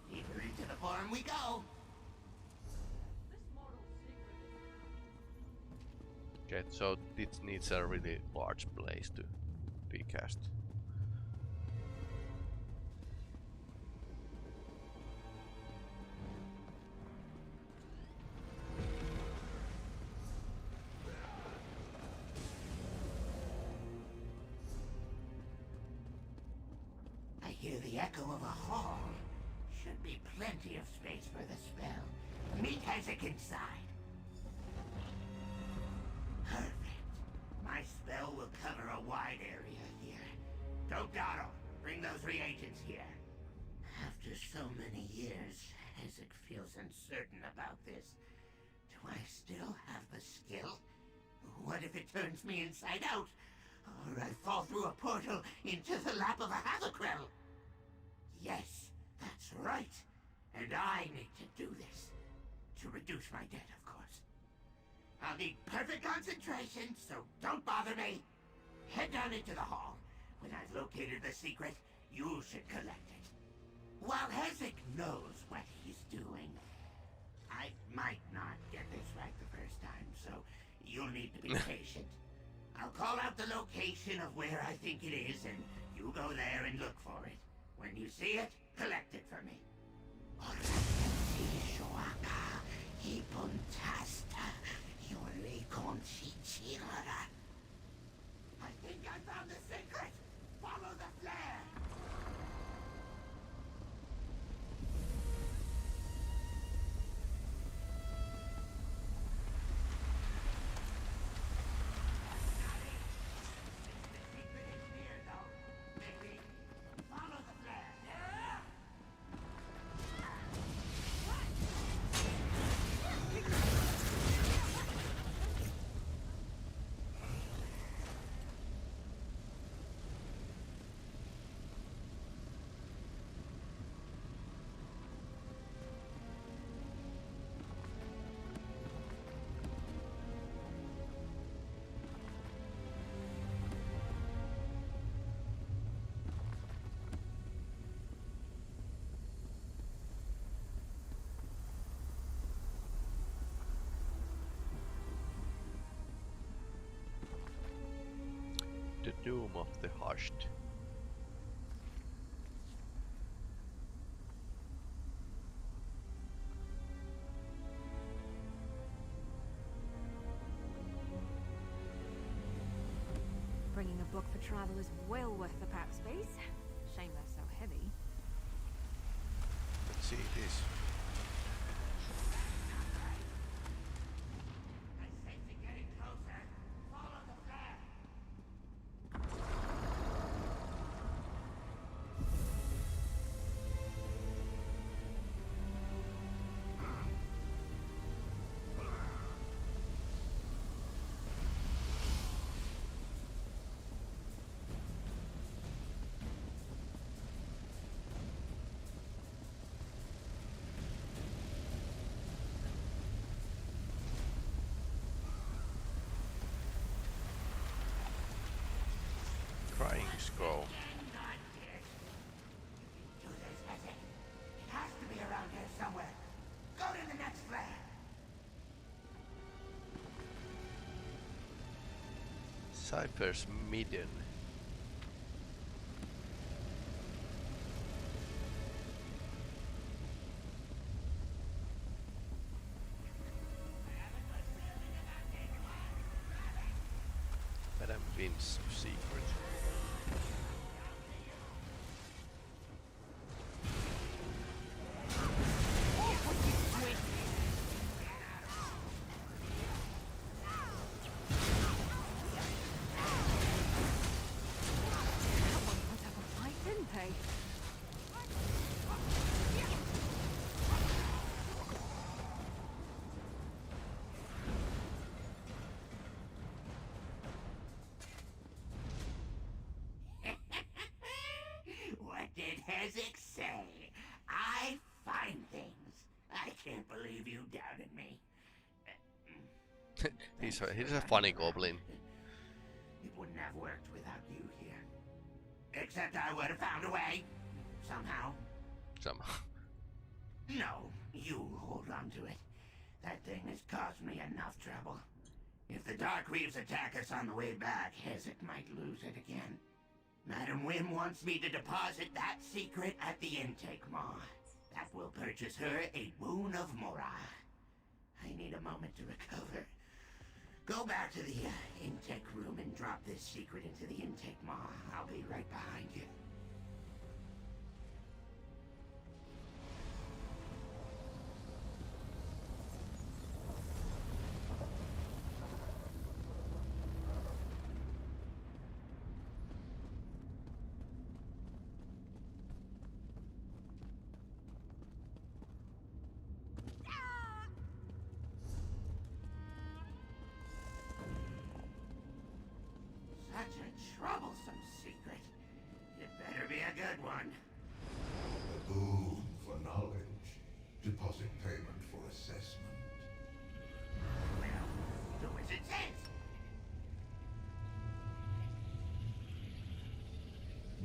Deeper into the forum we go. Okay, so it needs a really large place to be cast. I hear the echo of a hall. Should be plenty of space for the spell. Meet Hesek inside. Perfect. My spell will cover a wide area here. Don't dawdle. Bring those reagents here. After so many years, Hezek feels uncertain about this. Do I still have the skill? What if it turns me inside out? Or I fall through a portal into the lap of a Hathacrell? Yes, that's right. And I need to do this. To reduce my debt, of course. I'll need perfect concentration, so don't bother me. Head down into the hall. When I've located the secret, you should collect it. While Hezek knows what he's doing, I might not get this right the first time, so you'll need to be patient. I'll call out the location of where I think it is, and you go there and look for it. When you see it, collect it for me. I think I found the secret! Follow the flare! The doom of the hushed. Bringing a book for travel is well worth the pack space. Shame they're so heavy. Let's see this. Crying scroll. Do this, Hezek. It has to be around here somewhere. Go to the next flare. Cypher's Midden. Madame Vin's secret. What did Hezek say? I find things. I can't believe you doubted me. he's a funny goblin. It wouldn't have worked without you here. Except I would have found a way. Somehow. Somehow. No, you hold on to it. That thing has caused me enough trouble. If the Dark Reaves attack us on the way back, Hezek might lose it again. Madam Wim wants me to deposit that secret at the intake maw. That will purchase her a boon of Mora. I need a moment to recover. Go back to the intake room and drop this secret into the intake maw. I'll be right behind you. troublesome secret. It better be a good one. A boon for knowledge. Deposit payment for assessment. Well, do as it says.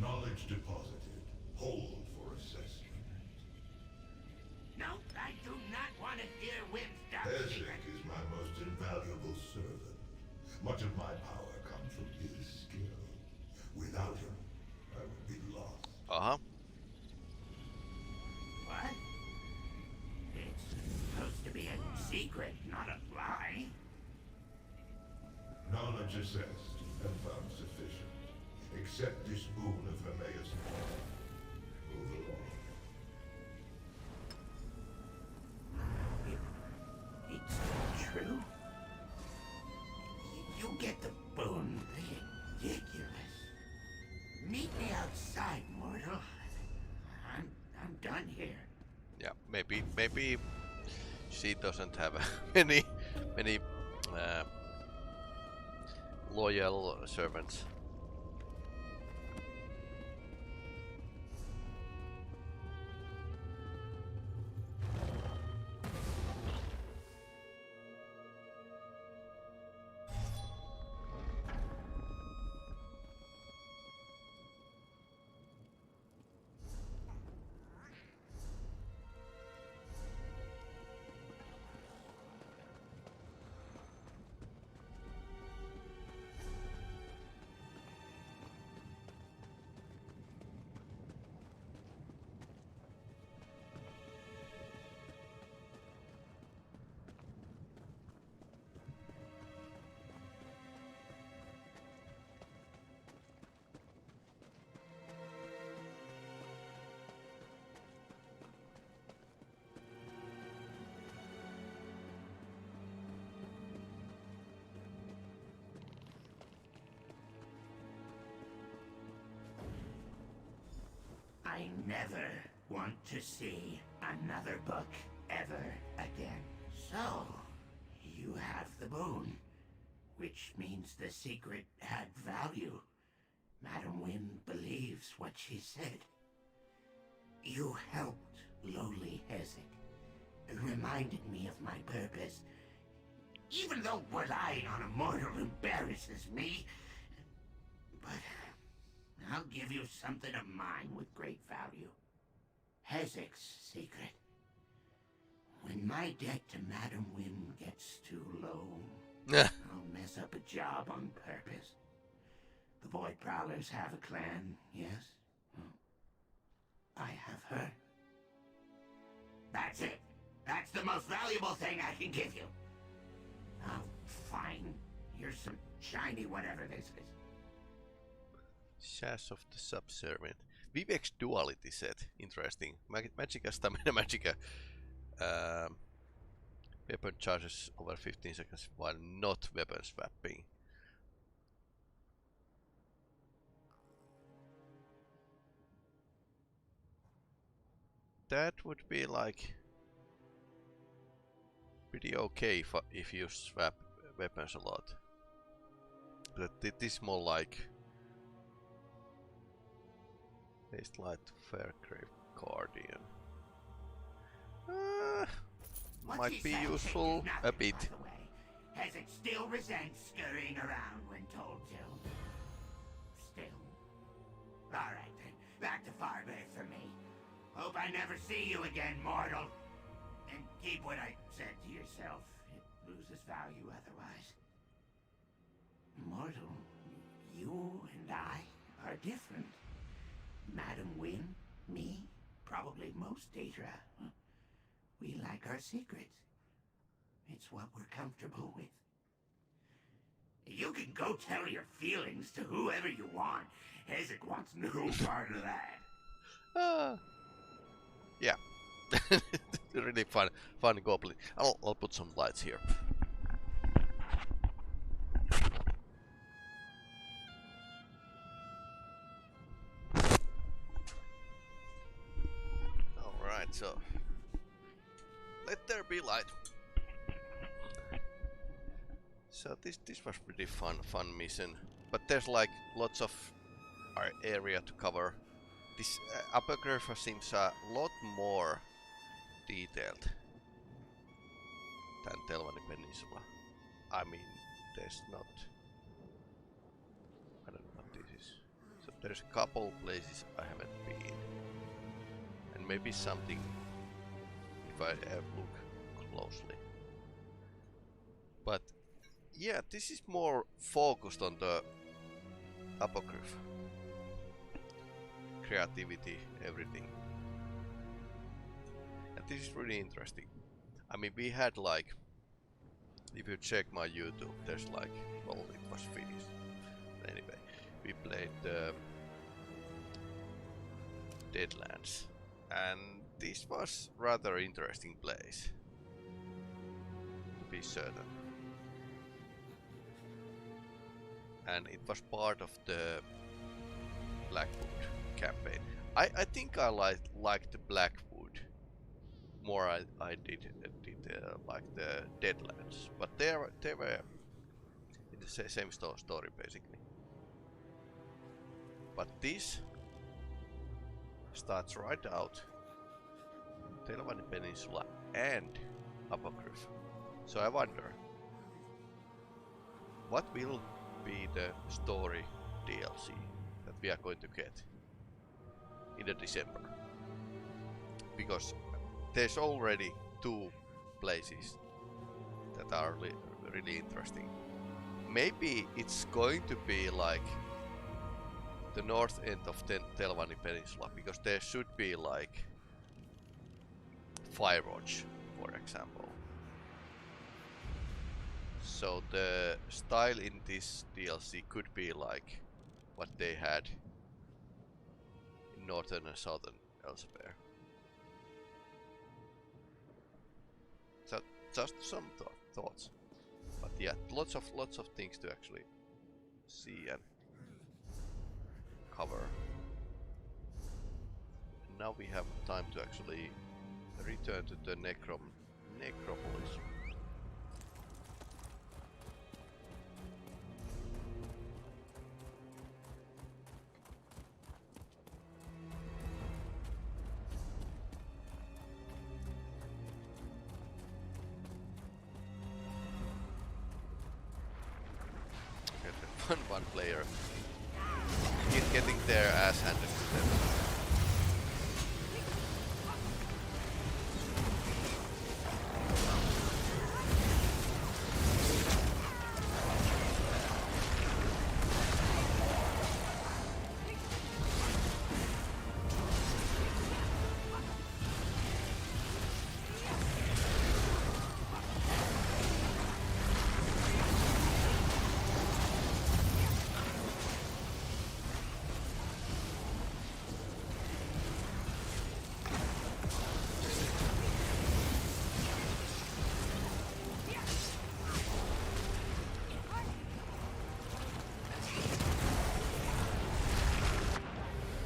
Knowledge deposited. Hold for assessment. No, I do not want to hear Wim's dark Ezek secret. is my most invaluable servant. Much of my power comes from his skill. Without him, I would be lost. Aha. What? It's supposed to be a secret, not a lie. Knowledge assessed and found sufficient. Accept this boon of Hermaeus. Move along. It's true. You get the boon. Ridiculous. Meet me outside, mortal. I'm done here. Yeah, maybe she doesn't have many loyal servants. I never want to see another book ever again. So, you have the boon, which means the secret had value. Madam Wynn believes what she said. You helped lowly Ezek. It reminded me of my purpose. Even though relying on a mortal embarrasses me, but I'll give you something of mine with great value. Ezek's secret. When my debt to Madam Wynn gets too low, I'll mess up a job on purpose. The Void Prowlers have a clan, yes? Well, I have her. That's it. That's the most valuable thing I can give you. Oh, fine. Here's some shiny whatever this is. Shadows of the Subservient. Vivek's duality set. Interesting. Magicka, stamina, magicka. Weapon charges over 15 seconds while not weapon swapping. That would be like pretty okay if you swap weapons a lot. But it is more like Taste Light Fairgrave Guardian. Might be useful a bit. Ezek still resents scurrying around when told to. Still. Alright then, back to Farbay for me. Hope I never see you again, mortal. And keep what I said to yourself. It loses value otherwise. Mortal, you and I are different. Madam Wynn, me, probably most Daedra. We like our secrets. It's what we're comfortable with. You can go tell your feelings to whoever you want. Ezek wants no part of that. Yeah. Really fun goblin. I'll put some lights here. Alright, so let there be light. So this was pretty fun mission. but there's like lots of area to cover. This Apocrypha seems a lot more detailed than Telvanni Peninsula. I mean, there's not... I don't know what this is. So there's a couple places I haven't been. And maybe something if I look closely. But yeah, this is more focused on the Apocrypha. Creativity, everything. And this is really interesting. I mean, we had like, if you check my YouTube, there's like, well, it was finished. Anyway, we played Deadlands, and this was rather interesting place, to be certain. And it was part of the Blackwood campaign. I think I liked the Blackwood more. I did like the Deadlands, but they were in the same story basically. But this starts right out Telvanni Peninsula and Apocrypha. So I wonder what will be the story DLC that we are going to get in the December, because there's already 2 places that are really interesting. Maybe it's going to be like the north end of Telvanni Peninsula, because there should be like Firewatch, for example. So the style in this DLC could be like what they had in northern and southern Elsewhere. So just some thoughts, but yeah, lots of things to actually see and cover. And now we have time to actually return to the Necropolis. One player getting their ass handed to them.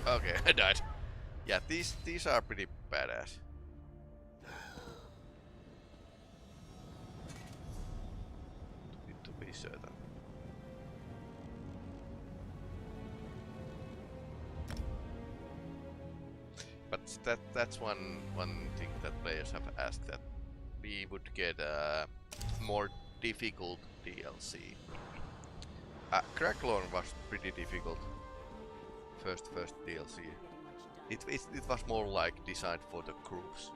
Okay, I died. Yeah, these are pretty badass. To be certain. But that's one thing that players have asked, that we would get a more difficult DLC. Cracklorn was pretty difficult. First DLC. It was more like designed for the groups.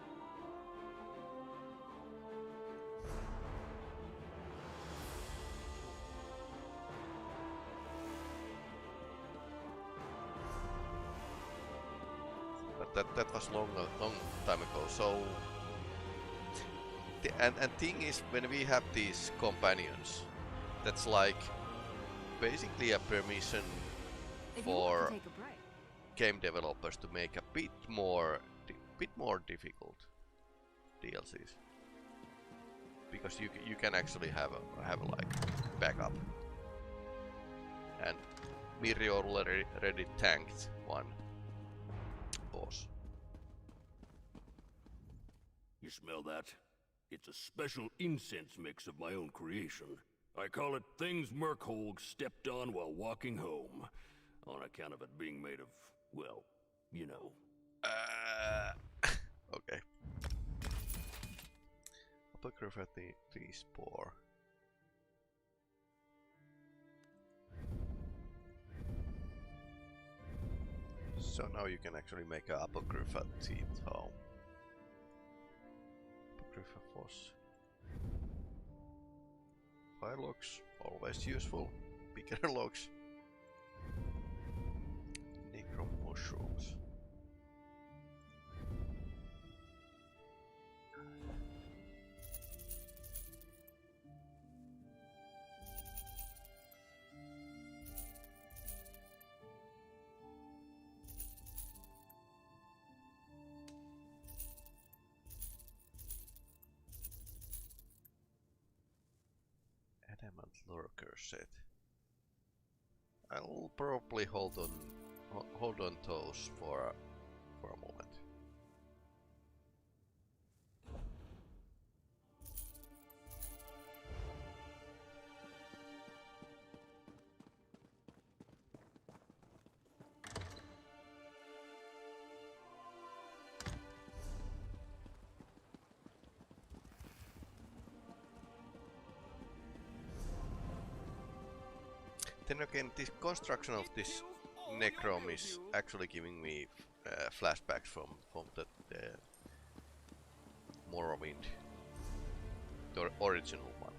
But that was long time ago. So and thing is, when we have these companions, that's like basically a permission for game developers to make a bit more difficult DLCs, because you can actually have like backup. And Mirri already tanked one boss. You smell that? It's a special incense mix of my own creation. I call it things Merkholg stepped on while walking home. On account of it being made of, well, you know. Okay. Apocrypha 3 spore. So now you can actually make an Apocrypha teeth home. Apocrypha foss. 5 logs, always useful. Bigger logs. Necrom mushrooms. Adamant lurker set. I'll probably hold on those for a moment. Then again, this construction of this Necrom is actually giving me flashbacks from the Morrowind, the original one.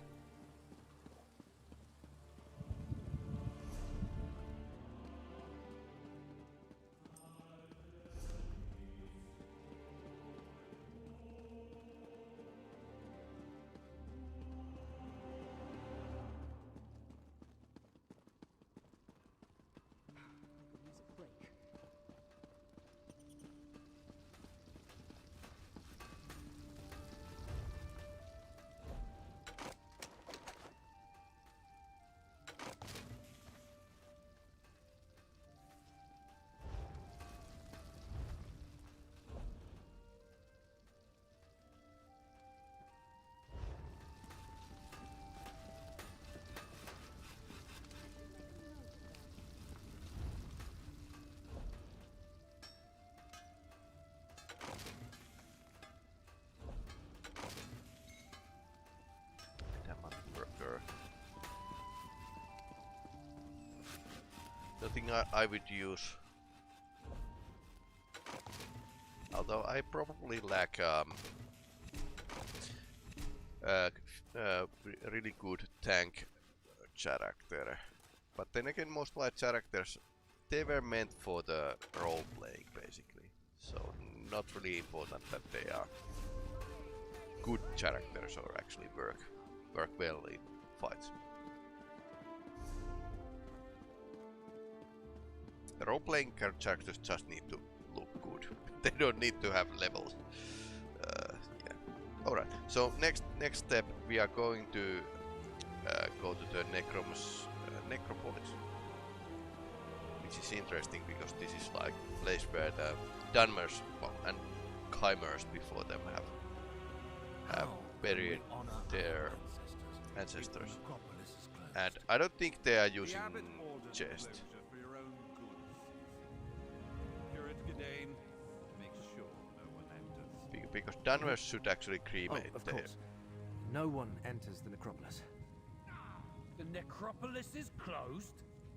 The thing I would use, although I probably lack really good tank character, but then again most light characters, they were meant for the role playing basically, so not really important that they are good characters or actually work well in fights. The role-playing characters just need to look good. They don't need to have levels. Yeah. Alright, so next step we are going to go to the Necrom's necropolis. Which is interesting because this is like a place where the Dunmers and Chimers before them have buried their ancestors. And I don't think they are using chests. Because Dunmers should actually cremate of course. No one enters the necropolis. The necropolis is closed?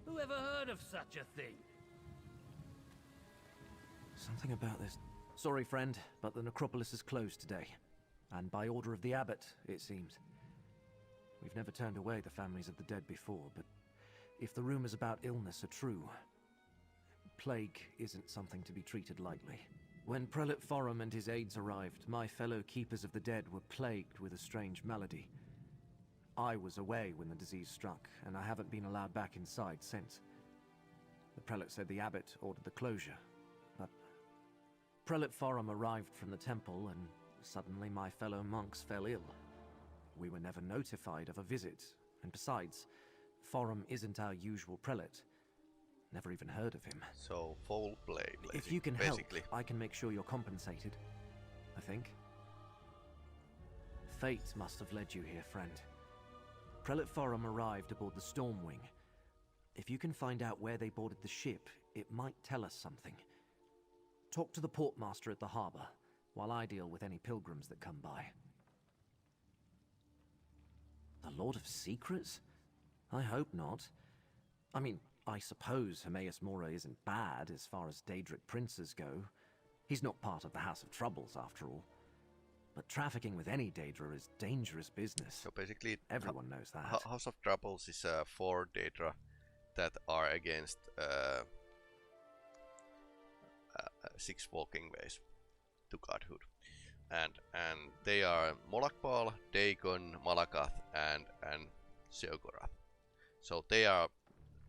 Who ever heard of such a thing? Something about this. Sorry, friend, but the necropolis is closed today. And by order of the abbot, it seems. We've never turned away the families of the dead before, but if the rumors about illness are true, plague isn't something to be treated lightly. When Prelate Forum and his aides arrived, my fellow Keepers of the Dead were plagued with a strange malady. I was away when the disease struck, and I haven't been allowed back inside since. The Prelate said the abbot ordered the closure, but Prelate Forum arrived from the temple, and suddenly my fellow monks fell ill. We were never notified of a visit, and besides, Forum isn't our usual prelate. Never even heard of him. So, foul play, if you can basically. help, I can make sure you're compensated. I think. Fate must have led you here, friend. Prelate Forum arrived aboard the Stormwing. If you can find out where they boarded the ship, it might tell us something. Talk to the portmaster at the harbor, while I deal with any pilgrims that come by. The Lord of Secrets? I hope not. I mean, I suppose Hermaeus Mora isn't bad as far as Daedric princes go. He's not part of the House of Troubles, after all. But trafficking with any Daedra is dangerous business. So basically, everyone knows that. House of Troubles is 4 Daedra that are against 6 walking ways to godhood. And they are Molakbal, Dagon, Malakath, and Seogorath. So they are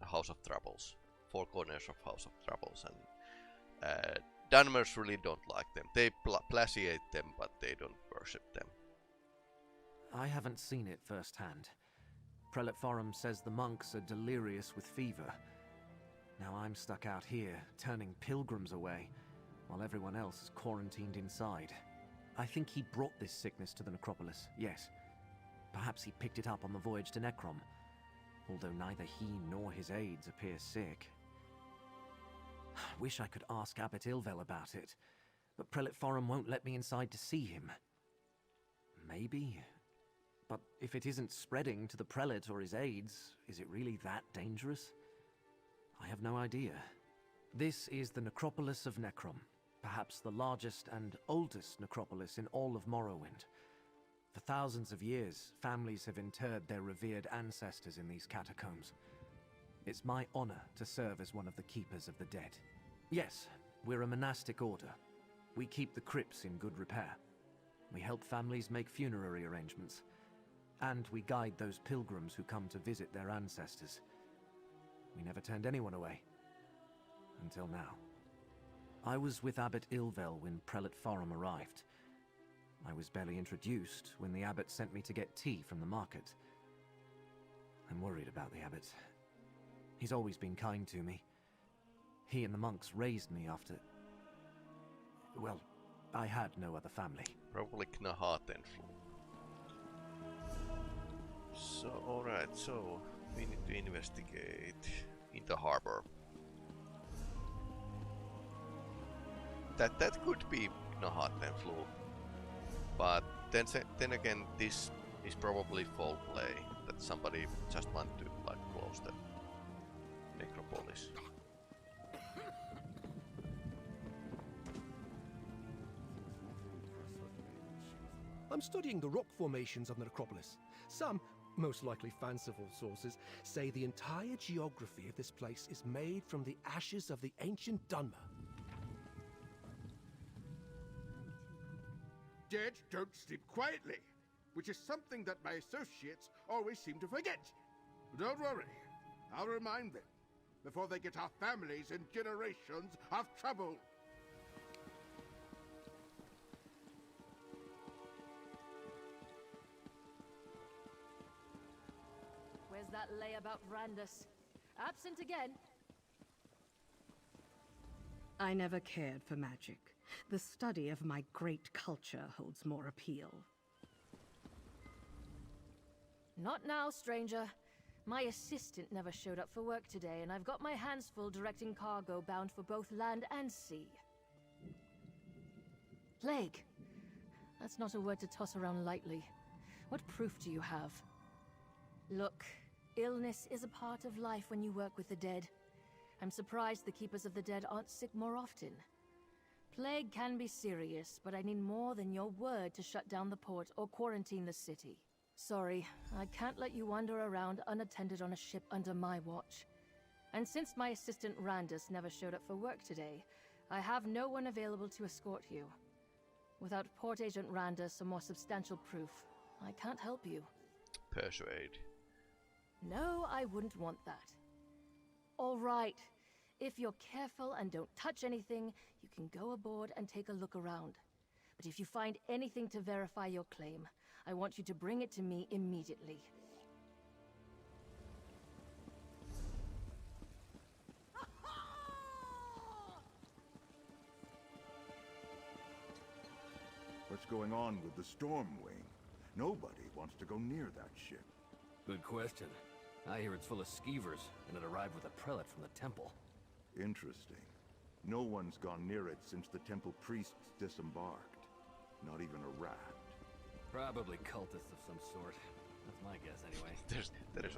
House of Troubles, 4 corners of House of Troubles, and Dunmers really don't like them. They placiate them, but they don't worship them. I haven't seen it firsthand. Prelate Forum says the monks are delirious with fever. Now I'm stuck out here, turning pilgrims away, while everyone else is quarantined inside. I think he brought this sickness to the necropolis, yes. Perhaps he picked it up on the voyage to Necrom, although neither he nor his aides appear sick. Wish I could ask Abbot Ilvel about it, but Prelate Forum won't let me inside to see him. Maybe. But if it isn't spreading to the prelate or his aides, is it really that dangerous? I have no idea. This is the necropolis of Necrom, perhaps the largest and oldest necropolis in all of Morrowind. For thousands of years, families have interred their revered ancestors in these catacombs. It's my honor to serve as one of the keepers of the dead. Yes, we're a monastic order. We keep the crypts in good repair. We help families make funerary arrangements. And we guide those pilgrims who come to visit their ancestors. We never turned anyone away. Until now. I was with Abbot Ilvel when Prelate Forum arrived. I was barely introduced when the abbot sent me to get tea from the market. I'm worried about the abbot. He's always been kind to me. He and the monks raised me after... well, I had no other family. Probably Knahaten. So, alright, so we need to investigate in the harbor. That could be Knahaten flu. But then again, this is probably foul play. That somebody just want to like close the necropolis. I'm studying the rock formations of the necropolis. Some, most likely fanciful sources, say the entire geography of this place is made from the ashes of the ancient Dunmer. Dead don't sleep quietly, which is something that my associates always seem to forget. Don't worry, I'll remind them before they get our families in generations of trouble. Where's that lay about Randus? Absent again. I never cared for magic. The study of my great culture holds more appeal. Not now, stranger. My assistant never showed up for work today, and I've got my hands full directing cargo bound for both land and sea. Plague. That's not a word to toss around lightly. What proof do you have? Look, illness is a part of life when you work with the dead. I'm surprised the Keepers of the Dead aren't sick more often. Plague can be serious, but I need more than your word to shut down the port or quarantine the city. Sorry, I can't let you wander around unattended on a ship under my watch. And since my assistant Randus never showed up for work today, I have no one available to escort you. Without Port Agent Randus or more substantial proof, I can't help you. Persuade. No, I wouldn't want that. All right. If you're careful and don't touch anything, you can go aboard and take a look around. But if you find anything to verify your claim, I want you to bring it to me immediately. What's going on with the Stormwing? Nobody wants to go near that ship. Good question. I hear it's full of skeevers, and it arrived with a prelate from the temple. Interesting. No one's gone near it since the temple priests disembarked. Not even a rat. Probably cultists of some sort. That's my guess, anyway. There's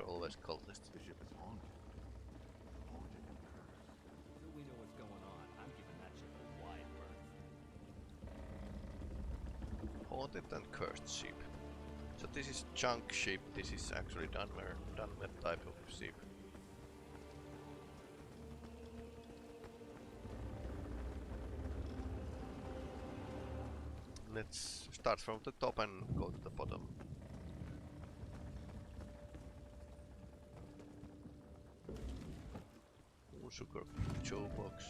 always cultists. The ship is haunted. Haunted and cursed. Until we know what's going on, I'm giving that ship a wide berth. Haunted and cursed ship. So this is junk ship. This is actually Dunmer type of ship. Let's start from the top and go to the bottom. Sugar Joe box.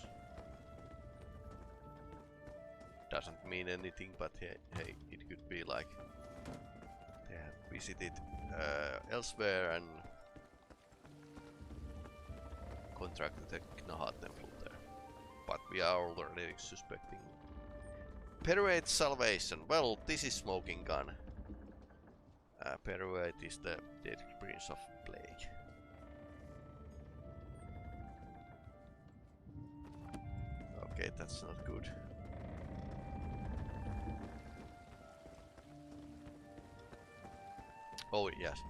Doesn't mean anything, but hey, it could be like they have visited elsewhere and contracted the Knahat temple there. But we are already suspecting. Peruate Salvation. Well, this is smoking gun. Peruate is the dead prince of plague. Okay, that's not good. Oh yes.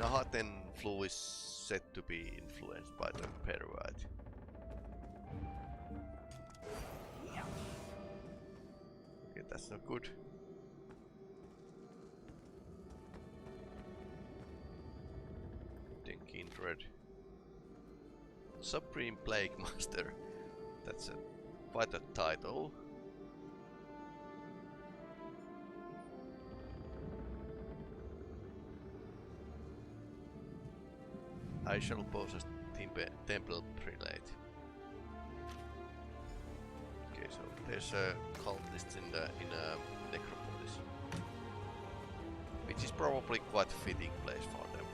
Knahaten flu is said to be influenced by the Peruite. Okay, that's not good. Then Kindred. Supreme Plague Master. That's quite a title. I shall possess temple prelate. Okay, so there's cultists in a necropolis, which is probably quite a fitting place for them.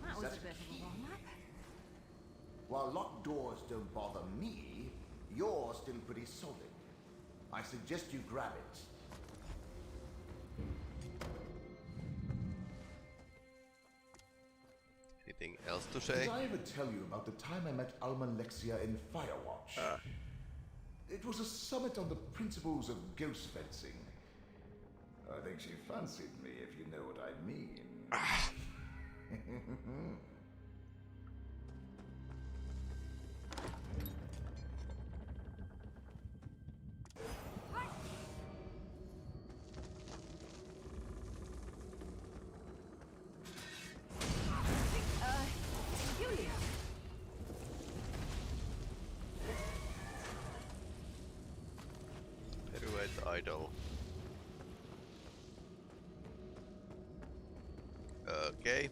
That was a bit of a warm-up. While locked doors don't bother me, you're still pretty solid. I suggest you grab it. Anything else to say? Did I ever tell you about the time I met Alma Lexia in Firewatch? It was a summit on the principles of ghost fencing. I think she fancied me, if you know what I mean. Peruite idol. Okay.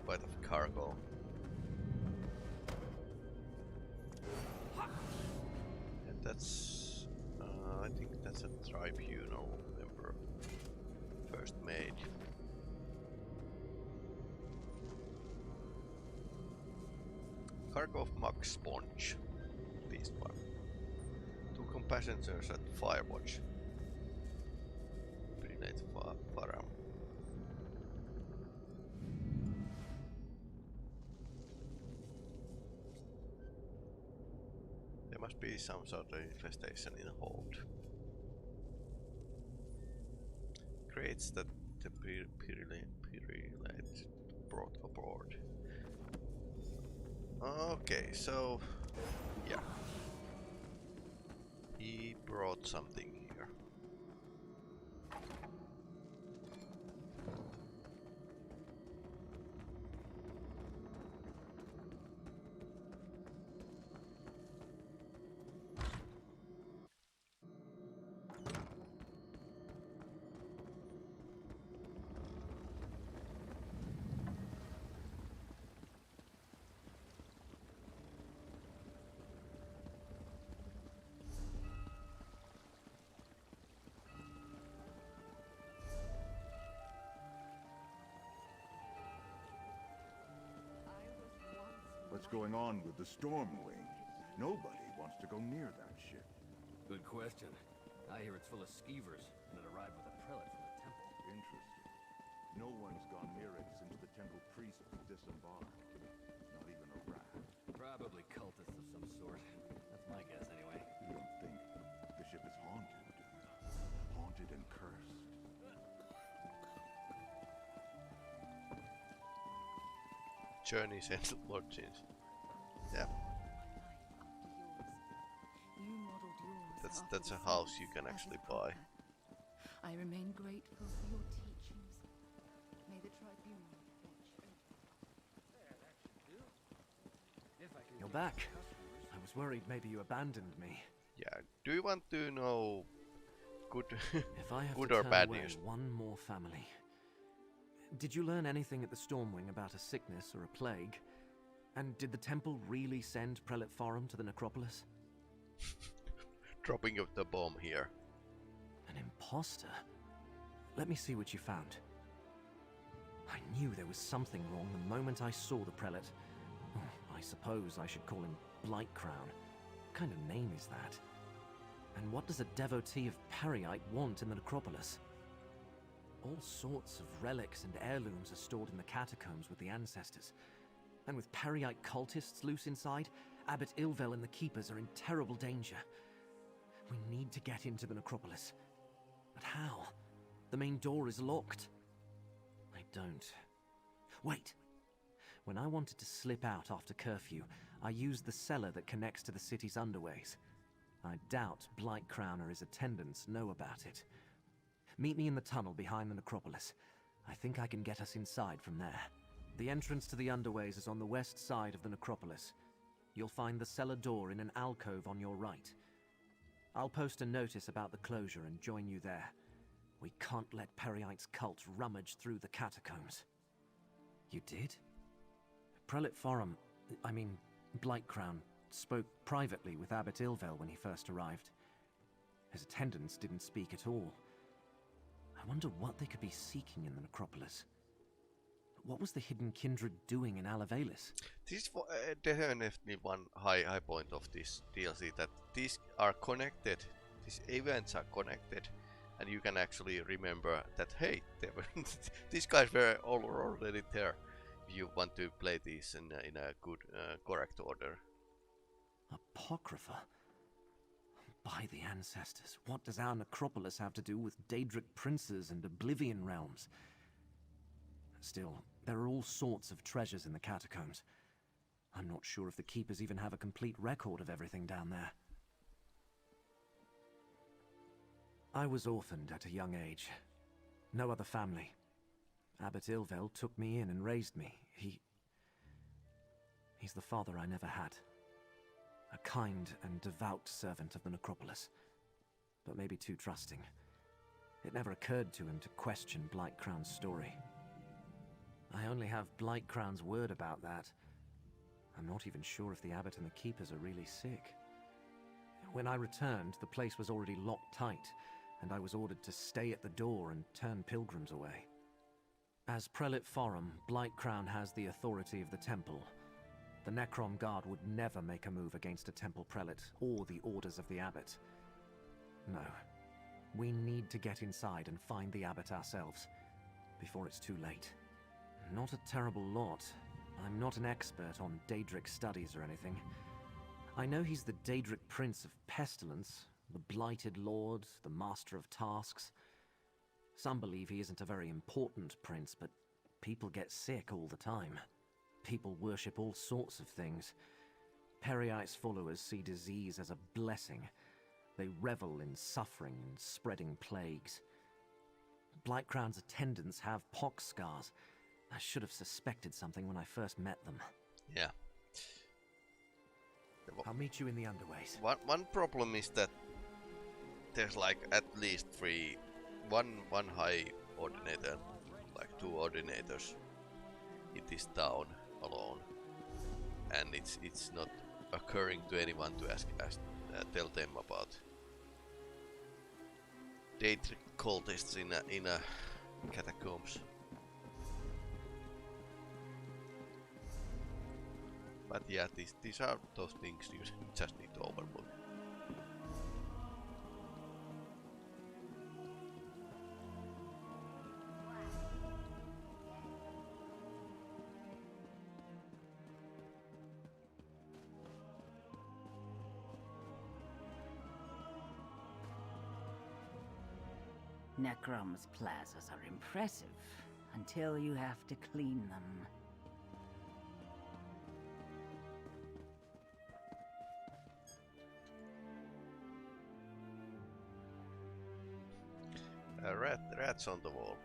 Quite of cargo. And that's I think that's a tribunal member first made. Cargo of Mug Sponge. This one. 2 passengers at Firewatch. Prelate Faram. There must be some sort of infestation in hold. Crates that the Prelate brought aboard. Okay, so yeah. He brought something here. what's going on with the Stormwing. Nobody wants to go near that ship. Good question. I hear it's full of skeevers, and it arrived with a prelate from the temple. Interesting. No one's gone near it since the temple priest disembarked. Not even a rat. Probably cultists of some sort. That's my guess, anyway. You don't think the ship is haunted, do you? Haunted and cursed. Journeys and lodgings. Yeah. That's a house you can actually buy. I remain grateful for your teachings. May the tribunal watch. You're back. I was worried maybe you abandoned me. Yeah. Do you want to know good, if I have good to or turn bad away news? one more family. Did you learn anything at the Stormwing about a sickness or a plague? And did the temple really send Prelate Forum to the necropolis? Dropping of the bomb here. An imposter? Let me see what you found. I knew there was something wrong the moment I saw the prelate. Oh, I suppose I should call him Blightcrown. What kind of name is that? And what does a devotee of Periite want in the necropolis? All sorts of relics and heirlooms are stored in the catacombs with the ancestors. And with Periite cultists loose inside, Abbot Ilvel and the Keepers are in terrible danger. We need to get into the necropolis. But how? The main door is locked. I don't. Wait! When I wanted to slip out after curfew, I used the cellar that connects to the city's underways. I doubt Blightcrown or his attendants know about it. Meet me in the tunnel behind the necropolis. I think I can get us inside from there. The entrance to the underways is on the west side of the necropolis. You'll find the cellar door in an alcove on your right. I'll post a notice about the closure and join you there. We can't let Periite's cult rummage through the catacombs. You did? Prelate Forum, Blightcrown, spoke privately with Abbot Ilvel when he first arrived. His attendants didn't speak at all. I wonder what they could be seeking in the necropolis. What was the hidden kindred doing in Alavelis? This is definitely one high point of this DLC, that these are connected, these events are connected, and you can actually remember that, hey, they were these guys were already there. If you want to play these in a good, correct order. Apocrypha? By the ancestors, what does our necropolis have to do with Daedric princes and Oblivion realms? Still, there are all sorts of treasures in the catacombs. I'm not sure if the Keepers even have a complete record of everything down there. I was orphaned at a young age. No other family. Abbot Ilvel took me in and raised me. He's the father I never had. A kind and devout servant of the necropolis, but maybe too trusting. It never occurred to him to question Blightcrown's story. I only have Blightcrown's word about that. I'm not even sure if the Abbot and the Keepers are really sick. When I returned, the place was already locked tight, and I was ordered to stay at the door and turn pilgrims away. As Prelate Forum, Blightcrown has the authority of the temple. The Necrom Guard would never make a move against a temple prelate or the orders of the Abbot. No. We need to get inside and find the Abbot ourselves, before it's too late. Not a terrible lot. I'm not an expert on Daedric studies or anything. I know he's the Daedric Prince of Pestilence, the Blighted Lord, the Master of Tasks. Some believe he isn't a very important prince, but people get sick all the time. People worship all sorts of things. Periite's followers see disease as a blessing. They revel in suffering and spreading plagues. Blightcrown's attendants have pox scars. I should have suspected something when I first met them. Yeah. I'll meet you in the underways. One problem is that there's like at least one high ordinator, like 2 ordinators in this town alone, and it's not occurring to anyone to tell them about Daedric cultists in a catacombs. But yeah, these are those things you just need to overlook. Necrom's plazas are impressive, until you have to clean them. Rats on the wall.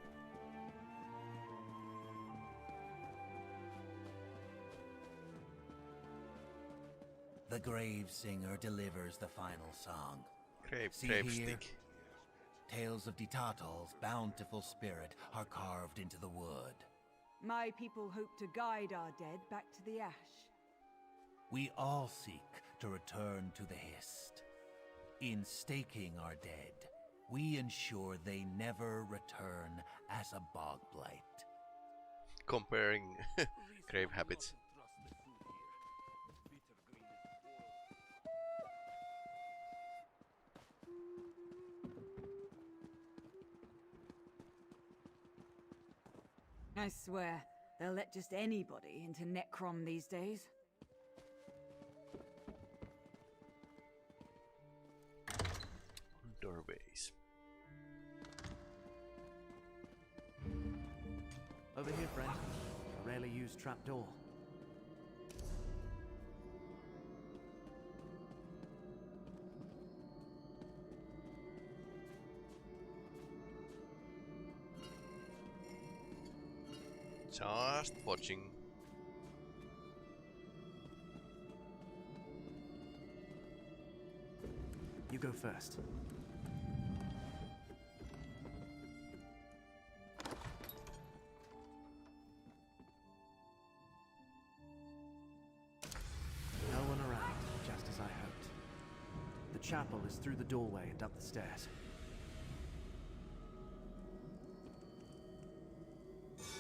The grave singer delivers the final song. See Grave here? stick. Tales of Ditatal's bountiful spirit are carved into the wood. My people hope to guide our dead back to the ash. We all seek to return to the Hist. In staking our dead, we ensure they never return as a bog blight. Comparing grave habits. I swear, they'll let just anybody into Necrom these days. Doorways. Over here, friend. A rarely used trapdoor. Just watching. You go first. No one around, just as I hoped. The chapel is through the doorway and up the stairs.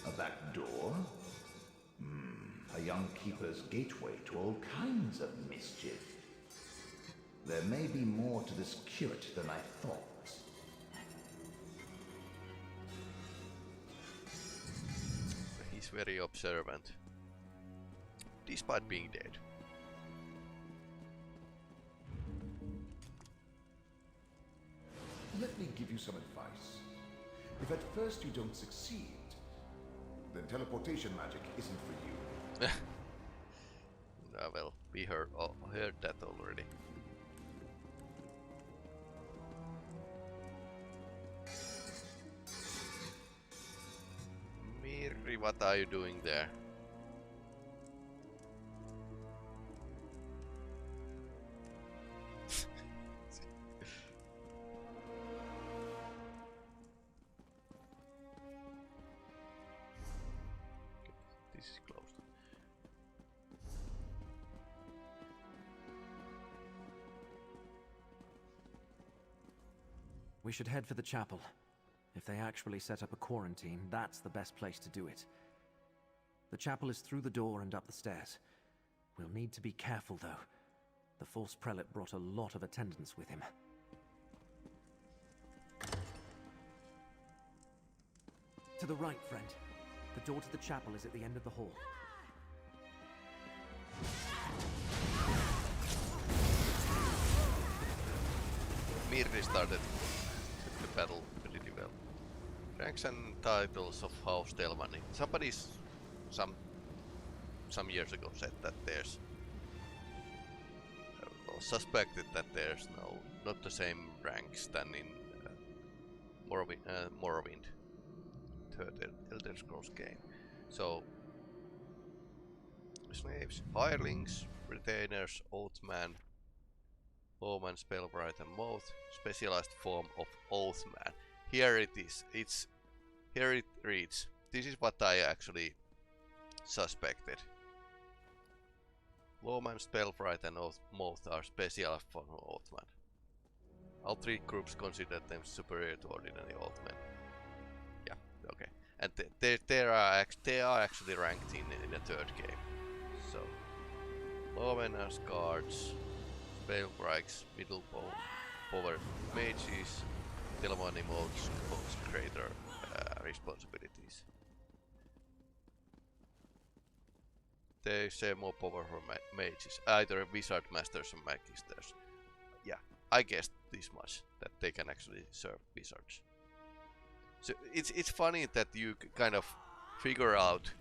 A back door? A young keeper's gateway to all kinds of mischief. There may be more to this curate than I thought. He's very observant, despite being dead. Let me give you some advice. If at first you don't succeed, then teleportation magic isn't for you. Well, we heard that already. Mirri, what are you doing there? This is closed. We should head for the chapel. If they actually set up a quarantine, that's the best place to do it. The chapel is through the door and up the stairs. We'll need to be careful, though. The false prelate brought a lot of attendants with him. To the right, friend. The door to the chapel is at the end of the hall. Mirri started the battle pretty well. Ranks and titles of House Telvanni. Somebody some years ago said that there's or suspected that there's not the same ranks than in Morrowind, third Elder Scrolls game. So slaves, hirelings, retainers, oathman, bowman, spellwriter, moth, specialized form of oathman. Here it is. Here it reads. This is what I actually suspected. Lawman, spellwriter, and moth are specialized form of oathman. All three groups consider them superior to ordinary oathmen. Yeah, okay. And they are actually ranked in the third game. So Low menace guards, spell strikes, middle power mages, Telvanni modes greater responsibilities. They say more powerful mages, either wizard masters or magisters. Yeah, I guessed this much, that they can actually serve wizards. So it's funny that you kind of figure out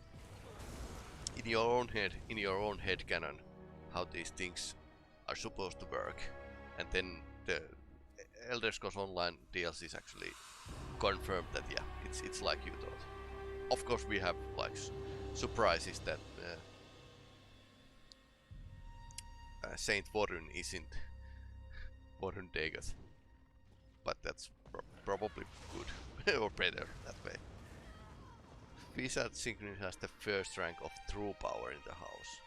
in your own head canon how these things are supposed to work, and then the Elder Scrolls Online DLCs actually confirmed that yeah, it's like you thought. Of course, we have like surprises that Saint Vorun isn't Vorun Dagoth, but that's probably good or better that way. Wizard Signet has the first rank of true power in the house.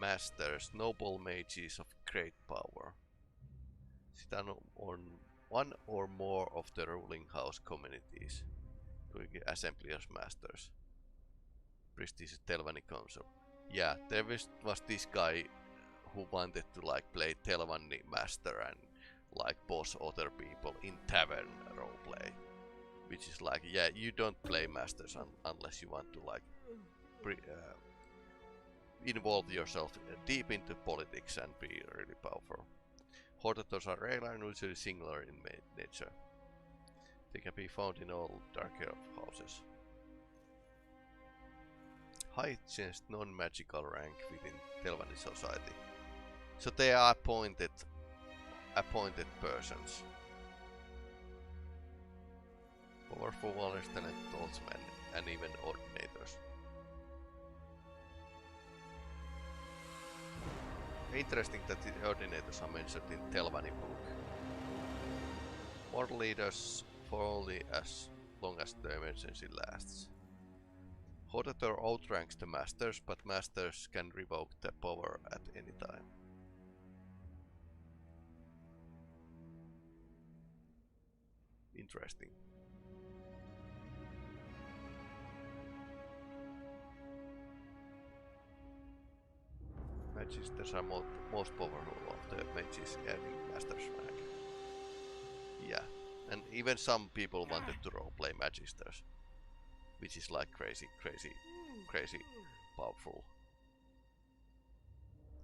Masters, noble mages of great power. Sit on one or more of the ruling house communities, doing assembly as masters. Prestigious Telvanni Council. Yeah, there was this guy who wanted to like play Telvanni master and like boss other people in tavern roleplay, which is like, yeah, you don't play masters unless you want to like involve yourself deep into politics and be really powerful. Hortators are rare and usually singular in nature. They can be found in all dark elf houses. Highest non-magical rank within Telvanni society. So they are appointed persons. Powerful warriors, talented swordsmen, and even ordinators. Interesting that the ordinators are mentioned in Telvanni book. War leaders for only as long as the emergency lasts. Hortator outranks the masters, but masters can revoke the power at any time. Interesting. Magisters are most powerful of the mages earning master's rank. Yeah, and even some people wanted to roleplay magisters, which is like crazy powerful.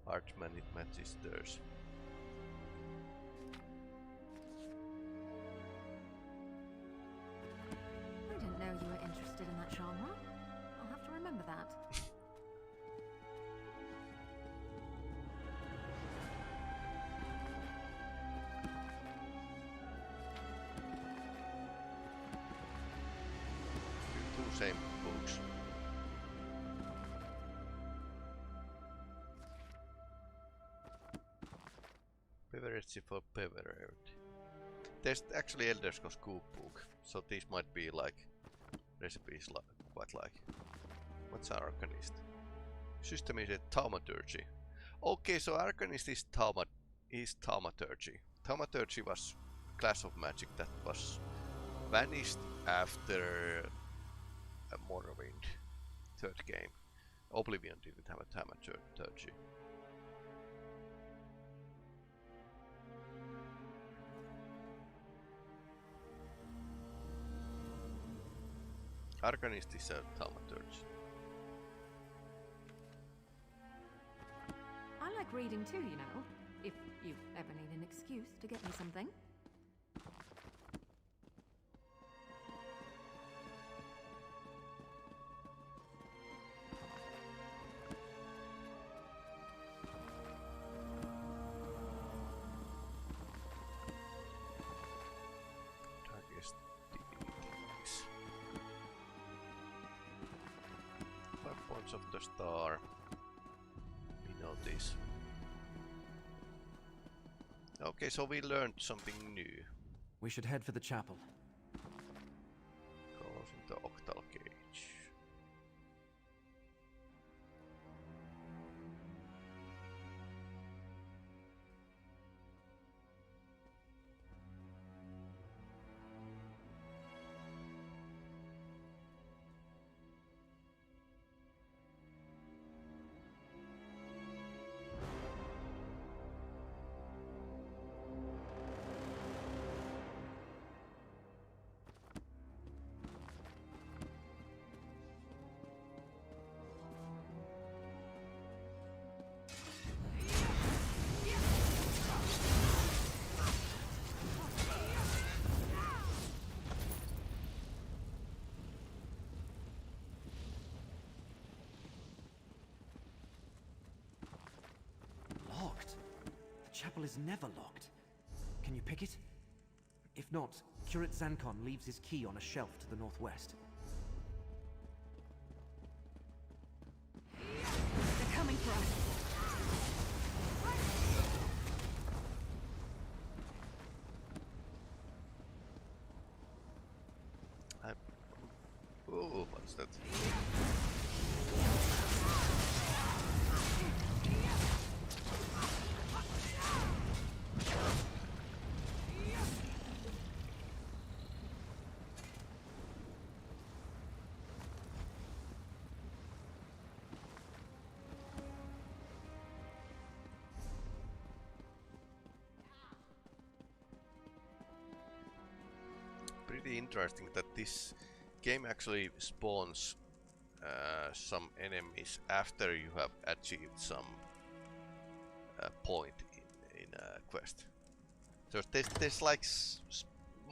Archmanic magisters. I didn't know you were interested in that genre. I'll have to remember that. Same books. Beverage for beverage. There's actually Elder Scrolls cookbook, so these might be like recipes quite like. What's Arcanist? System is a thaumaturgy. Okay, so Arcanist is thaumaturgy. Thaumaturgy was a class of magic that was vanished after Morrowind, third game. Oblivion didn't have a thaumaturgy. Arcanist is a thaumaturgy. I like reading too, you know, if you ever need an excuse to get me something. Of the star. We know this. Okay, so we learned something new. We should head for the chapel. Closing the octal cage. chapel is never locked. Can you pick it? If not, Curate Zancon leaves his key on a shelf to the northwest. They're coming for us. Oh, what's that? Pretty interesting that this game actually spawns some enemies after you have achieved some point in a quest. So there's like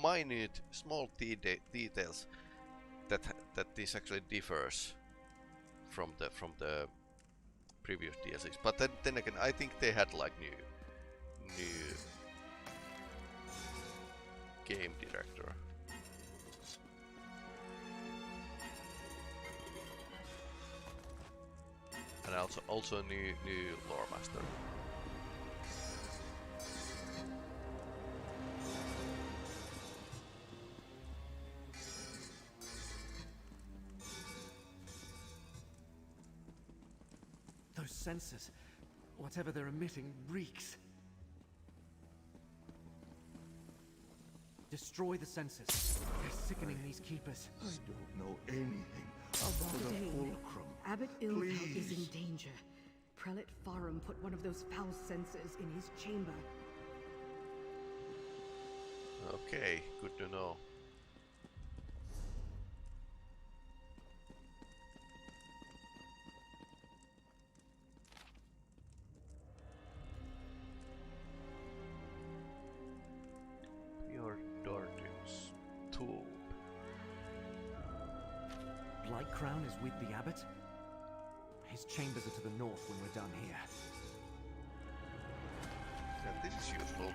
minute, small details that this actually differs from the previous DLCs. But then again, I think they had like new game director. And also new lore master. Those sensors, whatever they're emitting, reeks. Destroy the sensors. They're sickening these keepers. I don't know anything about the Fulcrum. Abbot Ilvel is in Please. danger. Prelate Farum put one of those foul sensors in his chamber. Okay, good to know. Your Dordium's tomb. Blightcrown is with the abbot? His chambers are to the north when we're done here. Yeah, this is useful.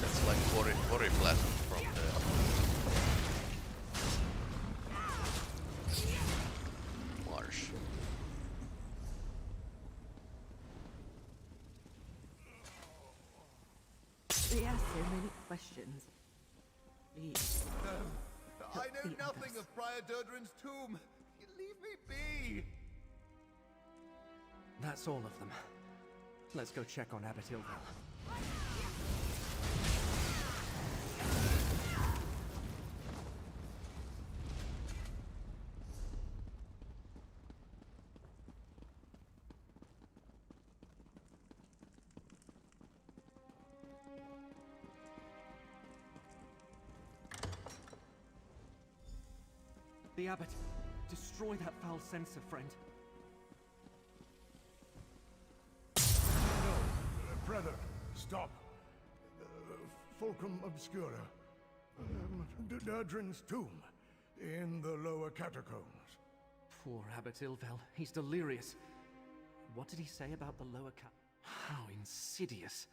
That's like Oriflash from the marsh. They ask so many questions. Please. I know nothing of Friar Durdrin's tomb. Leave me be. That's all of them. Let's go check on Abbot Ilvel. The Abbot, destroy that foul sensor, friend. No, brother, stop. Fulcrum Obscura. Durdrin's tomb in the lower catacombs. Poor Abbot Ilvel, he's delirious. What did he say about the lower How insidious.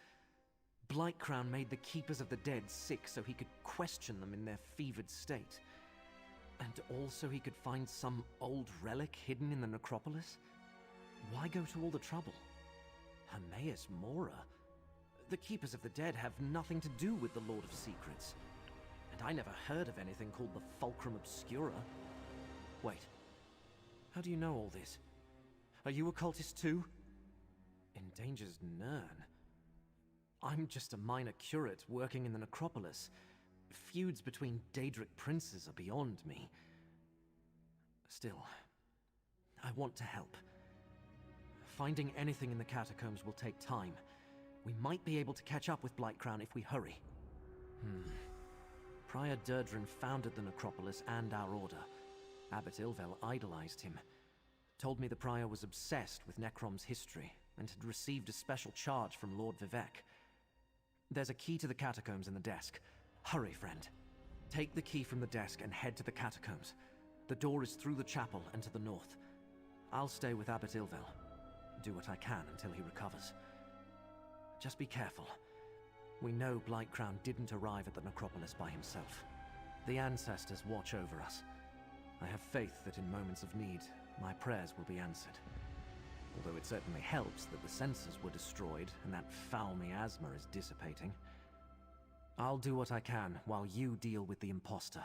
Blightcrown made the Keepers of the Dead sick so he could question them in their fevered state. And also he could find some old relic hidden in the necropolis? Why go to all the trouble? Hermaeus Mora? The Keepers of the Dead have nothing to do with the Lord of Secrets. And I never heard of anything called the Fulcrum Obscura. Wait, how do you know all this? Are you a cultist too? Endangers Nern. I'm just a minor curate working in the necropolis. Feuds between Daedric princes are beyond me. Still, I want to help. Finding anything in the catacombs will take time. We might be able to catch up with Blightcrown if we hurry. Prior Durdrin founded the necropolis and our order. Abbot Ilvel idolized him. Told me the prior was obsessed with Necrom's history and had received a special charge from Lord Vivek. There's a key to the catacombs in the desk. Hurry, friend. Take the key from the desk and head to the catacombs. The door is through the chapel and to the north. I'll stay with Abbot Ilvel. Do what I can until he recovers. Just be careful. We know Blightcrown didn't arrive at the necropolis by himself. The ancestors watch over us. I have faith that in moments of need, my prayers will be answered. Although it certainly helps that the sensors were destroyed and that foul miasma is dissipating. I'll do what I can while you deal with the imposter.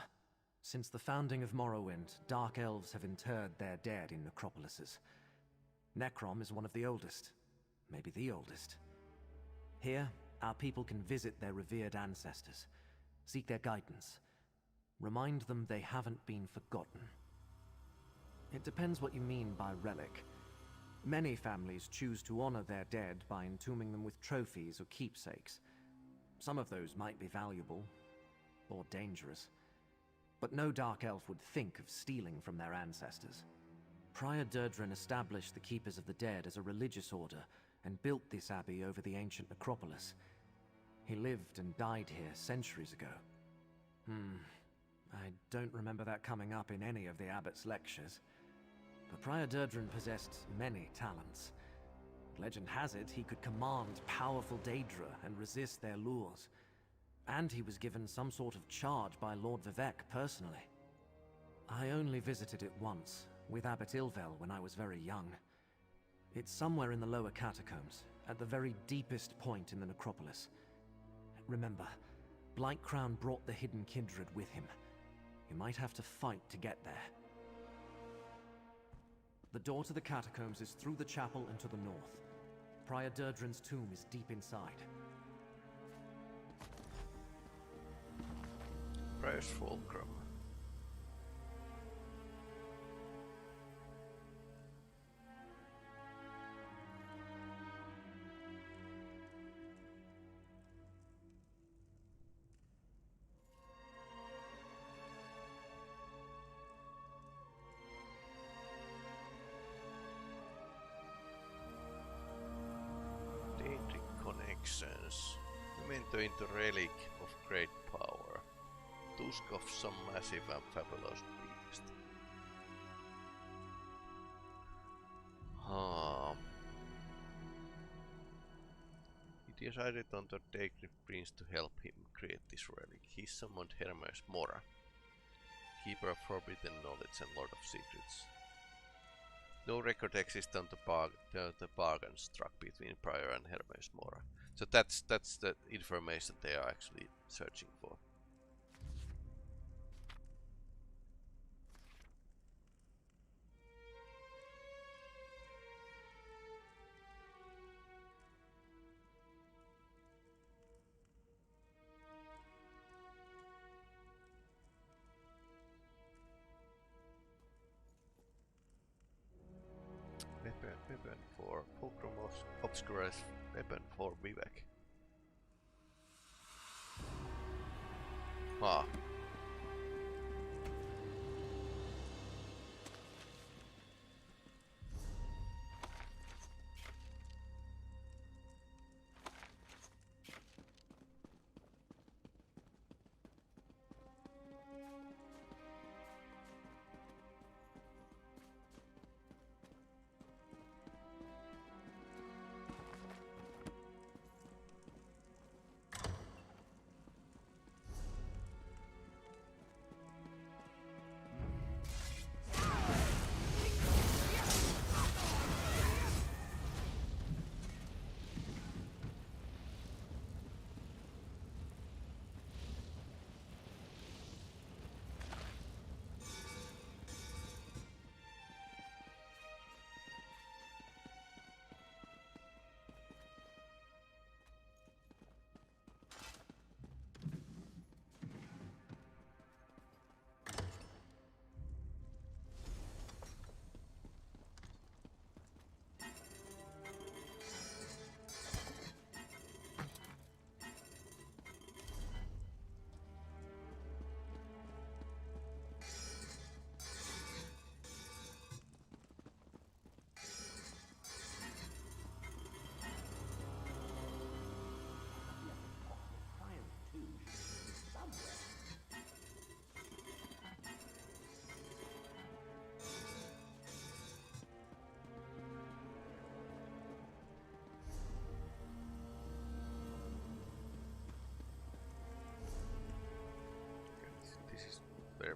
Since the founding of Morrowind, Dark Elves have interred their dead in necropolises. Necrom is one of the oldest, maybe the oldest. Here, our people can visit their revered ancestors, seek their guidance, remind them they haven't been forgotten. It depends what you mean by relic. Many families choose to honor their dead by entombing them with trophies or keepsakes. Some of those might be valuable, or dangerous. But no Dark Elf would think of stealing from their ancestors. Prior Durdren established the Keepers of the Dead as a religious order and built this abbey over the ancient necropolis. He lived and died here centuries ago. I don't remember that coming up in any of the abbot's lectures. But Prior Durdren possessed many talents. Legend has it he could command powerful Daedra and resist their lures. And he was given some sort of charge by Lord Vivek personally. I only visited it once, with Abbot Ilvel when I was very young. It's somewhere in the lower catacombs, at the very deepest point in the necropolis. Remember, Blightcrown brought the hidden kindred with him. You might have to fight to get there. The door to the catacombs is through the chapel and to the north. Prior Durdren's tomb is deep inside. Prior's Fulcrum. Connections. Memento into relic of great power. Tusk of some massive and fabulous beast. He decided on the Daegriff Prince to help him create this relic. He summoned Hermes Mora, Keeper of Forbidden Knowledge and Lord of Secrets. No record exists on the bargain struck between Prior and Hermes Mora. So that's the information they are actually searching for. Weapon for Fulcrum Obscurus, weapon for Vivek.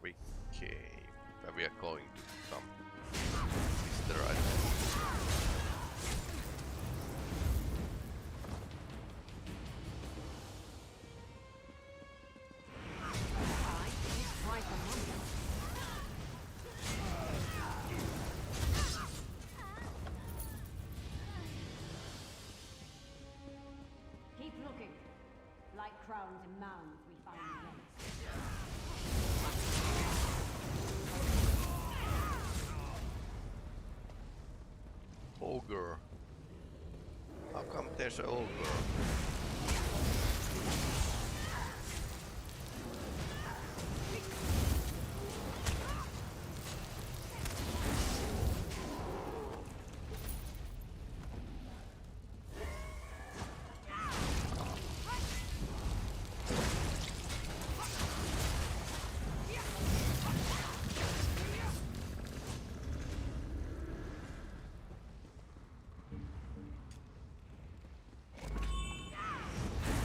we came. Where we are going to come. Is the right way? Keep looking. Like crowns and mounds, we find them. Ogre. How come there's an ogre?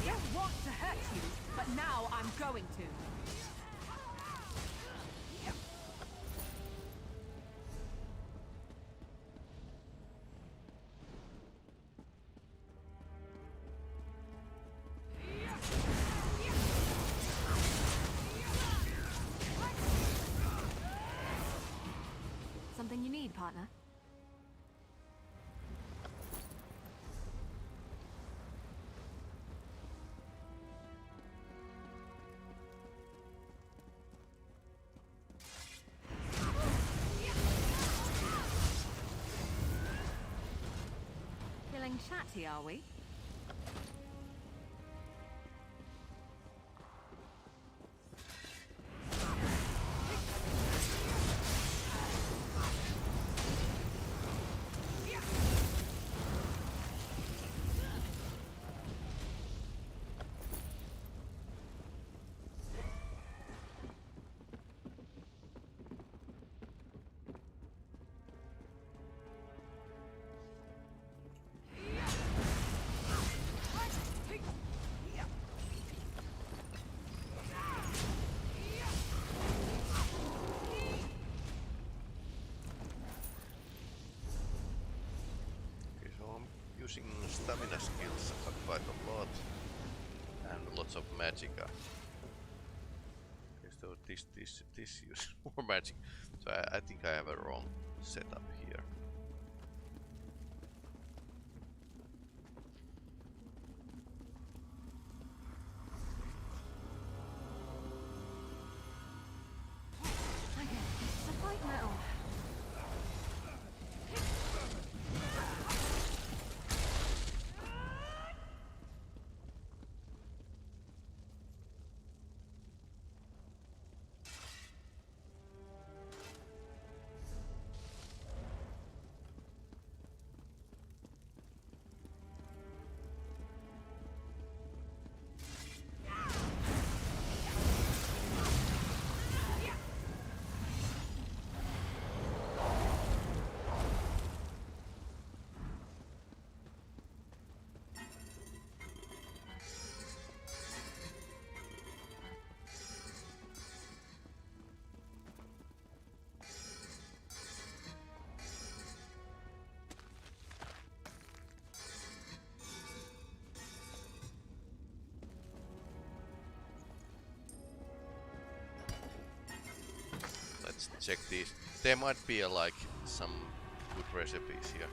Didn't want to hurt you, but now I'm going to. Something you need, partner? Feeling chatty, are we? Using stamina skills quite a lot and lots of magicka. Okay, so this uses more magic. So I think I have a wrong setup here. Okay, the fight metal. Let's check these. There might be like some good recipes here.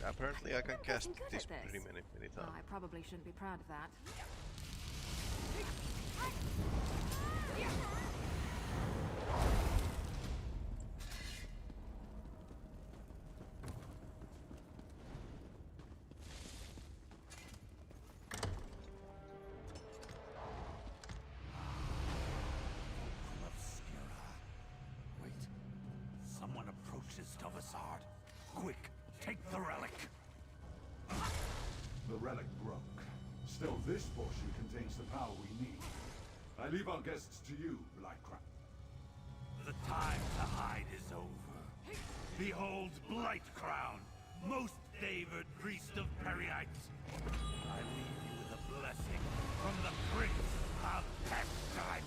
Apparently I can cast this pretty many times. I probably shouldn't be proud of that. Ouchest of us, Ard. Quick, take the relic. The relic broke. Still, this portion contains the power we need. I leave our guests to you, Blightcrown. The time to hide is over. Behold Blightcrown, most favored priest of Periites. I leave you with a blessing from the Prince of Pestilence.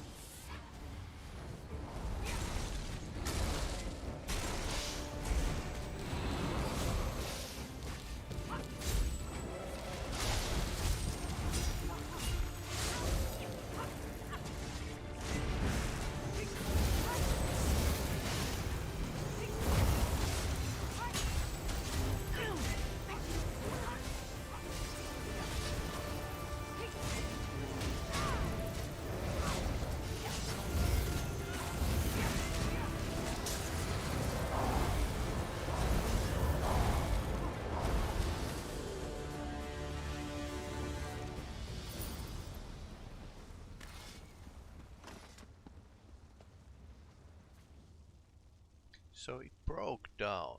So it broke down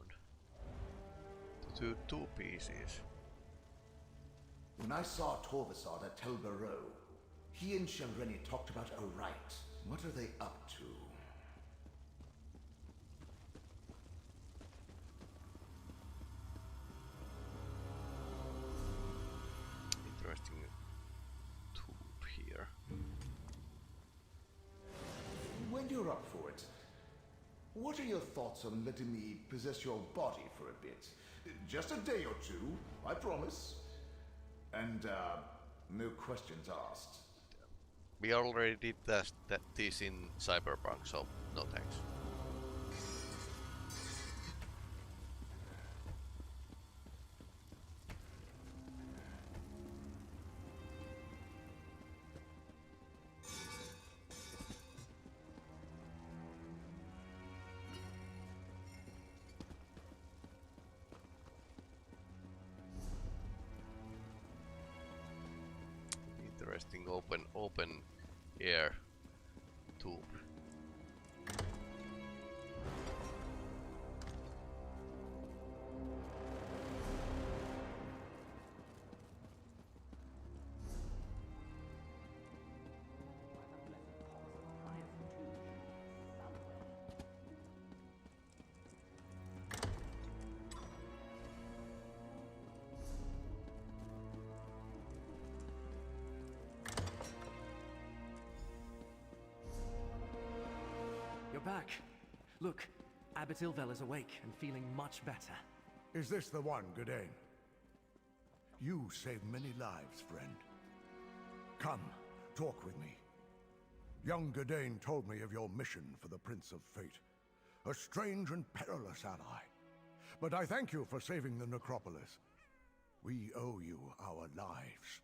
to two pieces. When I saw Torvasad at Tel Barrow, he and Shelreni talked about a rite. What are they up to? Interesting tube here. When you're up for it, what are your thoughts on letting me possess your body for a bit? Just a day or two, I promise. And, no questions asked. We already did this in Cyberpunk, so no thanks. Interesting open air tube. You're back. Look, Abbot Ilvel is awake and feeling much better. Is this the one, Gadain? You saved many lives, friend. Come, talk with me. Young Gadain told me of your mission for the Prince of Fate. A strange and perilous ally. But I thank you for saving the necropolis. We owe you our lives.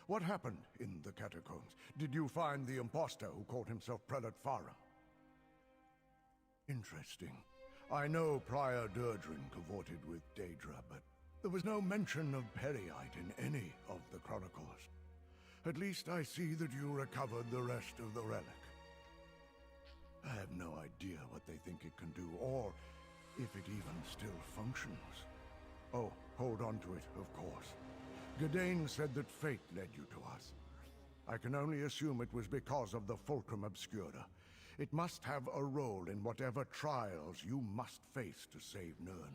What happened in the catacombs? Did you find the impostor who called himself Prelate Farah? Interesting. I know Prior Durdrin cavorted with Daedra, but there was no mention of Periite in any of the chronicles. At least I see that you recovered the rest of the relic. I have no idea what they think it can do, or if it even still functions. Oh, hold on to it, of course. Gadain said that fate led you to us. I can only assume it was because of the Fulcrum Obscura. It must have a role in whatever trials you must face to save Nirn.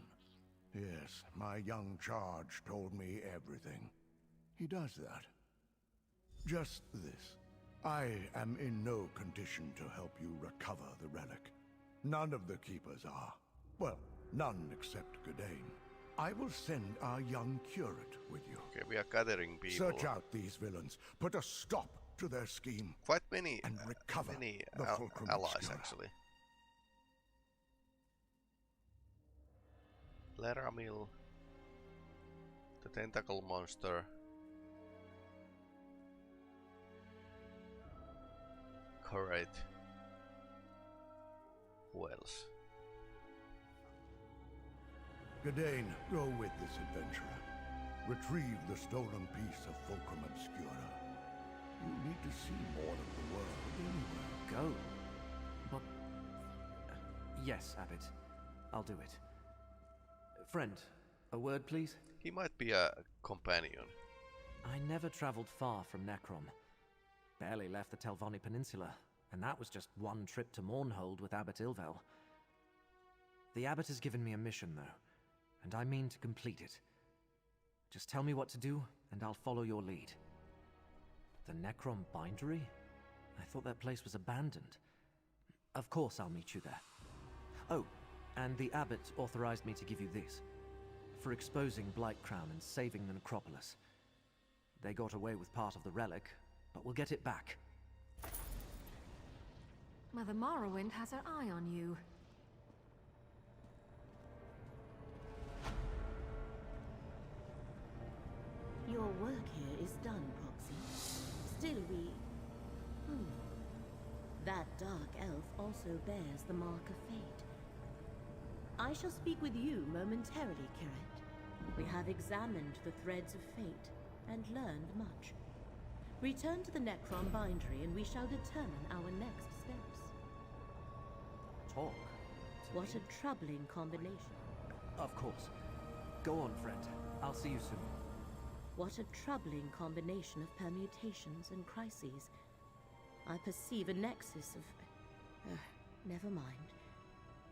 Yes, my young charge told me everything. He does that. Just this. I am in no condition to help you recover the relic. None of the Keepers are. Well, none except Gadain. I will send our young curate with you. Okay, we are gathering people. Search out these villains. Put a stop to their scheme. Quite many, and recover the Fulcrum allies, Obscura. actually. Leramil, the tentacle monster. Correct. Who else? Gadain, go with this adventurer. Retrieve the stolen piece of Fulcrum Obscura. You need to see more of the world anyway. Go? But... yes, Abbot. I'll do it. Friend, a word please? He might be a companion. I never traveled far from Necrom. Barely left the Telvanni Peninsula, and that was just one trip to Mournhold with Abbot Ilvel. The Abbot has given me a mission, though, and I mean to complete it. Just tell me what to do, and I'll follow your lead. The Necrom Bindery? I thought that place was abandoned. Of course I'll meet you there. Oh, and the Abbot authorized me to give you this, for exposing Blightcrown and saving the Necropolis. They got away with part of the relic, but we'll get it back. Mother Morrowind has her eye on you. Your work here is done, Proxy. Still we... That dark elf also bears the mark of fate. I shall speak with you momentarily, Kiret. We have examined the threads of fate and learned much. Return to the Necrom Bindery and we shall determine our next steps. Talk? What a troubling combination. Of course. Go on, friend. I'll see you soon. What a troubling combination of permutations and crises. I perceive a nexus of... never mind.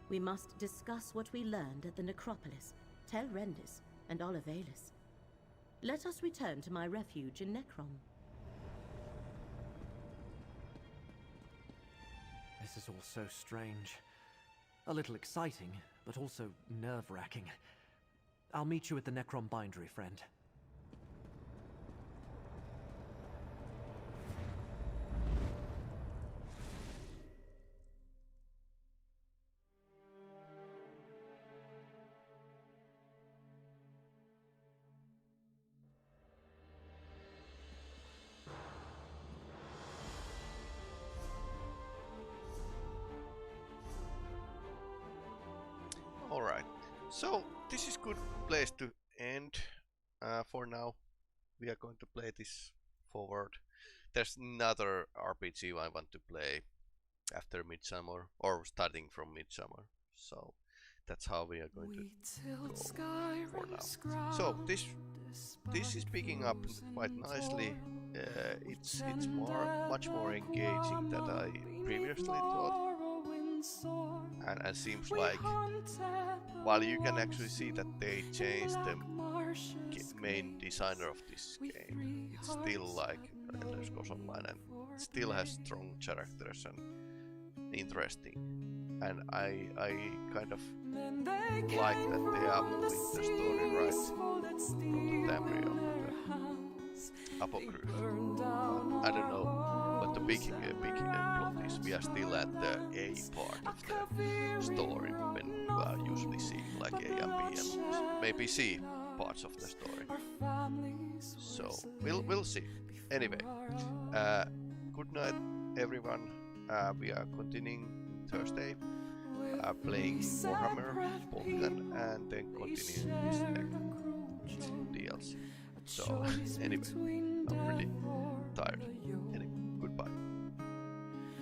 We must discuss what we learned at the Necropolis, Tel Rendis, and Olivalis. Let us return to my refuge in Necrom. This is all so strange. A little exciting, but also nerve-wracking. I'll meet you at the Necrom Bindery, friend. Alright, so this is good place to end for now. We are going to play this forward. There's another RPG I want to play after Midsummer, or starting from Midsummer. So that's how we are going to go for now. So this is picking up quite nicely. It's much more engaging than I previously thought. And seems like, while you can actually see that they changed the main designer of this game, it's still like Elder Scrolls Online and still has strong characters and interesting. And I kind of like that they are moving the story right from the memory of the Apocrypha. But I don't know what the big plot is. We are still at the A part of the story when you are usually seeing like A and B and maybe C parts of the story. So we'll see. Anyway, good night everyone. We are continuing Thursday, playing Warhammer, Vulcan, and then continuing this next DLC. So anyway, I'm pretty